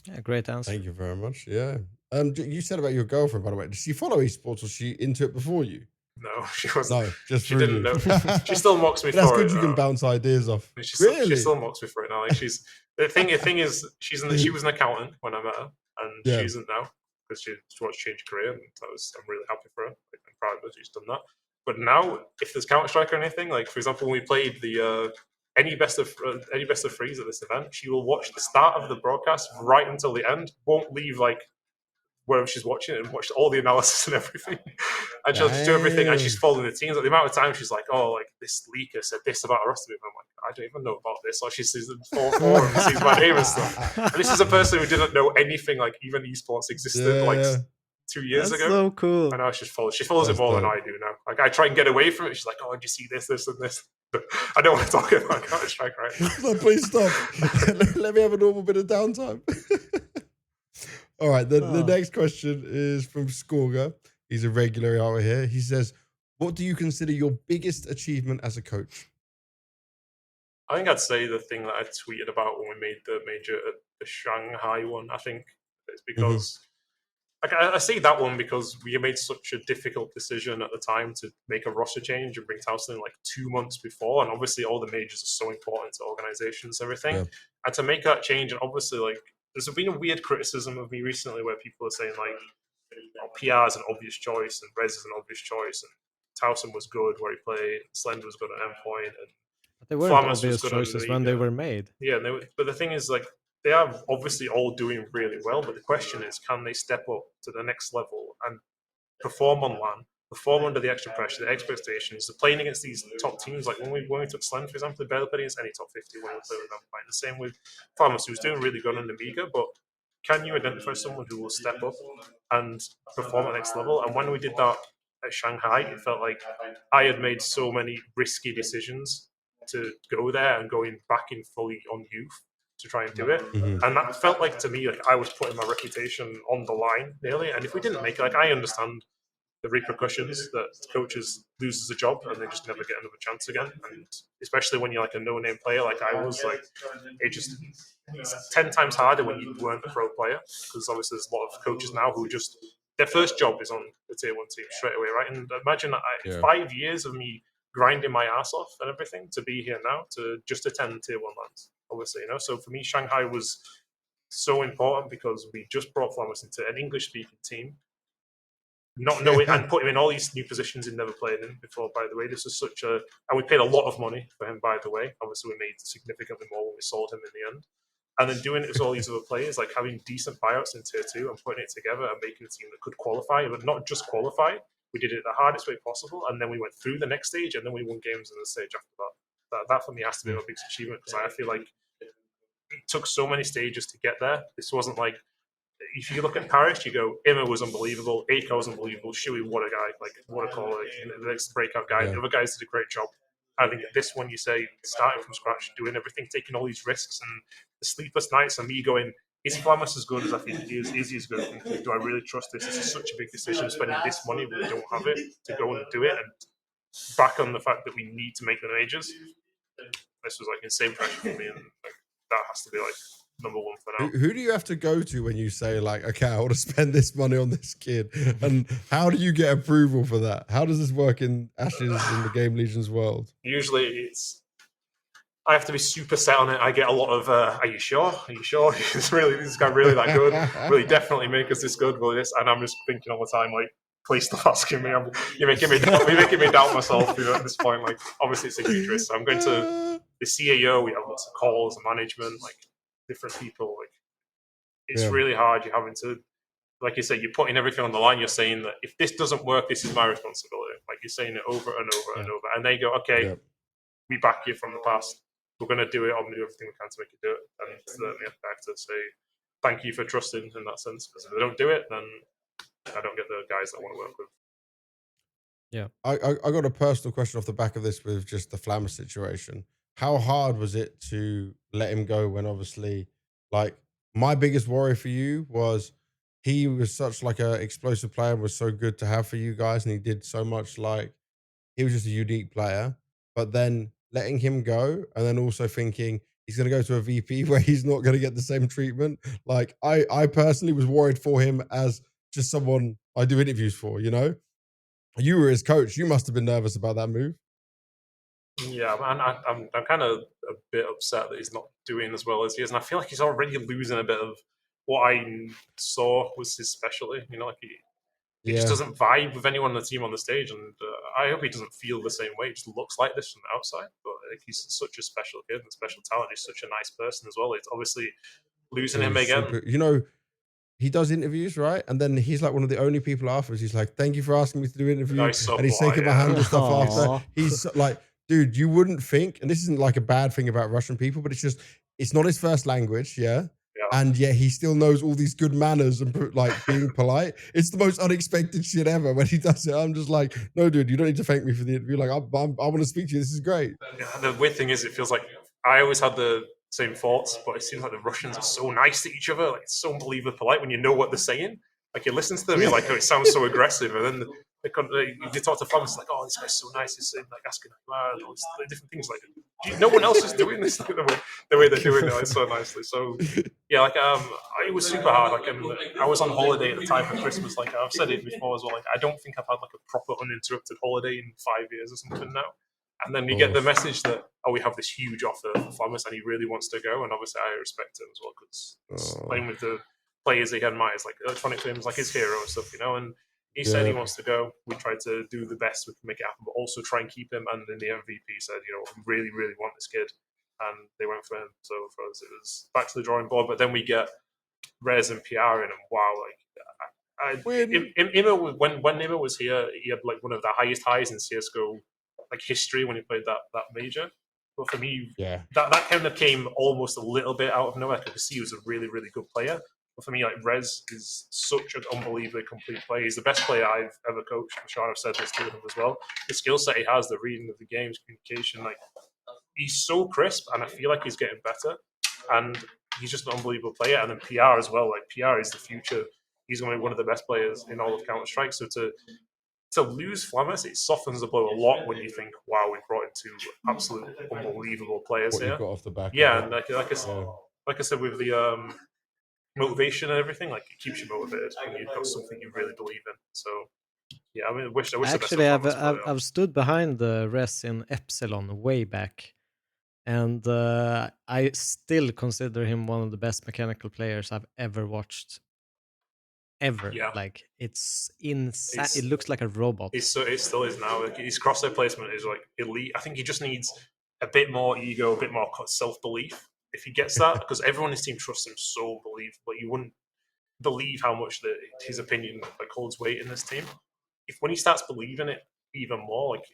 Yeah, great answer. Thank you very much. Yeah. You said about your girlfriend, by the way. Did she follow esports? Was she into it before you? No, she wasn't. No, just she didn't know. She still mocks me for it. That's good. You can bounce ideas off. Really? She still mocks me for it now. Like, the thing is, she was an accountant when I met her, and she isn't now because she wants to change career, and I'm really happy for her. Like, I'm proud that she's done that. But now, if there's Counter-Strike or anything, like for example, when we played the any best of threes at this event, she will watch the start of the broadcast right until the end. Won't leave like wherever she's watching it, and watch all the analysis and everything. And she'll just do everything, and she's following the teams. Like, the amount of time she's like, oh, like this leaker said this about the rest of it. I'm like, I don't even know about this. Or she sees the forum and sees my name and stuff. And this is a person who didn't know anything, like even esports existed 2 years ago. So cool. And now she follows it more than I do now. Like, I try and get away from it. She's like, oh, did you see this, this, and this? I don't want to talk about Counter-Strike right now. No, please stop. Let me have a normal bit of downtime. All right, the next question is from Skorga. He's a regular out here. He says, what do you consider your biggest achievement as a coach? I think I'd say the thing that I tweeted about when we made the major, the Shanghai one. I think it's because I say that one because we made such a difficult decision at the time to make a roster change and bring Towson in like 2 months before. And obviously all the majors are so important to organizations, everything. Yeah. And to make that change, and obviously like, there's been a weird criticism of me recently where people are saying like, PR is an obvious choice and Rez is an obvious choice, and Towson was good where he played, Slender was good at endpoint, and but they weren't obvious choices when they were made. Yeah, but the thing is, like, they are obviously all doing really well, but the question is, can they step up to the next level and perform on LAN, perform under the extra pressure, the expectations, they're playing against these top teams. Like when we took Slend, for example, they barely played against any top 50 when we played with them. The same with Farmers, who's doing really good on the Amiga, but can you identify someone who will step up and perform at the next level? And when we did that at Shanghai, it felt like I had made so many risky decisions to go there and going back in fully on youth to try and do it. And that felt like, to me, like I was putting my reputation on the line nearly. And if we didn't make it, like, I understand the repercussions that coaches loses a job and they just never get another chance again. And especially when you're like a no-name player like I was, like it's 10 times harder when you weren't a pro player, because obviously there's a lot of coaches now who just, their first job is on the tier 1 team straight away, right? And imagine that 5 years of me grinding my ass off and everything to be here now to just attend tier 1 lands, obviously, you know. So for me, Shanghai was so important because we just brought Flamus into an English-speaking team, not knowing, and put him in all these new positions he'd never played in before, by the way. This was such a, and we paid a lot of money for him, by the way. Obviously, we made significantly more when we sold him in the end. And then doing it with all these other players, like having decent buyouts in tier 2 and putting it together and making a team that could qualify, but not just qualify. We did it the hardest way possible, and then we went through the next stage, and then we won games in the stage after that. That for me has to be my biggest achievement, because I feel like it took so many stages to get there. This wasn't like, if you look at Paris, you go, Imma was unbelievable, Aiko was unbelievable, Shui, what a guy, like what a call, like, the next breakout guy. The other guys did a great job. I think this one, you say, starting from scratch, doing everything, taking all these risks, and the sleepless nights, and me going, is Flamus as good as I think he is? Is he as good as I think he is? Do I really trust this? This is such a big decision, spending this money when we don't have it, to go and do it, and back on the fact that we need to make the majors. This was like insane pressure for me, and like that has to be like number 1 for now. Who do you have to go to when you say like, okay, I want to spend this money on this kid? And how do you get approval for that? How does this work in Ash's in the GamerLegion's world? Usually it's I have to be super set on it. I get a lot of, "Are you sure? Are you sure? Is this guy really that good? Will he definitely make us this good? Will this?" And I'm just thinking all the time, like, please stop asking me. You're making me doubt myself. At this point, like, obviously it's a huge risk. So I'm going to the CAO. We have lots of calls, management, like different people. Like, it's really hard. You're having to, like you say, you're putting everything on the line. You're saying that if this doesn't work, this is my responsibility. Like, you're saying it over and over and over, and they go, "Okay, we back you from the past. We're going to do it. I'm going to do everything we can to make it do it." And certainly I have to say thank you for trusting in that sense, because if they don't do it, then I don't get the guys that I want to work with. Yeah. I got a personal question off the back of this with just the Flammer situation. How hard was it to let him go when obviously, like, my biggest worry for you was he was such like a explosive player and was so good to have for you guys, and he did so much, like, he was just a unique player. But then letting him go and then also thinking he's going to go to a VP where he's not going to get the same treatment. Like, I personally was worried for him as just someone I do interviews for, you know? You were his coach. You must have been nervous about that move. Yeah, man, I'm kind of a bit upset that he's not doing as well as he is, and I feel like he's already losing a bit of what I saw was his specialty. You know, like he just doesn't vibe with anyone on the team on the stage, and I hope he doesn't feel the same way. He just looks like this from the outside, but like, he's such a special kid and special talent. He's such a nice person as well. It's obviously losing him again. So, you know, he does interviews, right? And then he's like one of the only people afterwards. He's like, "Thank you for asking me to do interviews," So and he's shaking my hand and stuff after. He's like, dude, you wouldn't think, and this isn't like a bad thing about Russian people, but it's just, it's not his first language, and yet he still knows all these good manners and like being polite. It's the most unexpected shit ever when he does it. I'm just like, no, dude, you don't need to thank me for the interview. Like, I want to speak to you. This is great. Yeah, the weird thing is, it feels like I always had the same thoughts, but it seems like the Russians are so nice to each other. Like, it's so unbelievably polite when you know what they're saying. Like, you listen to them, you're like, "Oh, it sounds so aggressive," and then they talk to fans, like, "Oh, this guy's so nice." He's like asking all these different things. Like, no one else is doing this like, the way they're doing it, like, so nicely. So yeah, like it was super hard. Like, I was on holiday at the time for Christmas. Like, I've said it before as well. Like, I don't think I've had like a proper uninterrupted holiday in 5 years or something now. And then you get the message that, "Oh, we have this huge offer for Flammers," and he really wants to go. And obviously, I respect him as well, because playing with the players he admires, like Electronic Films, like his hero and stuff, you know. And he said he wants to go. We tried to do the best we can make it happen, but also try and keep him. And then the MVP said, "You know, we really, really want this kid," and they went for him. So for us, it was back to the drawing board. But then we get Rez and PR in, and wow, like when Nima was here, he had like one of the highest highs in CS:GO like history when he played that major. But for me, that kind of came almost a little bit out of nowhere, because he was a really, really good player. But for me, like, Rez is such an unbelievably complete player. He's the best player I've ever coached. I'm sure I've said this to him as well. The skill set he has, the reading of the games, communication, like, he's so crisp, and I feel like he's getting better. And he's just an unbelievable player. And then PR as well. Like, PR is the future. He's going to be one of the best players in all of Counter-Strike. So to lose Flammers, it softens the blow a lot when you think, wow, we've brought in two absolute unbelievable players here. Got off the back and like I said, with the motivation and everything, like, it keeps you motivated when you've got something you really believe in. So yeah, I mean, I wish actually I've stood behind the Res in Epsilon way back, and I still consider him one of the best mechanical players I've ever watched. Ever. Yeah. Like, it's insane. It looks like a robot. It still is now. Like, his crosshair placement is like elite. I think he just needs a bit more ego, a bit more self-belief. If he gets that, because everyone in his team trusts him so unbelievably, you wouldn't believe how much his opinion like holds weight in this team. When he starts believing it even more, like,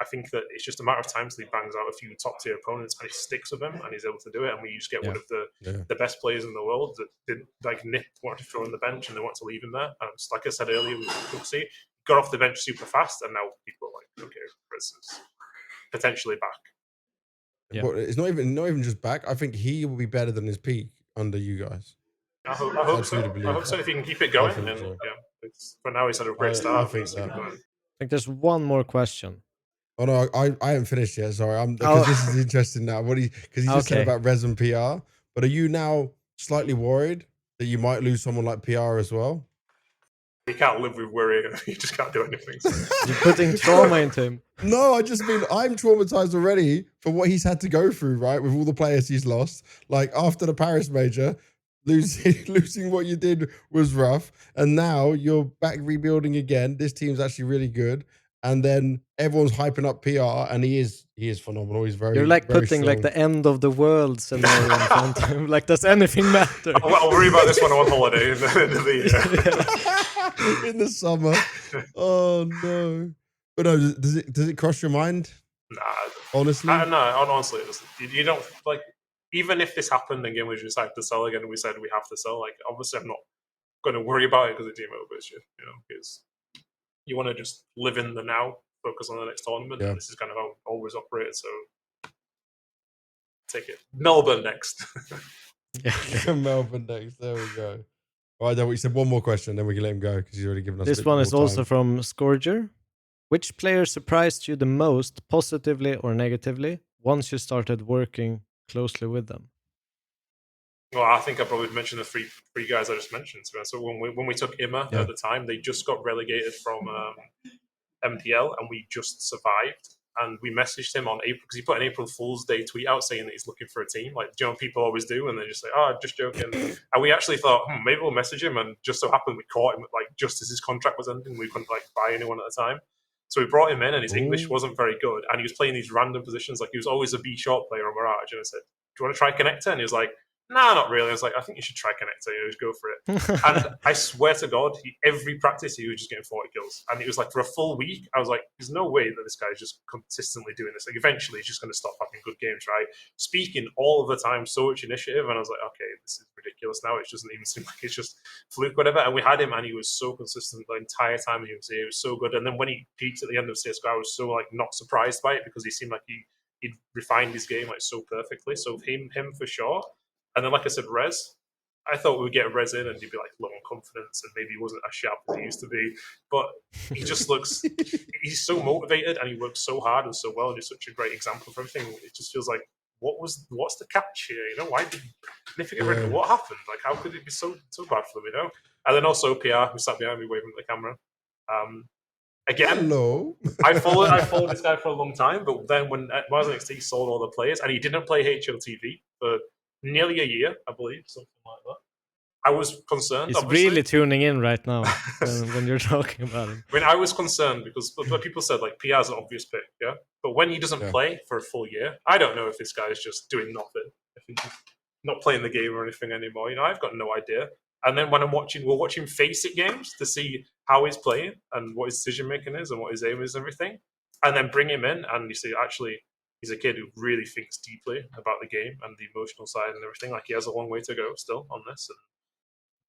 I think that it's just a matter of time till he bangs out a few top tier opponents and he sticks with them and he's able to do it. And we just get one of the best players in the world that did, like, Nick wanted to throw on the bench and they want to leave him there. And like I said earlier, we see got off the bench super fast, and now people are like, okay, Chris is potentially back. Yeah. But it's not even just back. I think he will be better than his peak under you guys. I hope so. I hope so, if he can keep it going. And for now, he's had a great start. I think there's one more question. Oh no, I haven't finished yet. Sorry, because this is interesting now. Because he just said about Rez and PR. But are you now slightly worried that you might lose someone like PR as well? You can't live with worry. You just can't do anything. So. You're putting trauma into him. No, I just mean I'm traumatized already for what he's had to go through, right? With all the players he's lost. Like after the Paris major, losing what you did was rough. And now you're back rebuilding again. This team's actually really good. And then everyone's hyping up PR, and he is phenomenal. He's very, You're like very putting strong. like the end of the world scenario in front of him. Like, does anything matter? I'll worry about this when I'm on holiday in the end of the year. In the summer. Oh no. But no, does it cross your mind? Nah. Honestly? No, honestly, you don't like. Even if this happened and we decided to sell again, and we said we have to sell. Like, obviously, I'm not going to worry about it because it's game over. You know, because you want to just live in the now, focus on the next tournament. Yeah. And this is kind of how I've always operated. So take it. Melbourne next. Yeah. Melbourne next. There we go. All right, then we said one more question, then we can let him go because he's already given us. This a bit one is more also time. from Scourger. Which player surprised you the most, positively or negatively, once you started working closely with them? Well, I think I probably mentioned the three guys I just mentioned. So when we took IMA Yeah. at the time, they just got relegated from MPL, and we just survived. And we messaged him on April because he put an April Fool's Day tweet out saying that he's looking for a team, like people always do, and they just say, "Oh, just joking." And we actually thought, maybe we'll message him, and just so happened we caught him like just as his contract was ending. We couldn't like buy anyone at the time, so we brought him in, and his English wasn't very good, and he was playing these random positions. Like he was always a B short player on Mirage, and I said, "Do you want to try connector?" And he was like, "Nah, not really." I was like, "I think you should try connector. You just go for it." And I swear to God, every practice he was just getting 40 kills, and it was like for a full week. I was like, "There's no way that this guy's just consistently doing this. Like, eventually, he's just going to stop having good games, right?" Speaking all of the time, so much initiative, and I was like, "Okay, this is ridiculous now. It doesn't even seem like it's just fluke, whatever." And we had him, and he was so consistent the entire time he was here. He was so good. And then when he peaked at the end of CS:GO, I was so like not surprised by it because he seemed like he'd refined his game like so perfectly. So him for sure. And then, like I said, Rez, I thought we would get Rez in and he'd be like low on confidence and maybe he wasn't as sharp as he used to be. But he just looks, he's so motivated and he works so hard and so well and he's such a great example for everything. It just feels like, what's the catch here? You know, why did they get rid of him? What happened? Like, how could it be so bad for them, you know? And then also PR, who sat behind me waving at the camera. Again, hello. I followed this guy for a long time, but then when I was NXT, sold all the players, and he didn't play HLTV for nearly a year, I believe, something like that. I was concerned. He's obviously. really tuning in right now when you're talking about him. I mean, I was concerned because but people said like PR is an obvious pick, yeah. But when he doesn't play for a full year, I don't know if this guy is just doing nothing, if he's not playing the game or anything anymore. You know, I've got no idea. And then when we're watching Face It games to see how he's playing and what his decision making is and what his aim is and everything. And then bring him in and you see actually he's a kid who really thinks deeply about the game and the emotional side and everything. Like he has a long way to go still on this and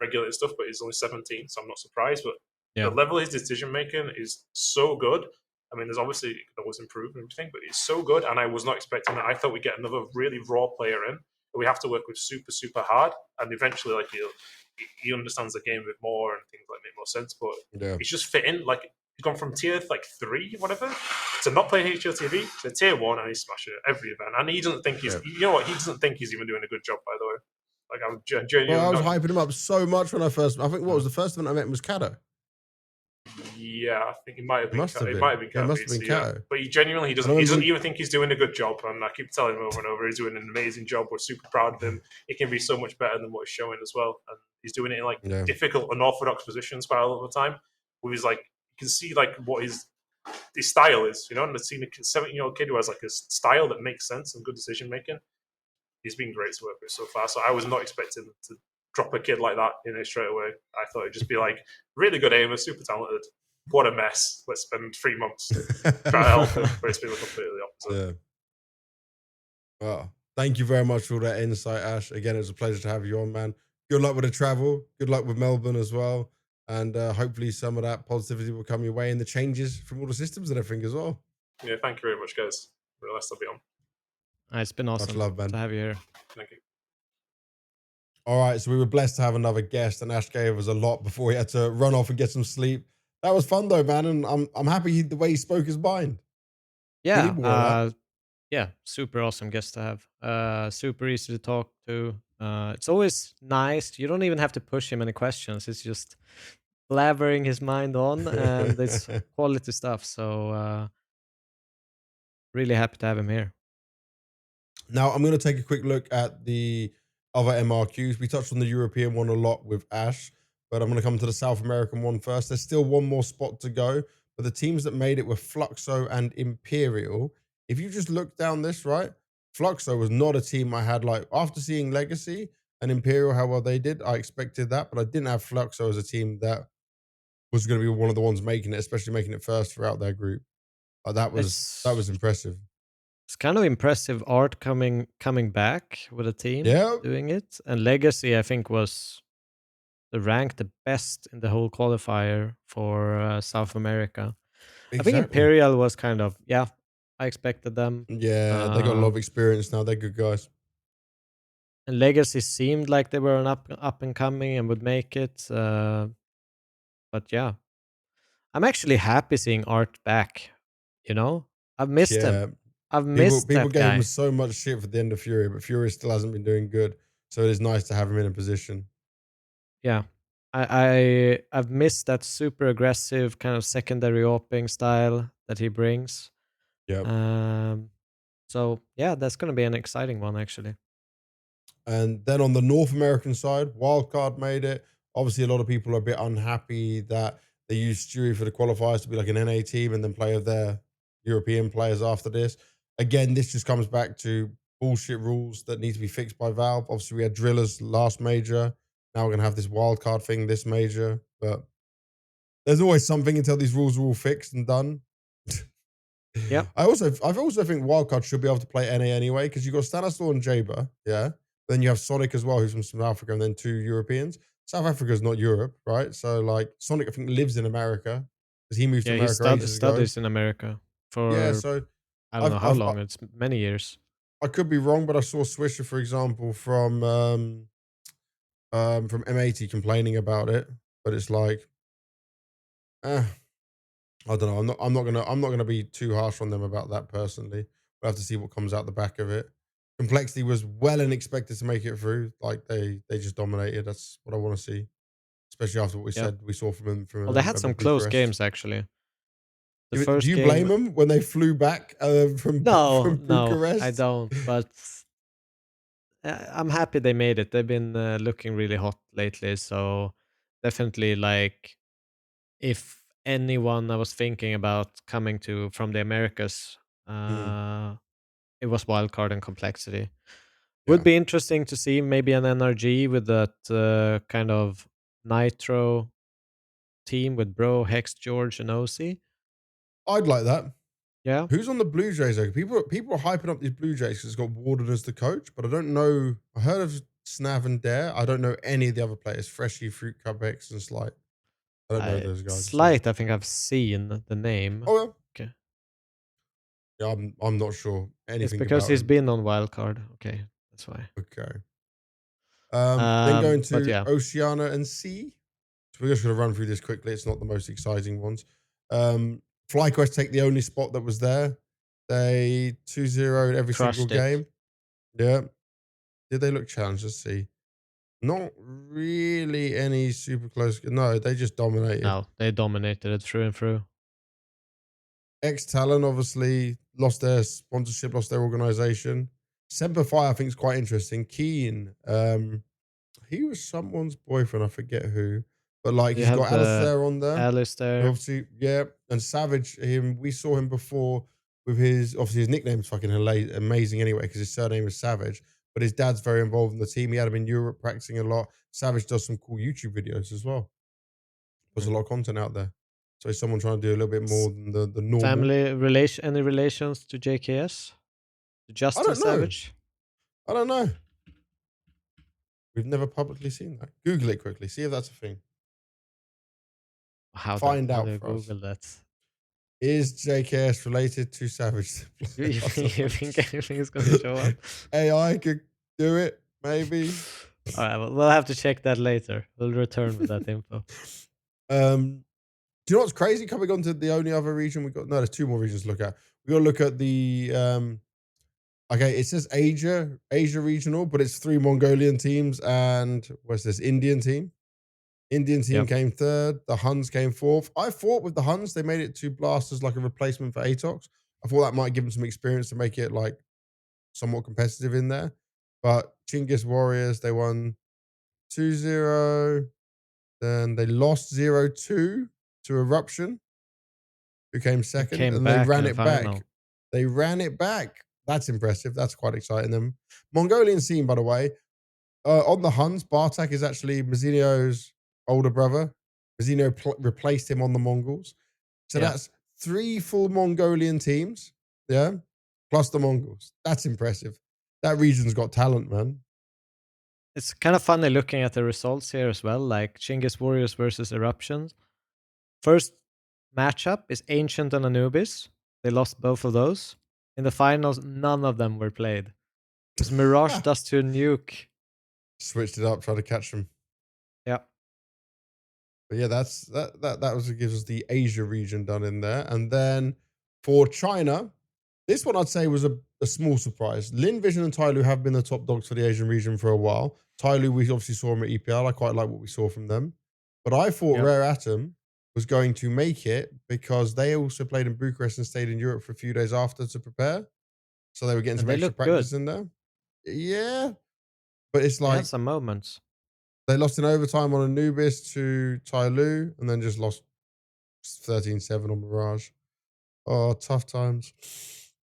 regulated stuff, but he's only 17, so I'm not surprised. But the level of his decision making is so good. I mean, there's obviously it can always improve and everything, but it's so good. And I was not expecting that. I thought we'd get another really raw player in. But we have to work with super, super hard. And eventually, like he understands the game a bit more and things like make more sense. But he's just fitting. Like he's gone from tier like 3, whatever, to not playing HLTV to tier 1, and he's smashing it every event. And he doesn't think he's, you know what? He doesn't think he's even doing a good job, by the way. Like I'm genuinely. Well, I was hyping him up so much when I think what was the first event I met him was Kato. Yeah, I think it might have been. It must have been Kato. But he genuinely doesn't. He doesn't even think he's doing a good job, and I keep telling him over and over he's doing an amazing job. We're super proud of him. He can be so much better than what he's showing as well, and he's doing it in like difficult, unorthodox positions quite a lot of the time. Where he's like, you can see like what his style is, you know. And seeing a 17-year-old kid who has like a style that makes sense and good decision making. He's been great to work with so far. So I was not expecting to drop a kid like that in it straight away. I thought it'd just be like really good aimer, super talented. What a mess. Let's spend 3 months trying to help him, but it's been completely opposite. Yeah. Well, thank you very much for all that insight, Ash. Again, it was a pleasure to have you on, man. Good luck with the travel. Good luck with Melbourne as well. And hopefully some of that positivity will come your way and the changes from all the systems and everything as well. Yeah, thank you very much, guys. Really nice to be on. It's been awesome love, man. to have you here. Thank you. All right, so we were blessed to have another guest, and Ash gave us a lot before he had to run off and get some sleep. That was fun though, man, and I'm happy the way he spoke his mind. Yeah, super awesome guest to have. Super easy to talk to. It's always nice. You don't even have to push him any questions. It's just blabbering his mind on, and it's quality stuff. So really happy to have him here. Now, I'm going to take a quick look at the other MRQs. We touched on the European one a lot with Ash, but I'm going to come to the South American one first. There's still one more spot to go, but the teams that made it were Fluxo and Imperial. If you just look down this, right, Fluxo was not a team I had, like, after seeing Legacy and Imperial, how well they did, I expected that, but I didn't have Fluxo as a team that was going to be one of the ones making it, especially making it first throughout their group. That was It's impressive. it's kind of impressive art coming back with a team Yeah, doing it, and Legacy I think was ranked the best in the whole qualifier for South America. I think exactly. Imperial was kind of I expected them. Yeah, they got a lot of experience now. They're good guys. And Legacy seemed like they were an up and coming and would make it. But yeah, I'm actually happy seeing Art back. You know, I've missed him. Yeah, I've people missed people that gave him guy. so much shit for the end of Fury, but Fury still hasn't been doing good. So it is nice to have him in a position. Yeah, I've missed that super aggressive kind of secondary opening style that he brings. Yeah. So yeah, that's gonna be an exciting one actually. And then on the North American side, Wildcard made it. Obviously, a lot of people are a bit unhappy that they used Stewie for the qualifiers to be like an NA team and then play with their European players after this. Again, this just comes back to bullshit rules that need to be fixed by Valve. Obviously, we had Drillers last major. Now we're going to have this wildcard thing this major. But there's always something until these rules are all fixed and done. Yep. I also think Wildcard should be able to play NA anyway, because you've got Stanislaw and Jaber, yeah. Then you have Sonic as well, who's from South Africa, and then 2 Europeans. South Africa's not Europe, right? So like Sonic, I think, lives in America because he moved to Yeah, he America ages ago. studies in America Yeah, for so I don't I've, know how I've long. It's many years. I could be wrong, but I saw Swisher, for example, from M80 complaining about it, but it's like, eh, I don't know. I'm not gonna be too harsh on them about that personally. We'll have to see what comes out the back of it. Complexity was well and expected to make it through. Like they just dominated. That's what I want to see, especially after what we Yep. said we saw from them Well, they from had some close Bucharest. games actually. The Do first you blame game, them when they flew back from no, from no, I Bucharest? don't. But I'm happy they made it. They've been looking really hot lately. So definitely, like, if anyone I was thinking about coming to from the Americas, Mm, it was Wildcard and Complexity. Would yeah, be interesting to see maybe an NRG with that kind of Nitro team with Bro, Hex, George, and OC. I'd like that. Yeah, Who's on the Blue Jays? Though? People are hyping up these Blue Jays because it's got Warden as the coach, but I don't know. I heard of Snav and Dare. I don't know any of the other players. Freshie, Fruit Cup X, and Slight. I don't know those guys at all. Slight. I think I've seen the name. Oh Okay, yeah, I'm not sure it's anything because about he's him. been on Wildcard. Okay, that's why. Okay. Then going But to yeah, Oceania and C. So we're just going to run through this quickly. It's not the most exciting ones. FlyQuest take the only spot that was there. They 2-0 every single crushed it. game. Yeah. Did they look challenged? Let's see. Not really any super close. No, they just dominated. No, they dominated it through and through. X Talon obviously lost their sponsorship, lost their organization. Semperfi, I think, is quite interesting. Keen, he was someone's boyfriend. I forget who, but like They he's had got the Alistair on there. Alice there. Obviously, yeah, and Savage. We saw him before with his nickname's fucking amazing anyway because his surname is Savage. But his dad's very involved in the team. He had him in Europe practicing a lot. Savage does some cool YouTube videos as well. There's a lot of content out there. So he's someone trying to do a little bit more than the normal. Family relation? Any relations to JKS? To I Justin don't know. Savage? I don't know. We've never publicly seen that. Google it quickly. See if that's a thing. Find How out do I for us. Google that? Is JKS related to Savage? You think anything is gonna show up? AI could do it, maybe. All right, well, we'll have to check that later. We'll return with that info. Do you know what's crazy? Coming on to the only other region we got. No, there's 2 more regions to look at. We got to look at the. Okay, it says Asia regional, but it's 3 Mongolian teams and what's this Indian team? Indian team Yep. came third. The Huns came fourth. I thought with the Huns, they made it to Blast as like a replacement for Atox. I thought that might give them some experience to make it like somewhat competitive in there. But Chinggis Warriors, they won 2-0. Then they lost 0-2 to Eruption, who came And second. came And they back in ran the it back. final. They ran it back. That's impressive. That's quite exciting. Them Mongolian scene, by the way, on the Huns, Bartak is actually Mazzinio's older brother. Mazzinio replaced him on the Mongols. So Yeah. that's 3 full Mongolian teams, yeah, plus the Mongols. That's impressive. That region's got talent, man. It's kind of funny looking at the results here as well, like Chinggis Warriors versus Eruptions. First matchup is Ancient and Anubis. They lost both of those. In the finals, none of them were played. It was Mirage Dust to Nuke. Switched it up, tried to catch them. Yeah. But yeah, that was what gives us the Asia region done in there. And then for China, this one I'd say was a small surprise. Lin Vision and Tyloo have been the top dogs for the Asian region for a while. Tyloo, we obviously saw him at EPL. I quite like what we saw from them. But I thought Yep. Rare Atom was going to make it because they also played in Bucharest and stayed in Europe for a few days after to prepare. So they were getting And some they extra look practice good. in there. Yeah. But it's They had like some moments. they lost in overtime on Anubis to Tyloo and then just lost 13-7 on Mirage. Oh, tough times.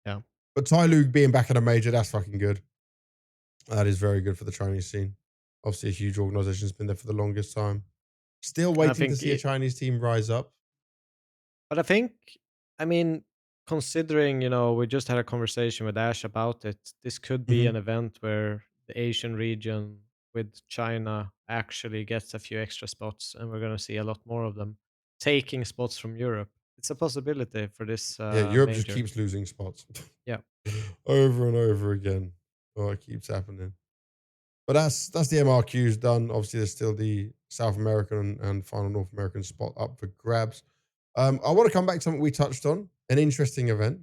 Yeah. But Tyloo being back in a major, that's fucking good. That is very good for the Chinese scene. Obviously, a huge organization has been there for the longest time. Still And I waiting to think see a Chinese team rise up. But I think, I mean, considering, we just had a conversation with Ash about it, this could be Mhm. an event where the Asian region with China actually gets a few extra spots, and we're going to see a lot more of them taking spots from Europe. It's a possibility for this Yeah, Europe just major. keeps losing spots Yeah. over and over again. Oh, it keeps happening. But that's the MRQs done. Obviously, there's still the South American and final North American spot up for grabs. I want to come back to something we touched on, an interesting event.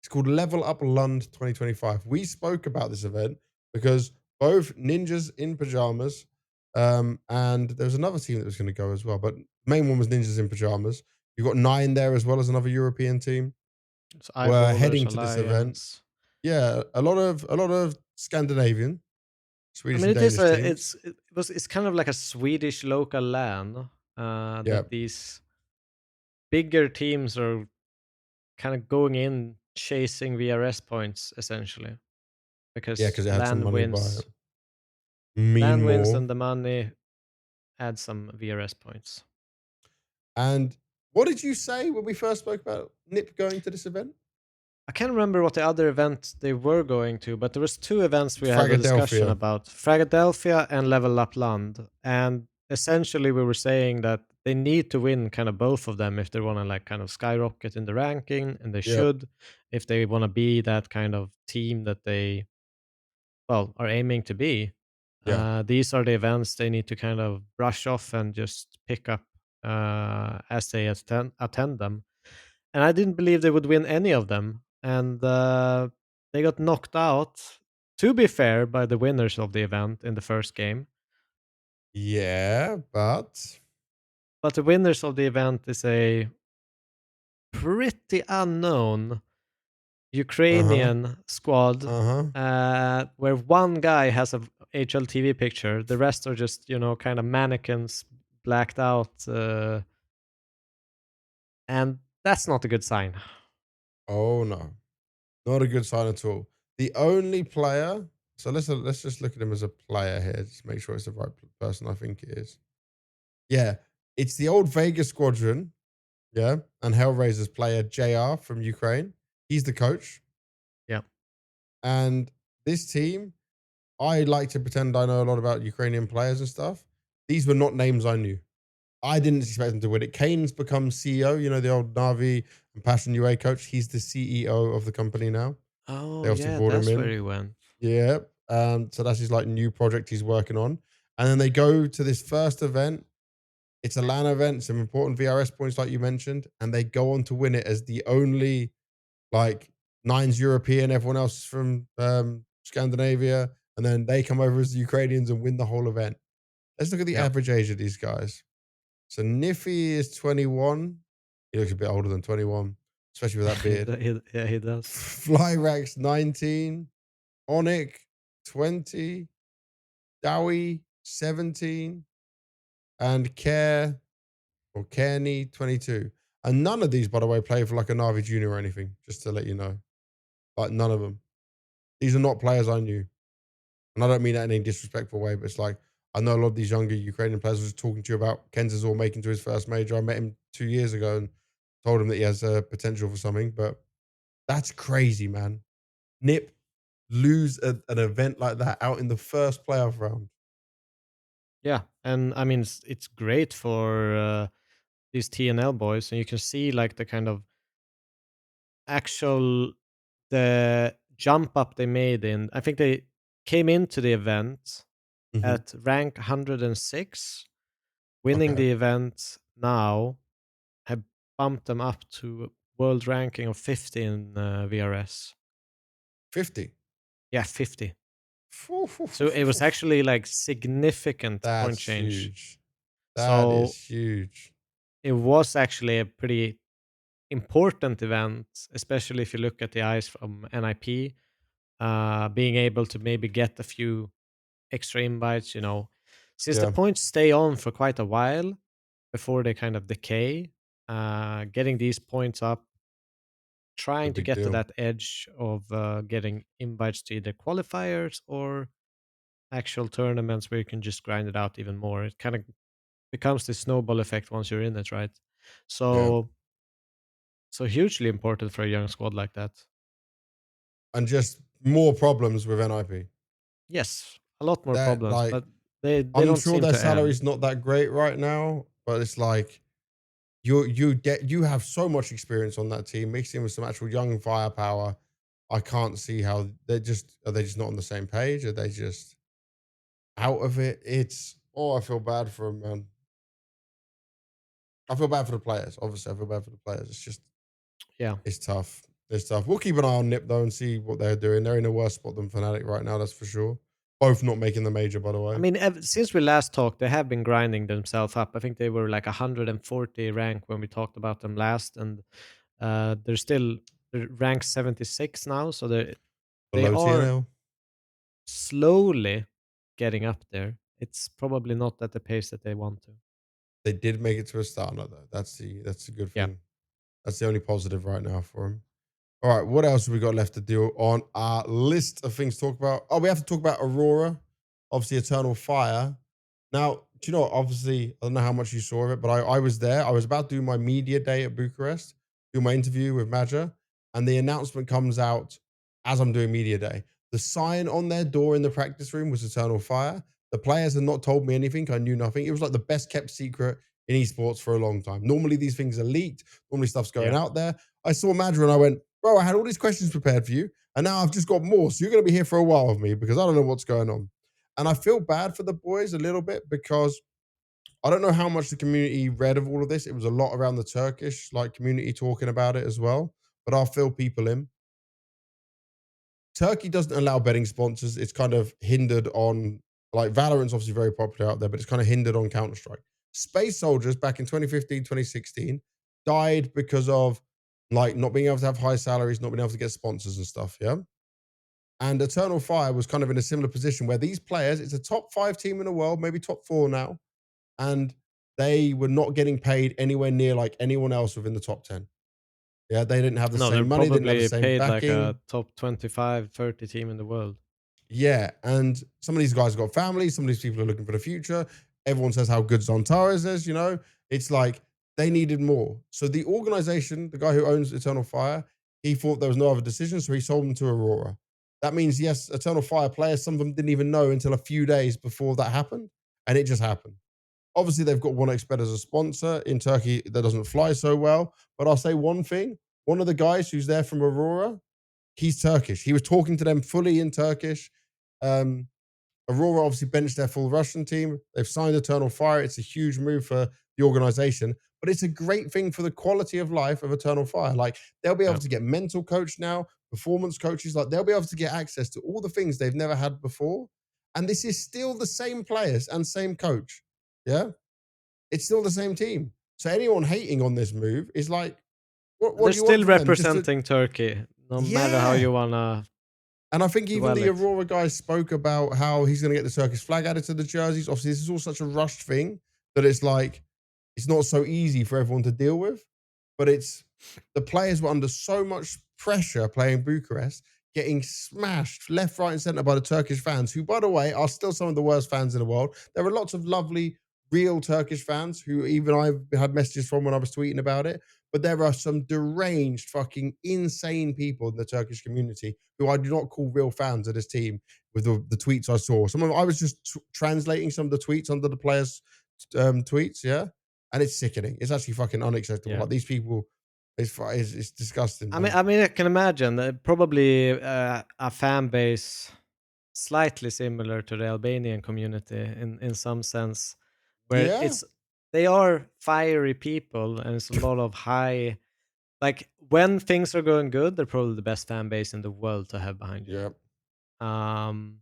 It's called Level Up Lund 2025. We spoke about this event because both Ninjas in Pajamas and there was another team that was going to go as well, but the main one was Ninjas in Pajamas. You've got 9 there as well as another European team. It's We're Eyeballers, heading to this event. Alliance. Yeah, a lot of Scandinavian, I Swedish mean, and Danish teams. it's kind of like a Swedish local LAN Yeah. that these bigger teams are kind of going in chasing VRS points essentially Yeah, because because it had some money by it. Mean LAN wins more. and the money adds some VRS points. And what did you say when we first spoke about Nip going to this event? I can't remember what the other event they were going to, but there was 2 events we had a discussion Fragadelphia. about: Fragadelphia and Level Up Land. And essentially, we were saying that they need to win kind of both of them if they want to like kind of skyrocket in the ranking, and they Yep. should if they want to be that kind of team that they are aiming to be. Yeah. These are the events they need to kind of brush off and just pick up as they attend them. And I didn't believe they would win any of them. And they got knocked out, to be fair, by the winners of the event in the first game. Yeah, but But the winners of the event is a pretty unknown uh-huh. Ukrainian squad Uh-huh. where one guy has a HLTV picture. The rest are just, kind of mannequins blacked out. And that's not a good sign. Oh no. Not a good sign at all. The only player, so let's just look at him as a player here, just make sure it's the right person I think it is. Yeah, it's the old Vegas Squadron, yeah, and Hellraiser's player JR from Ukraine. He's the coach. Yeah. And this team, I like to pretend I know a lot about Ukrainian players and stuff. These were not names I knew. I didn't expect them to win it. Kane's become CEO, the old Navi and Passion UA coach. He's the CEO of the company now. They Oh, obviously yeah, brought him that's where in. he went. Yeah. So that's his like new project he's working on. And then they go to this first event. It's a LAN event, some important VRS points, like you mentioned, and they go on to win it as the only like Nine's European, everyone else is from Scandinavia, and then they come over as the Ukrainians and win the whole event. Let's look at the Yeah. average age of these guys. So Niffy is 21. He looks a bit older than 21, especially with that beard. Yeah, he does. Flyrax 19. Onic 20. Dowie 17. And Care or Kearney 22. And none of these, by the way, play for like a Navi Junior or anything, just to let you know. Like none of them. These are not players I knew. And I don't mean that in any disrespectful way, but it's like I know a lot of these younger Ukrainian players. I was talking to you about Kenzazor making to his first major. I met him 2 years ago and told him that he has potential for something. But that's crazy, man. Nip lose an event like that out in the first playoff round. Yeah, and I mean it's great for these TNL boys, and you can see like the kind of actual the jump up they made in. I think they came into the event Mm-hmm. at rank 106. Winning Okay. the event now have bumped them up to world ranking of 50 in VRS. 50. Yeah, 50. Phew, phew, So phew, it phew, was phew. actually like significant point That's change. huge. That is So huge. it was actually a pretty important event, especially if you look at the eyes from NIP, being able to maybe get a few extra invites, since the Yeah. points stay on for quite a while before they kind of decay, getting these points up, It's a trying to big get to deal. that edge of getting invites to either qualifiers or actual tournaments where you can just grind it out even more. It kind of becomes the snowball effect once you're in it, right? Yeah. So, so hugely important for a young squad like that. And just more problems with NIP. Yes, a lot more That problems, like but they I'm don't sure seem their to end. salary's not that great right now, but it's like you have so much experience on that team, mixing with some actual young firepower. I can't see how are they just not on the same page? Are they just out of it? I feel bad for them, man. I feel bad for the players. Obviously, I feel bad for the players. Yeah. It's tough. It's tough. We'll keep an eye on Nip though and see what they're doing. They're in a worse spot than Fnatic right now, that's for sure. Both not making the major, by the I way. mean, since we last talked, they have been grinding themselves up. I think they were like 140 rank when we talked about them last, and they're ranked 76 now, so they Below are TNL. slowly getting up there. It's probably not at the pace that they want to. They did make it to a starter though. That's the good Yeah. thing. That's the only positive right now for them. All right, what else have we got left to do on our list of things to talk about? Oh, we have to talk about Aurora, obviously Eternal Fire. Now, do you know what? Obviously, I don't know how much you saw of it, but I was there. I was about to do my media day at Bucharest, do my interview with Maja, and the announcement comes out as I'm doing media day. The sign on their door in the practice room was Eternal Fire. The players had not told me anything. I knew nothing. It was like the best kept secret in esports for a long time. Normally, these things are leaked. Normally, stuff's going Yeah. out there. I saw Maja and I went, bro, I had all these questions prepared for you, and now I've just got more. So you're going to be here for a while with me because I don't know what's going on. And I feel bad for the boys a little bit because I don't know how much the community read of all of this. It was a lot around the Turkish community talking about it as well. But I'll fill people in. Turkey doesn't allow betting sponsors. It's kind of hindered on Valorant's obviously very popular out there, but it's kind of hindered on Counter-Strike. Space Soldiers back in 2015, 2016 died because of not being able to have high salaries, not being able to get sponsors and stuff. Yeah. And Eternal Fire was kind of in a similar position where these players, it's a top 5 team in the world, maybe top 4 now, and they were not getting paid anywhere near like anyone else within the top 10. Yeah, they didn't have the No, they're same money, didn't have the probably same paid like a backing. top 25, 30 team in the world. Yeah, and some of these guys got families, some of these people are looking for the future. Everyone says how good Zontares is. It's like they needed more. So the organization, the guy who owns Eternal Fire, he thought there was no other decision, so he sold them to Aurora. That means, yes, Eternal Fire players, some of them didn't even know until a few days before that happened, and it just happened. Obviously, they've got 1xBet as a sponsor. In Turkey, that doesn't fly so well. But I'll say one thing. One of the guys who's there from Aurora, he's Turkish. He was talking to them fully in Turkish. Um, Aurora obviously benched their full Russian team. They've signed Eternal Fire. It's a huge move for the organization, but it's a great thing for the quality of life of Eternal Fire. They'll be able Yeah. to get mental coach now, performance coaches. They'll be able to get access to all the things they've never had before. And this is still the same players and same coach. Yeah. it's still the same team. So anyone hating on this move is like, what They're do you want still from them? Just to, representing Turkey, no matter how yeah. you wanna And I think even dwell the it. Aurora guy spoke about how he's going to get the Turkish flag added to the jerseys. Obviously, this is all such a rushed thing that it's like, it's not so easy for everyone to deal with. But it's the players were under so much pressure playing Bucharest, getting smashed left, right, and centre by the Turkish fans, who, by the way, are still some of the worst fans in the world. There are lots of lovely, real Turkish fans who even I've had messages from when I was tweeting about it. But there are some deranged, fucking insane people in the Turkish community who I do not call real fans of this team with the tweets I saw. Some of I was just translating some of the tweets under the players' tweets, yeah, and it's sickening. It's actually fucking unacceptable. Yeah. Like these people, it's disgusting. I mean, I can imagine that probably a fan base slightly similar to the Albanian community in some sense, where Yeah, they are fiery people and it's a lot of high. Like when things are going good, they're probably the best fan base in the world to have behind you. yeah. Um,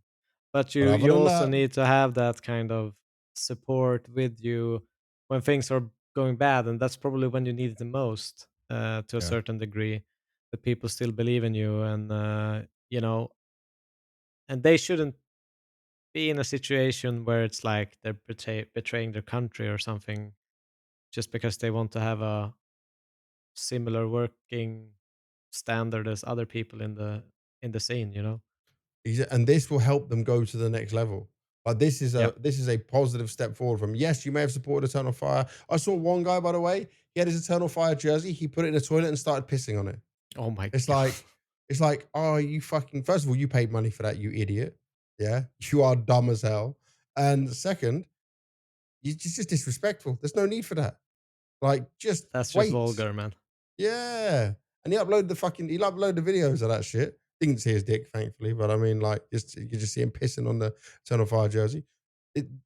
but But other you than also that, need to have that kind of support with you when things are going bad, and that's probably when you need it the most, to a yeah. certain degree. That people still believe in you, and you know, and they shouldn't be in a situation where it's like they're betraying their country or something just because they want to have a similar working standard as other people in the scene. You know? And this will help them go to the next level. Like Yep. this is a positive step forward from. Yes, you may have supported Eternal Fire. I saw one guy, by the way, he had his Eternal Fire jersey. He put it in the toilet and started pissing on it. Oh my It's god. like, oh, you fucking. First of all, you paid money for that, you idiot. Yeah, you are dumb as hell. And second, it's just disrespectful. There's no need for that. Like, just That's just wait. vulgar, man. Yeah. And he uploaded the videos of that shit. Didn't see his dick, thankfully, but I mean, like, just you could just see him pissing on the Eternal Fire jersey.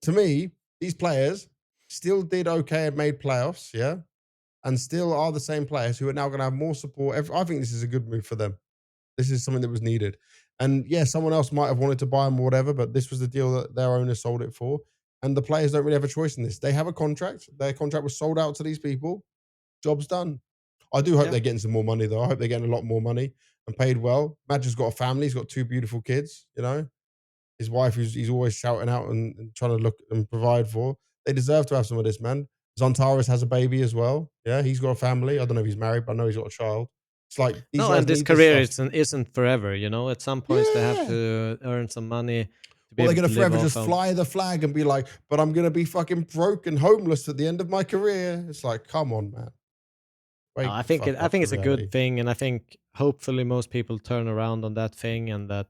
To me, these players still did okay and made playoffs, yeah, and still are the same players who are now going to have more support. I think this is a good move for them. This is something that was needed. And yeah, someone else might have wanted to buy them or whatever, but this was the deal that their owner sold it for. And the players don't really have a choice in this. They have a contract. Their contract was sold out to these people. Job's done. I do hope Yeah. they're getting some more money, though. I hope they're getting a lot more money and paid well. Madge has got a family. He's got 2 beautiful kids, you know. His wife, who's he's always shouting out and trying to look and provide for. They deserve to have some of this, man. Zontaris has a baby as well. Yeah, he's got a family. I don't know if he's married, but I know he's got a child. It's like these No, guys and this need this career stuff. isn't forever. You know, at some points they have Yeah. to earn some money to be Well, they're able gonna to live forever off just of. fly the flag and be like, but I'm gonna be fucking broke and homeless at the end of my career. It's like, come on, man. No, Wake the fuck I up think to it's a good reality. thing, and I think hopefully most people turn around on that thing and that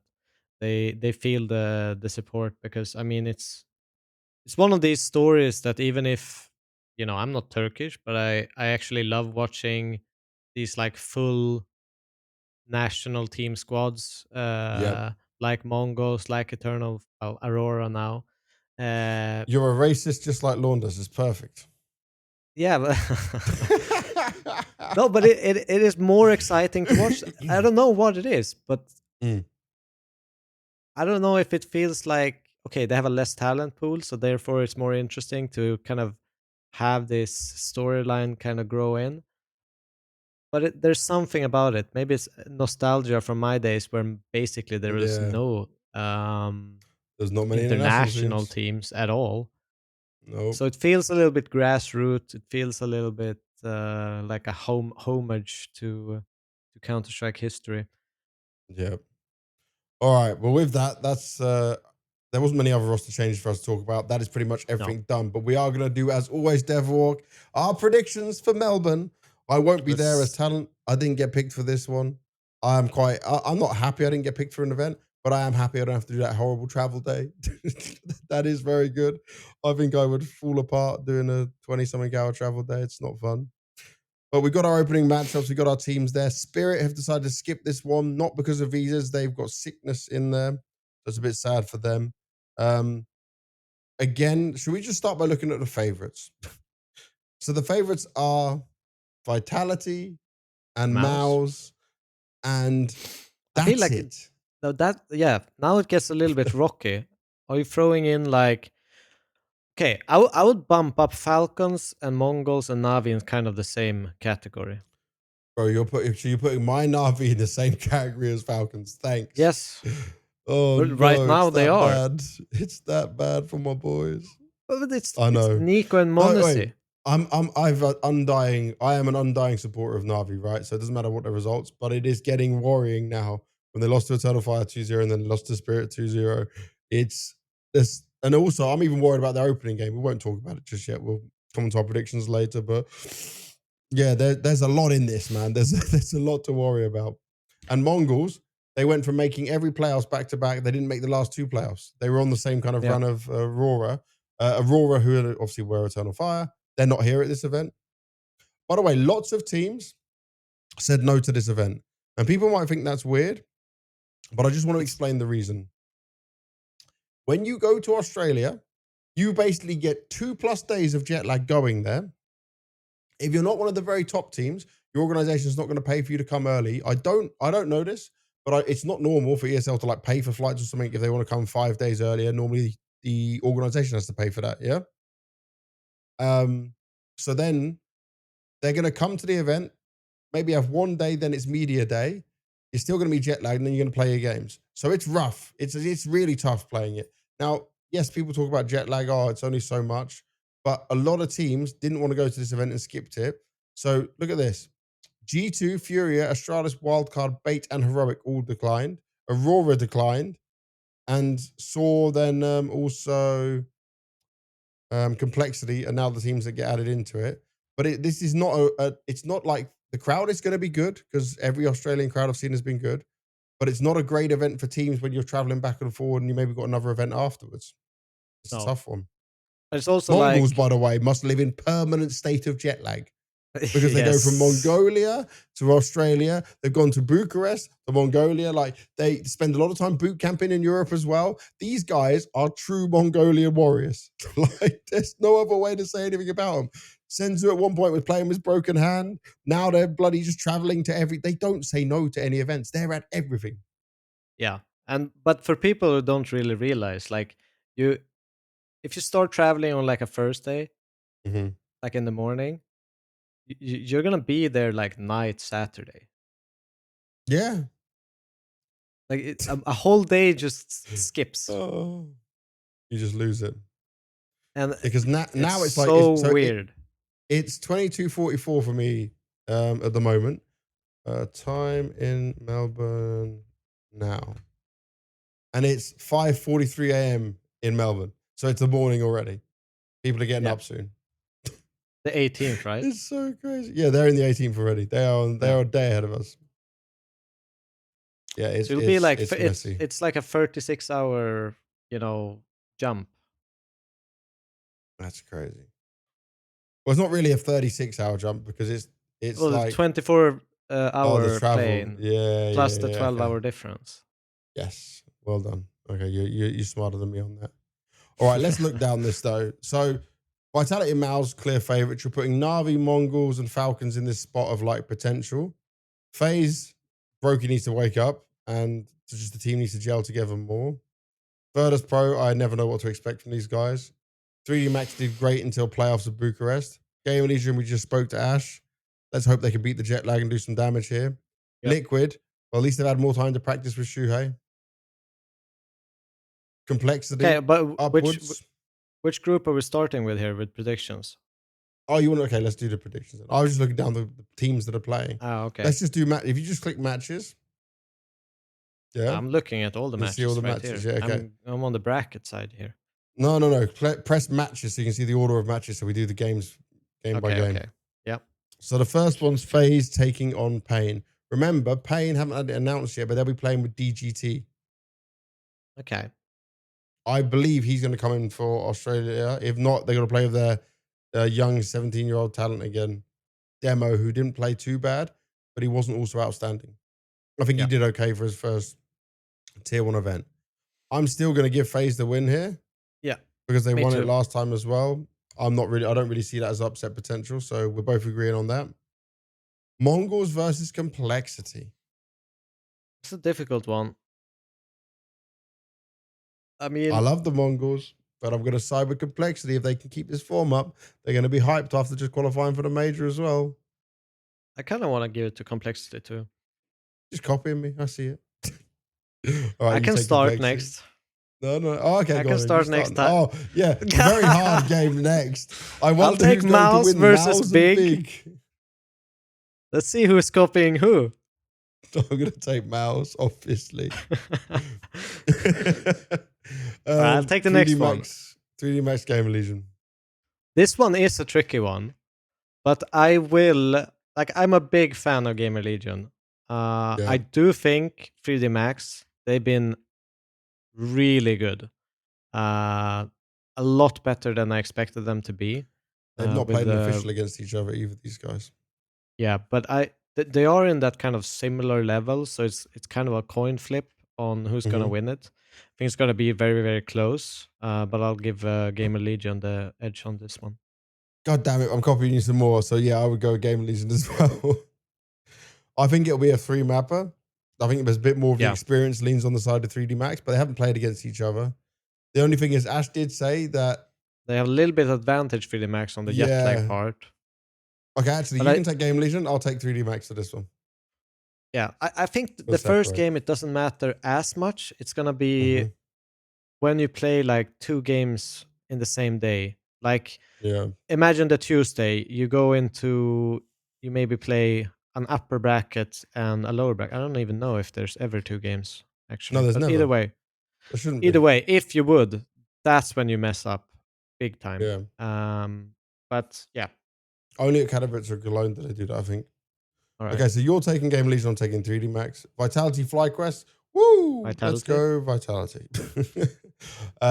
they feel the support, because I mean it's one of these stories that even if, you know, I'm not Turkish, but I actually love watching these like full national team squads, Yep. like Mongols, like Eternal, well, Aurora now. Uh, You're a racist just like Launders. It's perfect. yeah, but no, but it is more exciting to watch. I don't know what it is, but Mm, I don't know if it feels like, okay, they have a less talent pool, so therefore it's more interesting to kind of have this storyline kind of grow in. But there's something about it. Maybe it's nostalgia from my days where basically there was yeah. no There's not many international international teams. teams at all. Nope. So it feels a little bit grassroots. It feels a little bit like a homage to Counter Strike history. Yep. All right. Well, with that, that's there wasn't many other roster changes for us to talk about. That is pretty much No, everything done. But we are going to do, as always, Devilwalk, our predictions for Melbourne. I won't be there as let's. talent. I didn't get picked for this one. I'm not happy I didn't get picked for an event, but I am happy I don't have to do that horrible travel day. That is very good. I think I would fall apart doing a 20-something hour travel day. It's not fun. But we got our opening matchups. We got our teams there. Spirit have decided to skip this one, not because of visas. They've got sickness in there. So it's a bit sad for them. Again, should we just start by looking at the favorites? So the favorites are Vitality and Mouse. Mouse, and I feel that's like it. now that, yeah, now it gets a little bit rocky. Are you throwing in like, Okay, I would bump up Falcons and Mongols and Navi in kind of the same category. Bro, you're putting my Navi in the same category as Falcons. Thanks. Yes. Oh Well, right no, now it's they that are. bad. It's that bad for my boys. But it's I know. Nico and No, Monesi. wait. I am an undying supporter of Navi, right? So it doesn't matter what the results, but it is getting worrying now when they lost to Eternal Fire 2-0 and then lost to Spirit 2-0. It's this, and also I'm even worried about their opening game. We won't talk about it just yet. We'll come to our predictions later, but yeah, there's a lot in this, man. There's a lot to worry about. And Mongols, they went from making every playoffs back to back. They didn't make the last two playoffs. They were on the same kind of run of Aurora. Aurora, who obviously were Eternal Fire. They're not here at this event. By the way, lots of teams said no to this event. And people might think that's weird, but I just want to explain the reason. When you go to Australia, you basically get 2+ days of jet lag going there. If you're not one of the very top teams, your organization is not going to pay for you to come early. I don't know this, but it's not normal for ESL to like pay for flights or something if they want to come 5 days earlier. Normally, the organization has to pay for that. Yeah. So then they're going to come to the event, maybe have 1 day, then it's media day. You're still going to be jet lagged, and then you're going to play your games. So it's rough. It's really tough playing it. Now, yes, people talk about jet lag. Oh, it's only so much. But a lot of teams didn't want to go to this event and skipped it. So look at this. G2, Furia, Astralis, Wildcard, Bait, and Heroic all declined. Aurora declined. And saw then also Complexity, and now the teams that get added into it. But this is not it's not like the crowd is going to be good because every Australian crowd I've seen has been good. But it's not a great event for teams when you're traveling back and forward and you maybe got another event afterwards. It's a tough one. It's also Mongols, by the way, must live in permanent state of jet lag because they go from Mongolia to Australia. They've gone to Bucharest to Mongolia. Like they spend a lot of time boot camping in Europe as well. These guys are true Mongolian warriors. Like there's no other way to say anything about them. Senzu at one point was playing with his broken hand. Now they're bloody just traveling to they don't say no to any events. They're at everything. Yeah. But for people who don't really realize, like if you start traveling on like a Thursday, like in the morning, you're gonna be there like night Saturday. Yeah. Like a whole day just skips. Oh, you just lose it. And because now it's like so weird. It's 22:44 for me at the moment. Time in Melbourne now. And it's 5:43 a.m. in Melbourne. So it's the morning already. People are getting up soon. The 18th, right? It's so crazy. Yeah, they're in the 18th already. They are a day ahead of us. Yeah, it's so it'll be like it's messy. It's like a 36-hour, jump. That's crazy. Well, it's not really a 36-hour jump because it's like 24-hour travel. plane. Yeah, plus the 12-hour okay. difference. Yes, well done. Okay, you're smarter than me on that. All right, let's look down this though. So, Vitality Mal's clear favourites. You're putting Navi, Mongols, and Falcons in this spot of like potential. FaZe, Brokey needs to wake up, and just the team needs to gel together more. Virtus Pro, I never know what to expect from these guys. 3D Max did great until playoffs of Bucharest. GamerLegion, we just spoke to Ash. Let's hope they can beat the jet lag and do some damage here. Yep. Liquid, well, at least they've had more time to practice with Shuhei. Complexity, okay, but upwards. Which group are we starting with here with predictions? Oh, you want? Okay, let's do the predictions. I was just looking down the teams that are playing. Ah, okay. Let's just do if you just click matches. Yeah, I'm looking at all the matches. See all the right matches. Here. Yeah, okay. I'm on the bracket side here. No. Press matches so you can see the order of matches. So we do the games game by game. Okay. Yeah. So the first one's FaZe taking on Pain. Remember, Pain haven't had it announced yet, but they'll be playing with DGT. Okay. I believe he's going to come in for Australia. If not, they're going to play with their young 17-year-old talent again. Demo, who didn't play too bad, but he wasn't also outstanding. I think he did okay for his first tier 1 event. I'm still going to give FaZe the win here. Yeah. Because they won it last time as well. I don't really see that as upset potential. So we're both agreeing on that. Mongols versus Complexity. It's a difficult one. I mean, I love the Mongols. But I'm going to side with Complexity. If they can keep this form up, they're going to be hyped after just qualifying for the major as well. I kind of want to give it to Complexity too. Just copying me. I see it. All right, I you can take start Complexity. next. No. Oh, okay, I go can on. Then. start You next start. time. Oh, yeah. Very hard game next. I wonder take who's going to Mouse win. versus Mouse Big. and Big. Let's see who's copying who. I'm going to take Mouse, obviously. I'll take the next one. 3D Max GamerLegion. This one is a tricky one, but I will. Like, I'm a big fan of GamerLegion. I do think 3D Max, they've been really good. A lot better than I expected them to be. They've not played an official against each other either, these guys. Yeah, but they are in that kind of similar level, so it's kind of a coin flip on who's gonna win it. I think it's gonna be very, very close, but I'll give GamerLegion the edge on this one. God damn it, I'm copying you some more. So yeah, I would go GamerLegion as well. I think it'll be a 3-mapper. I think there's a bit more of the experience leans on the side of 3D Max, but they haven't played against each other. The only thing is, Ash did say that they have a little bit advantage 3D Max on the jet lag part. Okay, actually, but you can take GamerLegion. I'll take 3D Max for this one. Yeah, I think the first game, it doesn't matter as much. It's going to be when you play like 2 games in the same day. Like, imagine the Tuesday, you go into, you maybe play an upper bracket and a lower bracket. I don't even know if there's ever 2 games, actually. No, there's but never. Either way, there shouldn't either be. way, if you would, that's when you mess up big time. Yeah. But yeah. Only at Katowice or Cologne did they do that, I think. Right. Okay, so you're taking GamerLegion, I'm taking 3D Max. Vitality FlyQuest. Woo! Vitality. Let's go Vitality.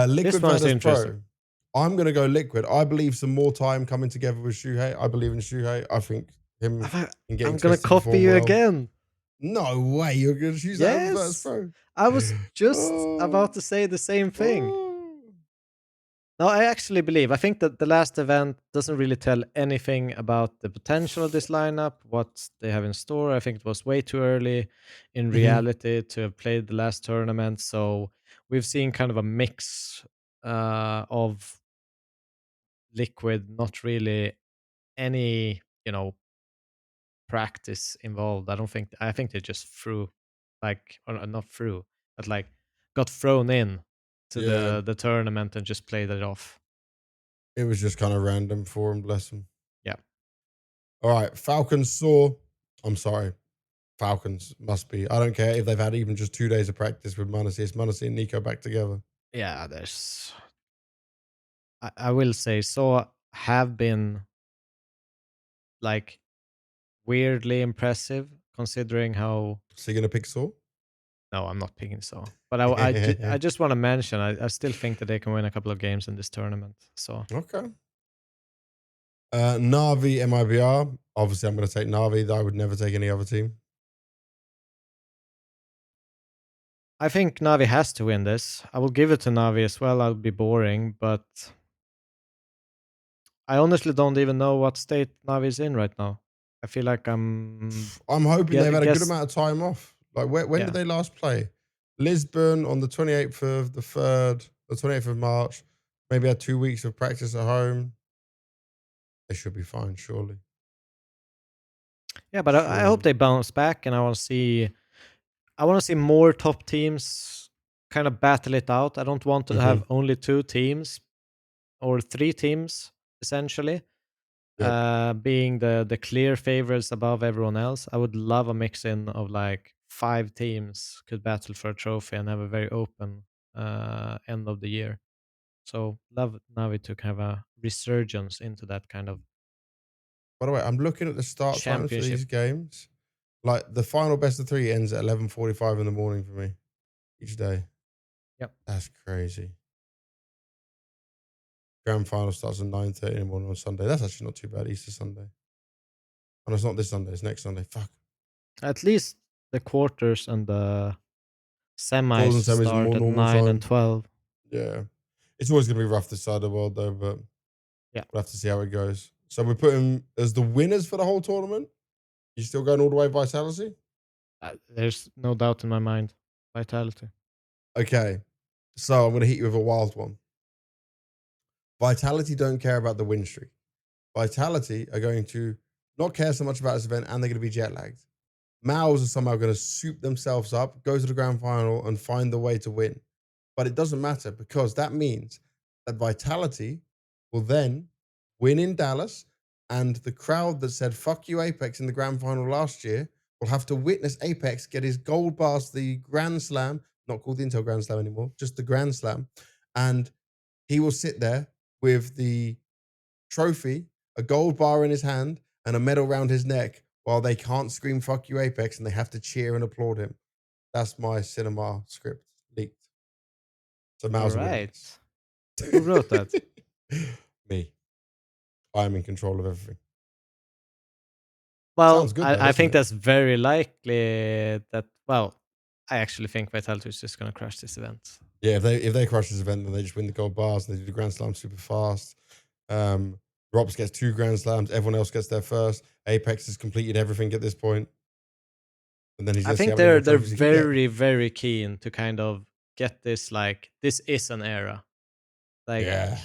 Liquid versus Pro. I'm going to go Liquid. I believe some more time coming together with Shuhei. I believe in Shuhei. I think him I'm going to copy you again. No way. You're going to choose that versus Pro. I was just about to say the same thing. No, I actually believe. I think that the last event doesn't really tell anything about the potential of this lineup, what they have in store. I think it was way too early in reality to have played the last tournament. So we've seen kind of a mix of Liquid, not really any, practice involved. I think they just threw, like, or not threw, but like got thrown in to the tournament and just played it off. It was just kind of random for him, bless him. Yeah. All right, Falcons saw. I'm sorry. Falcons must be. I don't care if they've had even just 2 days of practice with Manassi. It's Manassi and Nico back together. Yeah, I will say so have been like weirdly impressive considering how. So you're gonna pick Saw? No, I'm not picking Saw. But I just want to mention I still think that they can win a couple of games in this tournament. So okay. Navi MIBR. Obviously, I'm going to take Navi. I would never take any other team. I think Navi has to win this. I will give it to Navi as well. I'll be boring, but I honestly don't even know what state Navi is in right now. I feel like I'm hoping they've had a good amount of time off. Like, when did they last play? Lisbon on the 28th of the 3rd, the 28th of March. Maybe had 2 weeks of practice at home. They should be fine, surely. Yeah, but I hope they bounce back, and I want to see more top teams kind of battle it out. I don't want to have only 2 teams or 3 teams essentially being the clear favorites above everyone else. I would love a mix in of like 5 teams could battle for a trophy and have a very open end of the year. So love Navi to have a resurgence into that kind of. By the way, I'm looking at the start times for these games. Like, the final best of 3 ends at 11:45 in the morning for me each day. Yep. That's crazy. Grand final starts at 9:30 in the morning on Sunday. That's actually not too bad. Easter Sunday. And it's not this Sunday. It's next Sunday. Fuck. At least the quarters and the semis start at 9 and 12. Yeah. It's always going to be rough this side of the world, though, but we'll have to see how it goes. So we're putting as the winners for the whole tournament. You still going all the way Vitality? There's no doubt in my mind. Vitality. Okay. So I'm going to hit you with a wild one. Vitality don't care about the win streak. Vitality are going to not care so much about this event, and they're going to be jet lagged. Mals are somehow going to soup themselves up, go to the grand final, and find the way to win. But it doesn't matter, because that means that Vitality will then win in Dallas, and the crowd that said fuck you Apex in the grand final last year will have to witness Apex get his gold bars, the Grand Slam, not called the Intel Grand Slam anymore, just the Grand Slam. And he will sit there with the trophy, a gold bar in his hand, and a medal around his neck, while they can't scream fuck you Apex and they have to cheer and applaud him. That's my cinema script leaked. So All Miles are winning right. this. Who wrote that? Me. I'm in control of everything. Well, Sounds good though, I doesn't think it? that's very likely that, well, I actually think Vitality is just going to crush this event. Yeah, if they crush this event, then they just win the gold bars and they do the Grand Slam super fast. Robs gets 2 Grand Slams, everyone else gets their first. Apex has completed everything at this point. And then he's I gonna see think how many more they're trophies he can get. very, very keen to kind of get this, like, this is an era. Like, Yeah.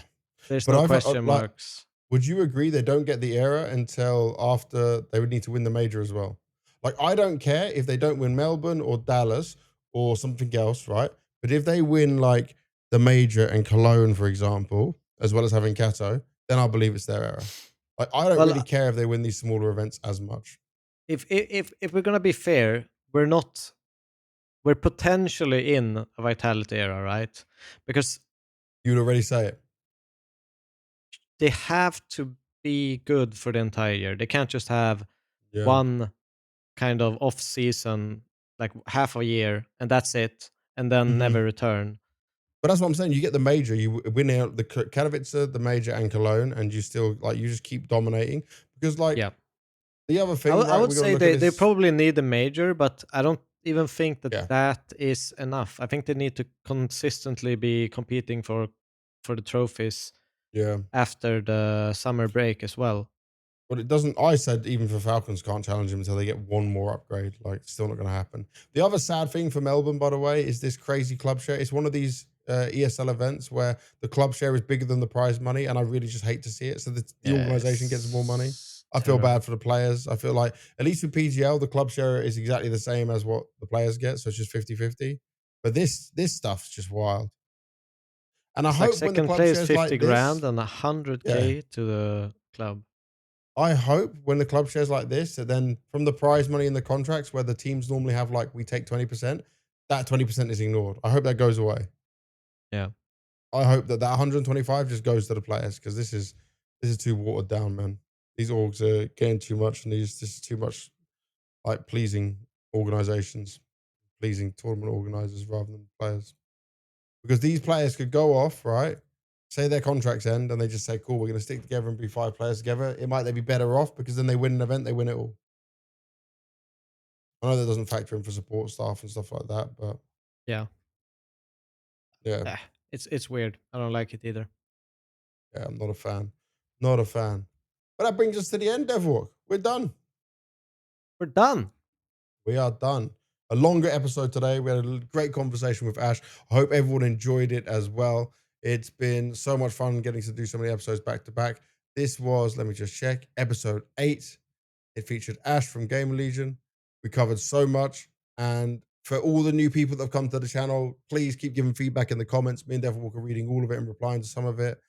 there's But no I thought, question like, marks. would you agree they don't get the era until after they would need to win the major as well? Like, I don't care if they don't win Melbourne or Dallas or something else, right? But if they win like the major and Cologne, for example, as well as having Cato, then I believe it's their era. Like, I don't really Well, care if they win these smaller events as much. if we're gonna be fair, we're potentially in a Vitality era, right? Because You'd already say it. they have to be good for the entire year. They can't just have Yeah. one kind of off season, like half a year, and that's it, and then Mhm. never return. But that's what I'm saying. You get the major, you win out the Katowice, the major, and Cologne, and you still like you just keep dominating. Because like Yeah, the other thing, I right? would We're gonna say look at they this. probably need a major, but I don't even think that Yeah, that is enough. I think they need to consistently be competing for the trophies yeah. after the summer break as well. But it doesn't. I said even for Falcons can't challenge him until they get one more upgrade. Like, it's still not going to happen. The other sad thing for Melbourne, by the way, is this crazy club share. It's one of these ESL events where the club share is bigger than the prize money, and I really just hate to see it. So the organization gets more money. Yes, I feel terrible. bad for the players. I feel like, at least with PGL, the club share is exactly the same as what the players get. So it's just 50-50. But this stuff's just wild. And I It's like hope when the second club place shares 50 like grand this, and yeah, 100K to the club. I hope when the club shares like this, that then from the prize money in the contracts where the teams normally have like we take 20%, that 20% is ignored. I hope that goes away. Yeah. I hope that 125 just goes to the players, because this is too watered down, man. These orgs are getting too much, and this is too much like pleasing organizations, pleasing tournament organizers rather than players. Because these players could go off, right? Say their contracts end and they just say, cool, we're going to stick together and be 5 players together. It might they be better off, because then they win an event, they win it all. I know that doesn't factor in for support staff and stuff like that, but Yeah. yeah, It's weird. I don't like it either. yeah, I'm not a fan. Not a fan. But that brings us to the end, Devwalk. We're done. We're done. We are done. A longer episode today. We had a great conversation with Ash. I hope everyone enjoyed it as well. It's been so much fun getting to do so many episodes back to back. This was, let me just check, episode 8. It featured Ash from Gamer Legion. We covered so much. And for all the new people that have come to the channel, please keep giving feedback in the comments. Me and Devil Walker reading all of it and replying to some of it.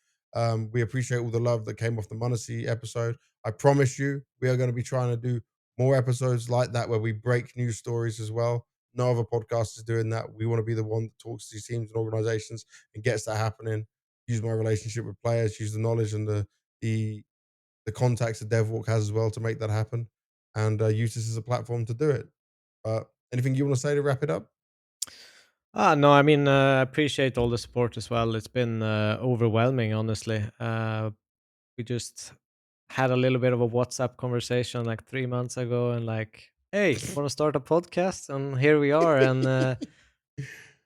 We appreciate all the love that came off the Munacy episode. I promise you, we are going to be trying to do more episodes like that where we break news stories as well. No other podcast is doing that. We want to be the one that talks to these teams and organizations and gets that happening. Use my relationship with players, use the knowledge and the contacts that DevWalk has as well to make that happen, and use this as a platform to do it. Anything you want to say to wrap it up? No, I mean, I appreciate all the support as well. It's been overwhelming, honestly. We just had a little bit of a WhatsApp conversation like 3 months ago, and like, hey, want to start a podcast? And here we are. And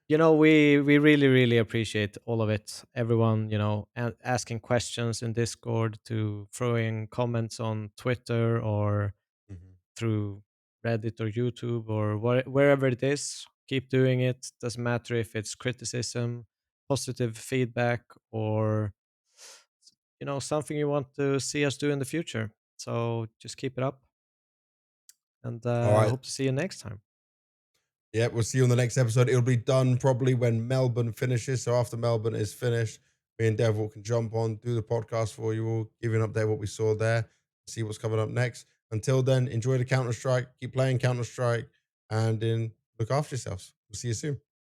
we really really appreciate all of it. Everyone, asking questions in Discord, to throwing comments on Twitter or Mhm. through Reddit or YouTube or wherever it is. Keep doing it. Doesn't matter if it's criticism, positive feedback, or something you want to see us do in the future. So just keep it up, and All I right. hope to see you next time. Yeah, we'll see you on the next episode. It'll be done probably when Melbourne finishes. So after Melbourne is finished, me and Devil can jump on, do the podcast for you all, give you an update what we saw there, see what's coming up next. Until then, enjoy the Counter Strike, keep playing Counter Strike, and look after yourselves. We'll see you soon.